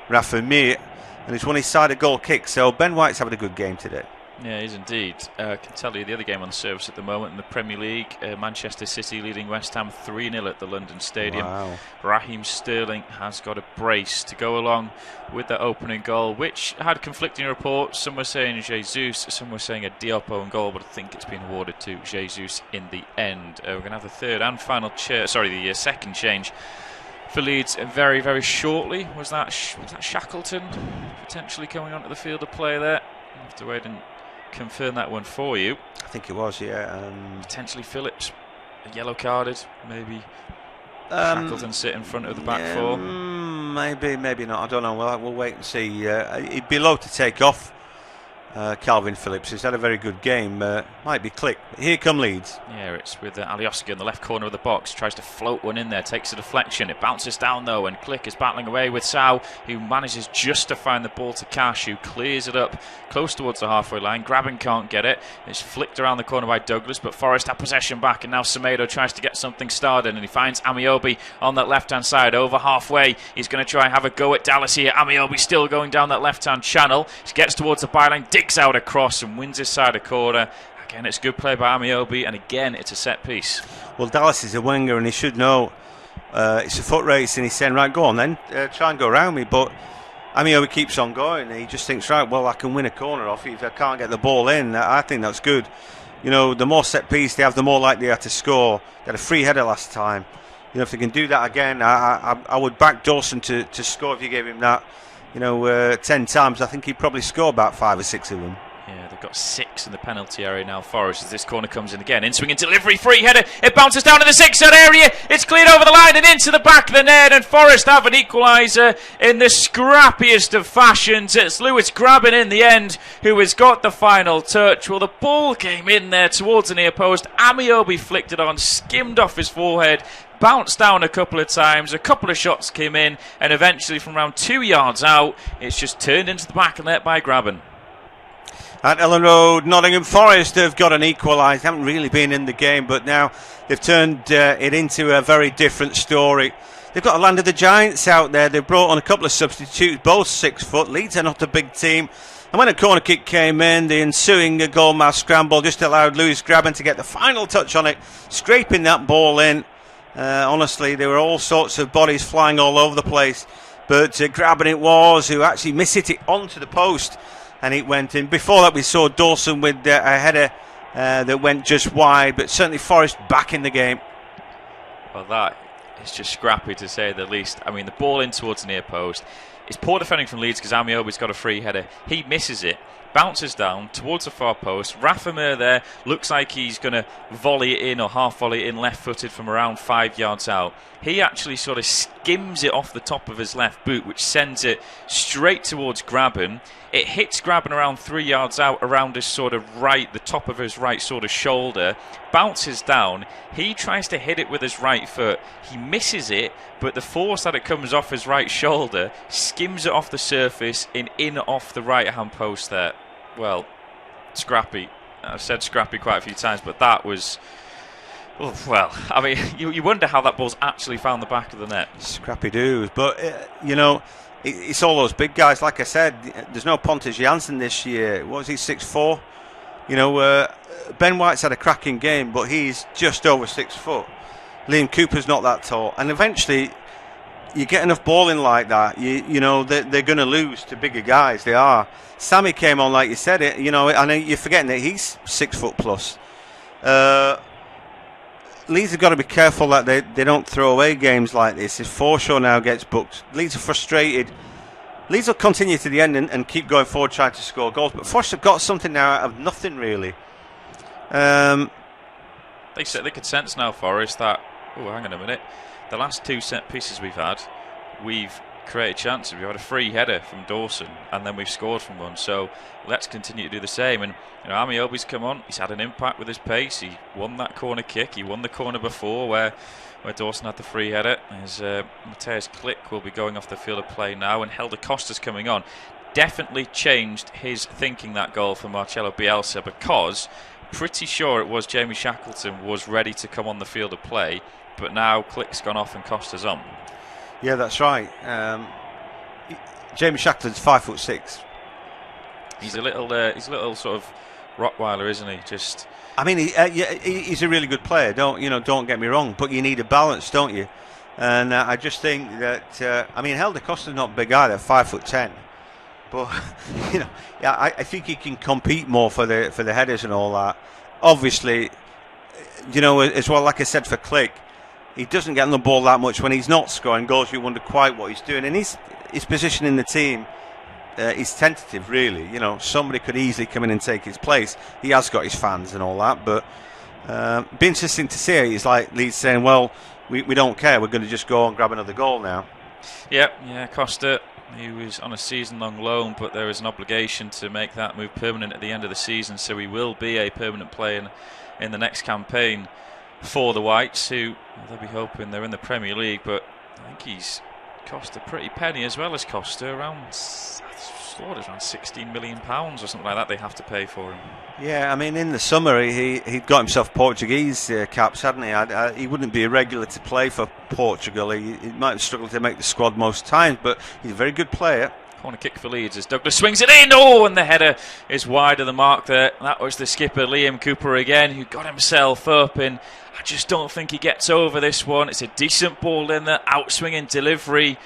Rafa Mir, and it's won his side a goal kick. So Ben White's having a good game today. Yeah, he is indeed. I can tell you the other game on the service at the moment in the Premier League. Manchester City leading West Ham 3-0 at the London Stadium. Wow. Raheem Sterling has got a brace to go along with the opening goal, which had conflicting reports. Some were saying Jesus, some were saying a Diop own goal, but I think it's been awarded to Jesus in the end. We're going to have the third and final the second change for Leeds very, very shortly. Was that Shackleton potentially coming onto the field of play there? I'll have to wait and confirm that one for you. I think it was, yeah. Potentially Phillips, yellow carded, maybe Shackleton sit in front of the back four. Maybe not. I don't know. We'll wait and see. He'd be low to take off Calvin Phillips. He's had a very good game. Might be Click. Here come Leeds. Yeah, it's with Alioski in the left corner of the box. Tries to float one in there. Takes a deflection. It bounces down though, and Click is battling away with Sau, who manages just to find the ball to Cash, who clears it up close towards the halfway line. Grabbing can't get it. It's flicked around the corner by Douglas, but Forest have possession back, and now Semedo tries to get something started, and he finds Amiobi on that left-hand side. Over halfway, he's going to try and have a go at Dallas here. Amiobi still going down that left-hand channel. He gets towards the byline, digs out across and wins his side of corner. Again, it's good play by Amiobi, and again, it's a set piece. Well, Dallas is a winger, and he should know it's a foot race, and he's saying, right, go on then, try and go around me. But Amiobi keeps on going, and he just thinks, right, well, I can win a corner off you if I can't get the ball in. I think that's good. The more set piece they have, the more likely they are to score. They had a free header last time. If they can do that again, I would back Dawson to score if you gave him that. 10 times. I think he'd probably score about 5 or 6 of them. Yeah, they've got 6 in the penalty area now, Forest, as this corner comes in again. In-swinging delivery, free header. It bounces down to the 6-yard area. It's cleared over the line and into the back of the net, and Forest have an equaliser in the scrappiest of fashions. It's Lewis Graben in the end who has got the final touch. Well, the ball came in there towards the near post. Amiobi flicked it on, skimmed off his forehead, bounced down a couple of times, a couple of shots came in, and eventually from around 2 yards out, it's just turned into the back of the net by Graben. At Ellen Road, Nottingham Forest have got an equaliser. Haven't really been in the game, but now they've turned it into a very different story. They've got a Land of the Giants out there. They've brought on a couple of substitutes, both 6 foot. Leeds are not a big team. And when a corner kick came in, the ensuing goal-mouth scramble just allowed Lewis Graben to get the final touch on it, scraping that ball in. Honestly, there were all sorts of bodies flying all over the place, but Graben it was who actually missed it onto the post, and it went in. Before that, we saw Dawson with a header that went just wide, but certainly Forest back in the game. Well, that is just scrappy to say the least. I mean, the ball in towards the near post. It's poor defending from Leeds because Amiobi's got a free header. He misses it, bounces down towards the far post. Rafa Mir there looks like he's going to volley it in or half volley it in left-footed from around 5 yards out. He actually sort of skims it off the top of his left boot, which sends it straight towards Graben. It hits Graben around 3 yards out, around his sort of right, the top of his right sort of shoulder, bounces down. He tries to hit it with his right foot. He misses it, but the force that it comes off his right shoulder skims it off the surface and in off the right-hand post there. Well, scrappy. I've said scrappy quite a few times, but that was Oh, well, I mean, you wonder how that ball's actually found the back of the net. Scrappy doos, but you know, it's all those big guys. Like I said, there's no Pontus Jansson this year. What was he, 6'4"? You know, Ben White's had a cracking game, but he's just over 6 foot. Liam Cooper's not that tall, and eventually, you get enough balling like that, you know they're going to lose to bigger guys. They are. Sammy came on like you said it. You know, I know you're forgetting that he's 6 foot plus. Leeds have got to be careful that they don't throw away games like this. If Forshaw now gets booked, Leeds are frustrated. Leeds will continue to the end and keep going forward trying to score goals. But Forshaw have got something now out of nothing really. They could sense now, Forest, that, oh, hang on a minute, the last 2 set pieces we've had, we've created chances. We've had a free header from Dawson, and then we've scored from one. So let's continue to do the same. And you know, Amiobi's come on. He's had an impact with his pace. He won that corner kick. He won the corner before where Dawson had the free header. As Mateus Klick will be going off the field of play now, and Helder Costa's coming on. Definitely changed his thinking, that goal for Marcelo Bielsa, because pretty sure it was Jamie Shackleton was ready to come on the field of play, but now Klick's gone off and Costa's on. Yeah, that's right. Jamie Shackleton's 5'6". He's a little sort of Rottweiler, isn't he? Just. I mean, he's a really good player. Don't get me wrong, but you need a balance, don't you? And I just think that I mean, Helder Costa's not big either, 5'10". But you know, yeah, I think he can compete more for the headers and all that. Obviously, you know, as well, like I said for Klick, he doesn't get on the ball that much when he's not scoring goals. You wonder quite what he's doing, and his position in the team is tentative, really. You know, somebody could easily come in and take his place. He has got his fans and all that, but be interesting to see. He's like Leeds saying, "Well, we don't care. We're going to just go and grab another goal now." Yeah, Costa. He was on a season-long loan, but there is an obligation to make that move permanent at the end of the season, so he will be a permanent player in the next campaign for the Whites, who they'll be hoping they're in the Premier League, but I think he's cost a pretty penny as well as Costa, around 16 million pounds or something like that they have to pay for him. Yeah, I mean, in the summer he'd got himself Portuguese caps, hadn't he? He wouldn't be a regular to play for Portugal. He might have struggled to make the squad most times, but he's a very good player. Corner kick for Leeds as Douglas swings it in. Oh, and the header is wide of the mark there. That was the skipper, Liam Cooper, again, who got himself up, and I just don't think he gets over this one. It's a decent ball in there, outswinging delivery.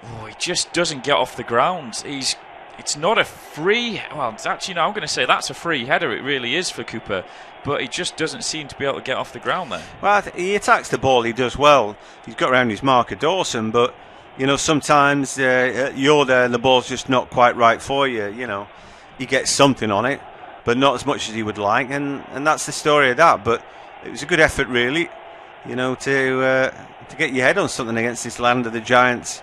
Oh, he just doesn't get off the ground. It's not a free. Well, actually, no, I'm going to say that's a free header. It really is for Cooper, but he just doesn't seem to be able to get off the ground there. Well, he attacks the ball. He does well. He's got around his marker, Dawson, but you know, sometimes you're there and the ball's just not quite right for you. You know, he gets something on it, but not as much as he would like, and that's the story of that. But it was a good effort, really. You know, to get your head on something against this land of the giants.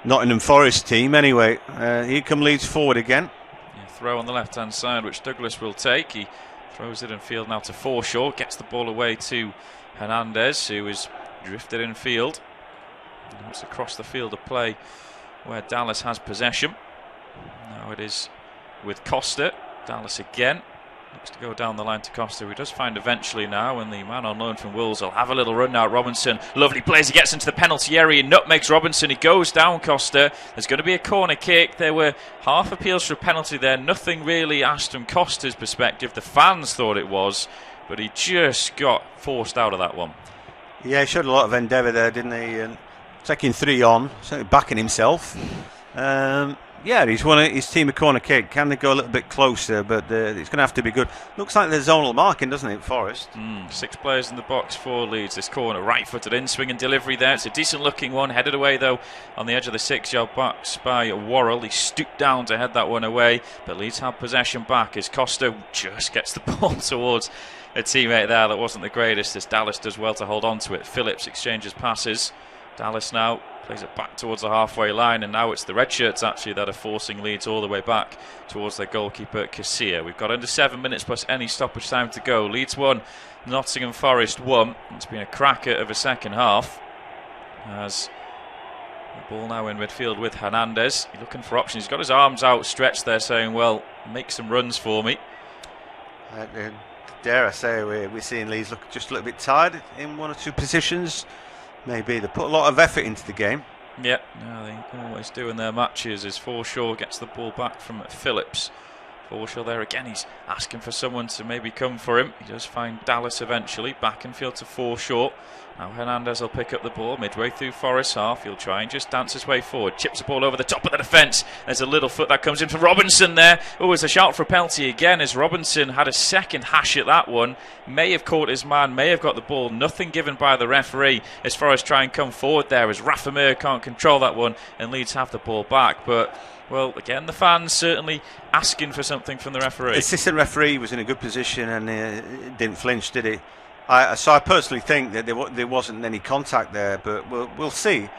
Nottingham Forest team, anyway. Here come Leeds forward again. Yeah, throw on the left-hand side, which Douglas will take. He throws it in field now to Forshaw. Gets the ball away to Hernandez, who is drifted in field. Now it's across the field of play where Dallas has possession. Now it is with Costa. Dallas again. Looks to go down the line to Costa, who does find eventually now, and the man on loan from Wolves will have a little run now. Robinson, lovely plays, he gets into the penalty area, nutmegs Robinson, he goes down Costa. There's going to be a corner kick. There were half appeals for a penalty there, nothing really asked from Costa's perspective. The fans thought it was, but he just got forced out of that one. Yeah, he showed a lot of endeavour there, didn't he? And taking 3 on, certainly backing himself. Yeah, he's won his team a corner kick. Can they go a little bit closer? But it's going to have to be good. Looks like there's zonal marking, doesn't it, Forest? 6 players in the box for Leeds. This corner, right-footed in, swing and delivery there. It's a decent-looking one. Headed away, though, on the edge of the 6-yard box by Worrell. He stooped down to head that one away. But Leeds have possession back as Costa just gets the ball towards a teammate there that wasn't the greatest, as Dallas does well to hold on to it. Phillips exchanges passes. Dallas now plays it back towards the halfway line, and now it's the red shirts actually that are forcing Leeds all the way back towards their goalkeeper Casilla. We've got under 7 minutes plus any stoppage time to go. Leeds 1, Nottingham Forest 1. It's been a cracker of a second half, as the ball now in midfield with Hernandez. He's looking for options. He's got his arms outstretched there saying, well, make some runs for me. Dare I say, we're seeing Leeds look just a little bit tired in one or two positions. Maybe they put a lot of effort into the game. Yep, no, they always do in their matches. As Forshaw gets the ball back from Phillips. Forshaw there again, he's asking for someone to maybe come for him. He does find Dallas eventually, back in field to Forshaw. Now Hernandez will pick up the ball midway through Forest half. He'll try and just dance his way forward. Chips the ball over the top of the defence. There's a little foot that comes in for Robinson there. Oh, it's a shout for a penalty again as Robinson had a second hash at that one. May have caught his man, may have got the ball. Nothing given by the referee as Forest try and come forward there as Rafa Mir can't control that one and Leeds have the ball back. But, well, again, the fans certainly asking for something from the referee. Assistant referee was in a good position and didn't flinch, did he? So I personally think that there wasn't any contact there, but we'll see.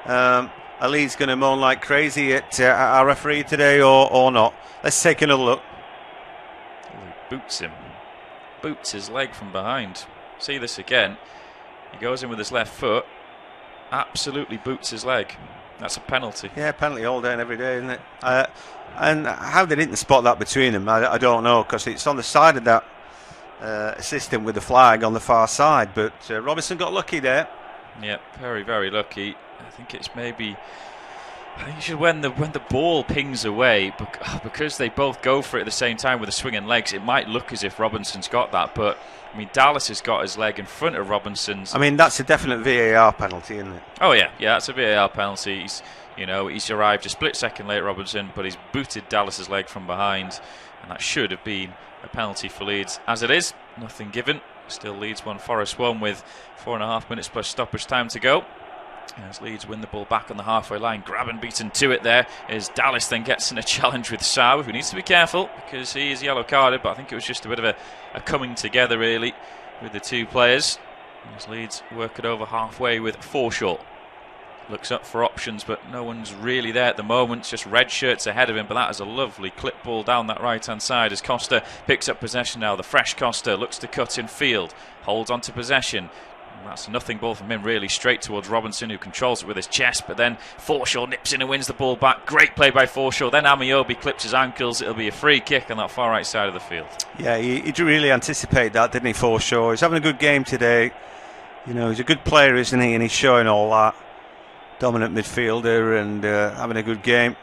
Are Leeds going to moan like crazy at our referee today or not? Let's take another look. He boots him. Boots his leg from behind. See this again. He goes in with his left foot. Absolutely boots his leg. That's a penalty. Yeah, penalty all day and every day, isn't it? And how they didn't spot that between them, I don't know, because it's on the side of that assistant with the flag on the far side. But Robinson got lucky there. Yeah, very, very lucky. I think it's maybe... I think you should, when the ball pings away, because they both go for it at the same time with the swinging legs, it might look as if Robinson's got that. But, I mean, Dallas has got his leg in front of Robinson's. I mean, that's a definite VAR penalty, isn't it? Oh, yeah, that's a VAR penalty. He's arrived a split second late, Robinson, but he's booted Dallas's leg from behind, and that should have been a penalty for Leeds. As it is, nothing given. Still Leeds 1, Forest 1 with 4.5 minutes plus stoppage time to go. As Leeds win the ball back on the halfway line, Graben beaten to it there as Dallas then gets in a challenge with Sau, who needs to be careful because he is yellow carded, but I think it was just a bit of a coming together really with the two players. As Leeds work it over halfway with Forshaw. Looks up for options, but no one's really there at the moment. It's just red shirts ahead of him, but that is a lovely clip ball down that right-hand side as Costa picks up possession now. The fresh Costa looks to cut in field, holds on to possession. And that's a nothing ball from him, really, straight towards Robinson, who controls it with his chest, but then Forshaw nips in and wins the ball back. Great play by Forshaw. Then Amiobi clips his ankles. It'll be a free kick on that far right side of the field. Yeah, he did really anticipate that, didn't he, Forshaw? He's having a good game today. You know, he's a good player, isn't he? And he's showing all that. Dominant midfielder and having a good game.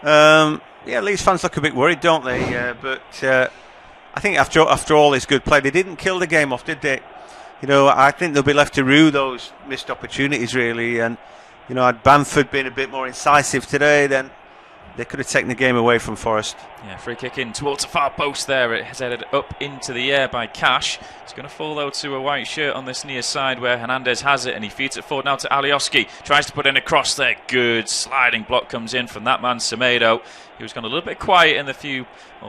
Leeds fans look a bit worried, don't they? But I think after all his good play, they didn't kill the game off, did they? You know, I think they'll be left to rue those missed opportunities, really. And, you know, had Bamford been a bit more incisive today, then they could have taken the game away from Forest. Yeah, free kick in towards the far post there. It has headed up into the air by Cash. It's going to fall, though, to a white shirt on this near side where Hernandez has it, and he feeds it forward now to Alioski. Tries to put in a cross there. Good sliding block comes in from that man, Semedo. He was gone a little bit quiet in the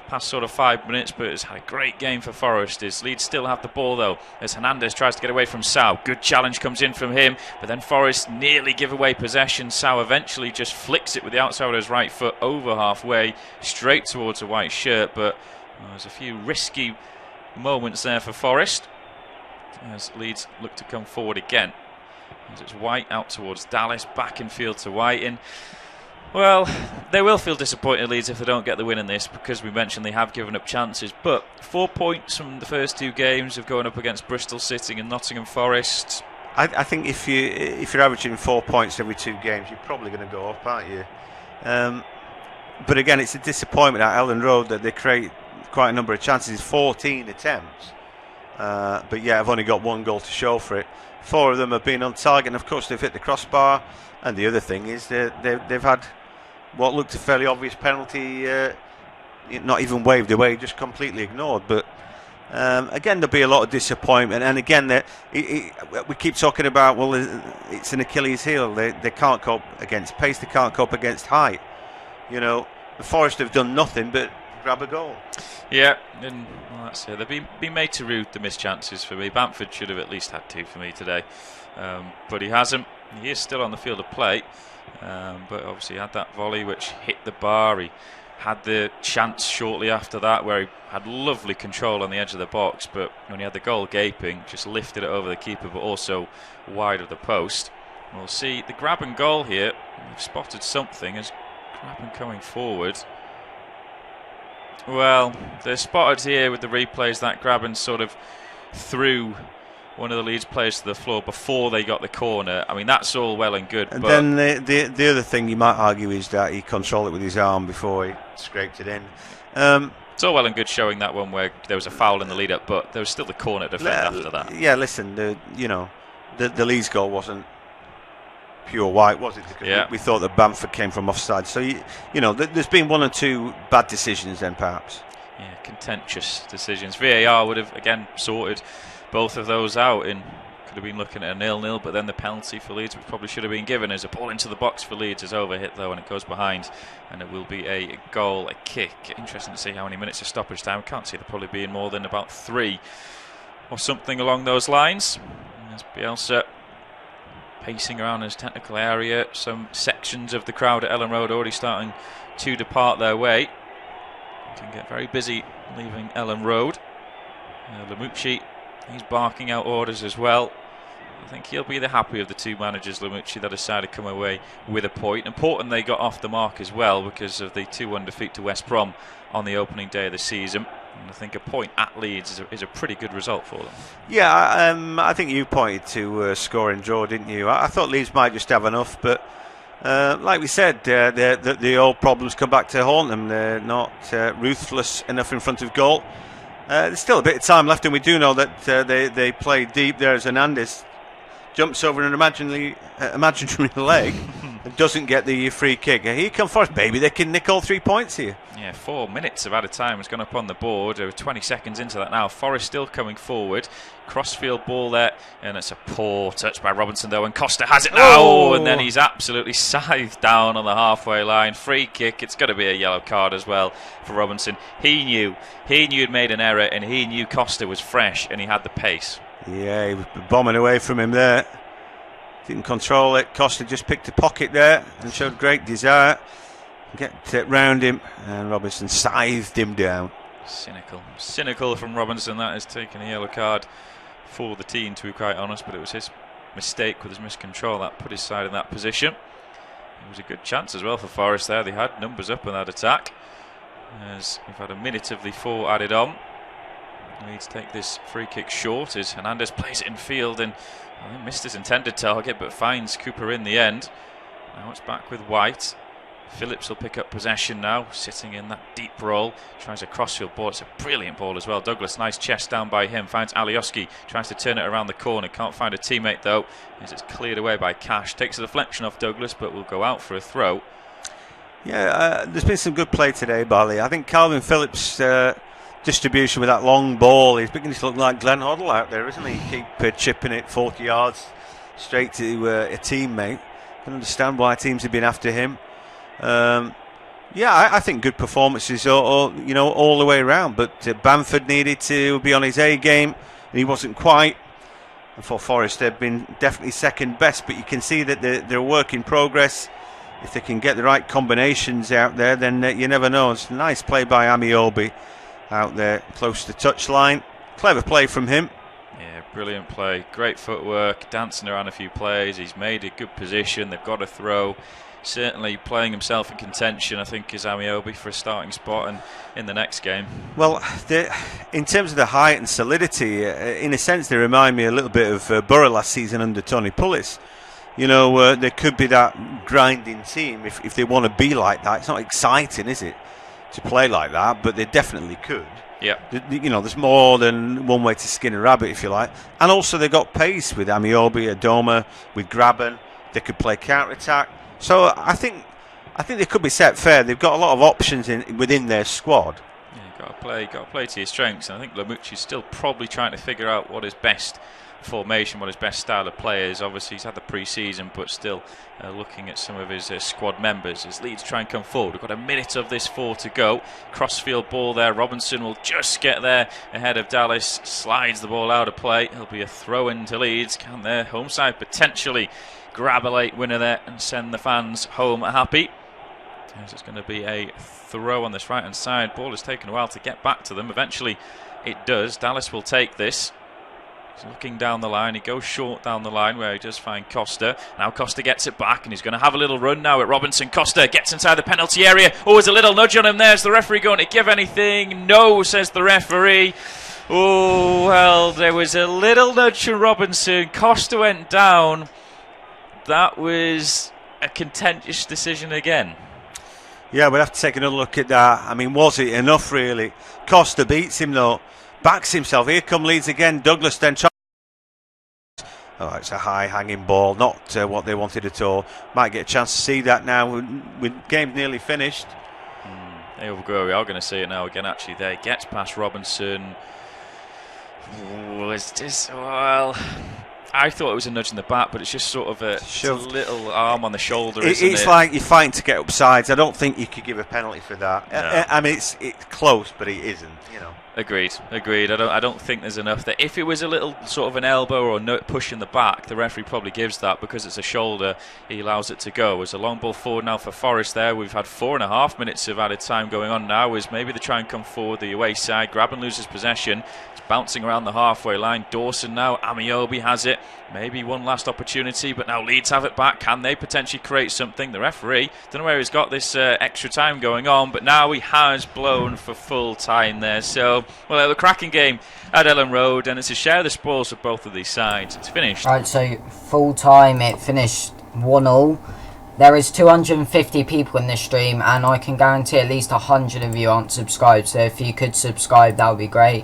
past sort of 5 minutes, but it's had a great game for Forest. As Leeds still have the ball, though, as Hernandez tries to get away from Sau. Good challenge comes in from him, but then Forest nearly give away possession. Sau eventually just flicks it with the outside of his right foot over halfway, straight towards a white shirt, but there's a few risky moments there for Forest as Leeds look to come forward again. As it's White out towards Dallas, back in field to Whiting. Well, they will feel disappointed, Leeds, if they don't get the win in this, because we mentioned they have given up chances. But 4 points from the first two games of going up against Bristol City and Nottingham Forest. I think if you're averaging 4 points every 2 games, you're probably going to go up, aren't you? But again, it's a disappointment at Ellen Road that they create quite a number of chances, 14 attempts. But yeah, I've only got 1 goal to show for it. 4 of them have been on target, and of course they've hit the crossbar. And the other thing is they've had what looked a fairly obvious penalty, not even waved away, just completely ignored. But again, there'll be a lot of disappointment. And again, we keep talking about, well, it's an Achilles heel. They can't cope against pace. They can't cope against height. You know, the Forest have done nothing but grab a goal. Yeah, and that's it. They've been made to rue the missed chances for me. Bamford should have at least had 2 for me today, but he hasn't. He is still on the field of play, but obviously he had that volley which hit the bar. He had the chance shortly after that where he had lovely control on the edge of the box, but when he had the goal gaping, just lifted it over the keeper, but also wide of the post. We'll see the grab and goal here. We've spotted something as Graben coming forward. Well, they're spotted here with the replays that Graben sort of threw one of the Leeds players to the floor before they got the corner. I mean, that's all well and good. And but then the other thing you might argue is that he controlled it with his arm before he scraped it in. It's all well and good showing that one where there was a foul in the lead-up, but there was still the corner to defend after that. Yeah, listen, the Leeds goal wasn't pure white, was it? Because we thought that Bamford came from offside. So, there's been one or two bad decisions then, perhaps. Yeah, contentious decisions. VAR would have, again, sorted both of those out and could have been looking at a 0-0, but then the penalty for Leeds, which probably should have been given, as a ball into the box for Leeds is overhit, though, and it goes behind, and it will be a goal, a kick. Interesting to see how many minutes of stoppage time. Can't see there probably being more than about 3 or something along those lines. As Bielsa pacing around his technical area, some sections of the crowd at Ellen Road already starting to depart their way. It can get very busy leaving Ellen Road. Lamucci, he's barking out orders as well. I think he'll be the happy of the two managers, Lamucci, that decided to come away with a point. Important they got off the mark as well because of the 2-1 defeat to West Brom on the opening day of the season. And I think a point at Leeds is a pretty good result for them. Yeah, I think you pointed to score and draw, didn't you? I thought Leeds might just have enough, but like we said, the old problems come back to haunt them. They're not ruthless enough in front of goal. There's still a bit of time left, and we do know that they play deep. There's Hernandez jumps over an imaginary leg and doesn't get the free kick. Here come Forest, baby. They can nick all 3 points here. Yeah, 4 minutes of added time has gone up on the board. 20 seconds into that now. Forest still coming forward. Crossfield ball there, and it's a poor touch by Robinson though, and Costa has it now. Oh, and then he's absolutely scythed down on the halfway line. Free kick. It's got to be a yellow card as well for Robinson. He knew he'd made an error, and he knew Costa was fresh, and he had the pace. Yeah, he was bombing away from him there. Didn't control it. Costa just picked a pocket there and showed great desire. Get round him, and Robinson scythed him down. Cynical from Robinson. That has taken a yellow card for the team, to be quite honest, but it was his mistake with his miscontrol that put his side in that position. It was a good chance as well for Forest there. They had numbers up in that attack, as we've had a minute of the 4 added on. Leeds take this free kick short as Hernandez plays it in field, and I think missed his intended target but finds Cooper in the end. Now it's back with White. Phillips will pick up possession now, sitting in that deep role. Tries a crossfield ball. It's a brilliant ball as well. Douglas, nice chest down by him. Finds Alioski. Tries to turn it around the corner. Can't find a teammate though, as it's cleared away by Cash. Takes a deflection off Douglas, but will go out for a throw. Yeah, there's been some good play today, Barley. I think Calvin Phillips' distribution with that long ball is beginning to look like Glenn Hoddle out there, isn't he? Keep chipping it 40 yards straight to a teammate. I can understand why teams have been after him. I think good performances all the way around, but Bamford needed to be on his A game and he wasn't quite. And for Forest they've been definitely second best, but you can see that they're a work in progress. If they can get the right combinations out there, then you never know. It's a nice play by Amiobi out there close to the touchline. Clever play from him. Yeah, brilliant play, great footwork, dancing around a few plays. He's made a good position. They've got a throw. Certainly playing himself in contention, I think, is Amiobi for a starting spot and in the next game. Well, in terms of the height and solidity, in a sense they remind me a little bit of Borough last season under Tony Pulis. There could be that grinding team if they want to be like that. It's not exciting, is it, to play like that, but they definitely could. Yeah. There's more than one way to skin a rabbit, if you like. And also they got pace with Amiobi, Adoma, with Graben. They could play counter-attack. So I think they could be set fair. They've got a lot of options within their squad. Yeah, got to play to your strengths. And I think Lamucci's still probably trying to figure out what his best formation, what his best style of play is. Obviously he's had the pre-season, but still looking at some of his squad members as Leeds try and come forward. We've got a minute of this 4 to go. Crossfield ball there. Robinson will just get there ahead of Dallas. Slides the ball out of play. It'll be a throw in to Leeds. Can their home side potentially grab a late winner there and send the fans home happy? As it's going to be a throw on this right hand side. Ball has taken a while to get back to them. Eventually it does. Dallas will take this. He's looking down the line. He goes short down the line where he does find Costa. Now Costa gets it back and he's going to have a little run now at Robinson. Costa gets inside the penalty area. Oh, there's a little nudge on him there. Is the referee going to give anything? No, says the referee. Oh, well, there was a little nudge from Robinson. Costa went down. That was a contentious decision again. Yeah, we'll have to take another look at that. I mean, was it enough, really? Costa beats him, though. Backs himself. Here come Leeds again. Douglas then tries. Oh, it's a high hanging ball. Not what they wanted at all. Might get a chance to see that now. With game nearly finished. There we go. We are going to see it now again, actually. There. Gets past Robinson. Oh, well, I thought it was a nudge in the back, but it's just sort of a little arm on the shoulder, isn't it? It's like you're fighting to get up sides. I don't think you could give a penalty for that. No. I mean, it's close, but it isn't, you know. Agreed. I don't think there's enough there. If it was a little sort of an elbow or a push in the back, the referee probably gives that. Because it's a shoulder, he allows it to go. There's a long ball forward now for Forest there. We've had 4.5 minutes of added time going on now, as maybe they try and come forward the away side, grab and loses possession. It's bouncing around the halfway line. Dawson now, Amiobi has it. Maybe one last opportunity, but now Leeds have it back. Can they potentially create something? The referee, don't know where he's got this extra time going on, but now he has blown for full time there. So, well, a cracking game at Ellen Road, and it's a share of the spoils of both of these sides. It's finished. Right, so full time it finished 1-1. There is 250 people in this stream, and I can guarantee at least 100 of you aren't subscribed. So if you could subscribe, that would be great.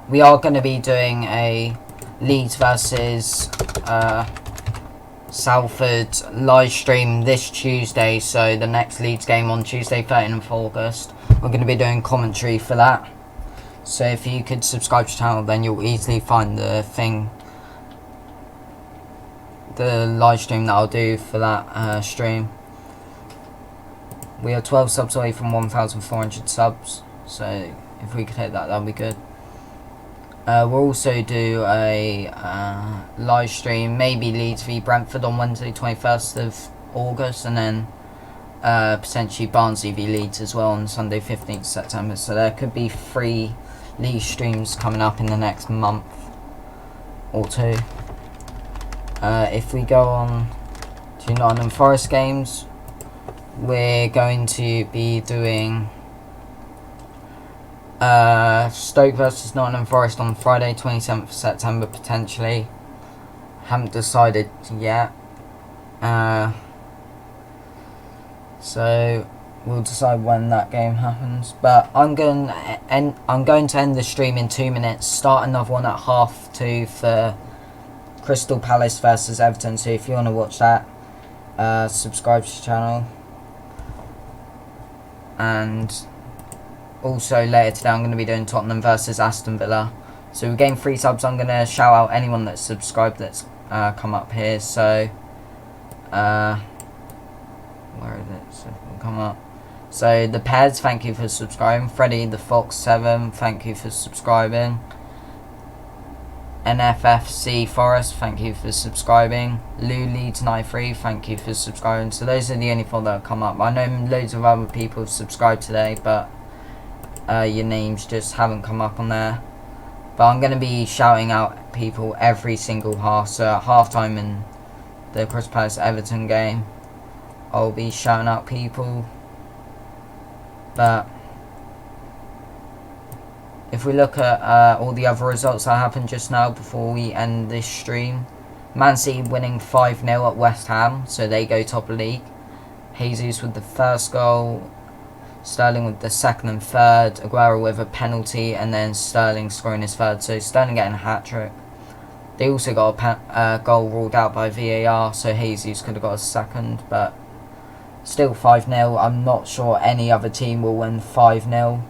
We are going to be doing a Leeds versus Salford live stream this Tuesday. So the next Leeds game on Tuesday, 13th of August. We're going to be doing commentary for that. So if you could subscribe to the channel, then you'll easily find the live stream that I'll do for that stream. We are 12 subs away from 1,400 subs. So if we could hit that, that'd be good. We'll also do a live stream, maybe Leeds v Brentford on Wednesday 21st of August, and then potentially Barnsley v Leeds as well on Sunday 15th September. So there could be 3 Leeds streams coming up in the next month or 2. If we go on to Nottingham Forest games, we're going to be doing Stoke versus Nottingham Forest on Friday 27th September potentially. Haven't decided yet. So we'll decide when that game happens. But I'm going to end the stream in 2 minutes. Start another one at 2:30 for Crystal Palace versus Everton. So if you want to watch that, subscribe to the channel. And also later today I'm going to be doing Tottenham versus Aston Villa. So we gained 3 subs. I'm going to shout out anyone that's subscribed that's come up here. So where is it? So it will come up. So the Pez, thank you for subscribing. Freddy the Fox 7, thank you for subscribing. NFFC Forest, thank you for subscribing. Lou Leeds 93, thank you for subscribing. So those are the only 4 that have come up. I know loads of other people have subscribed today, but your names just haven't come up on there. But I'm going to be shouting out people every single half. So at half time in the Crystal Palace Everton game, I'll be shouting out people. But if we look at all the other results that happened just now before we end this stream, Man City winning 5-0 at West Ham, so they go top of the league. Jesus with the first goal, Sterling with the second and third, Aguero with a penalty, and then Sterling scoring his third, so Sterling getting a hat-trick. They also got a goal ruled out by VAR, so Jesus could have got a second, but still 5-0. I'm not sure any other team will win 5-0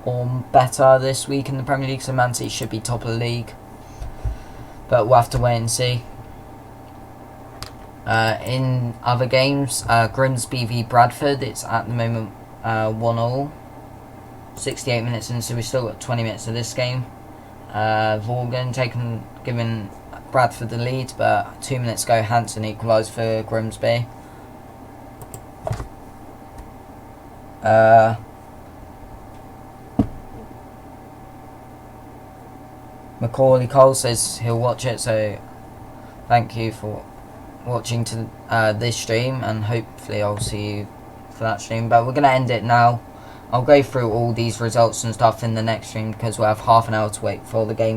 or better this week in the Premier League, so Man City should be top of the league. But we'll have to wait and see. In other games, Grimsby v Bradford, it's at the moment 1-1. 68 minutes in, so we've still got 20 minutes of this game. Vaughan giving Bradford the lead, but 2 minutes ago Hansen equalised for Grimsby. Macaulay Cole says he'll watch it, so thank you for watching to this stream, and hopefully I'll see you for that stream. But we're going to end it now. I'll go through all these results and stuff in the next stream because we'll have half an hour to wait for the game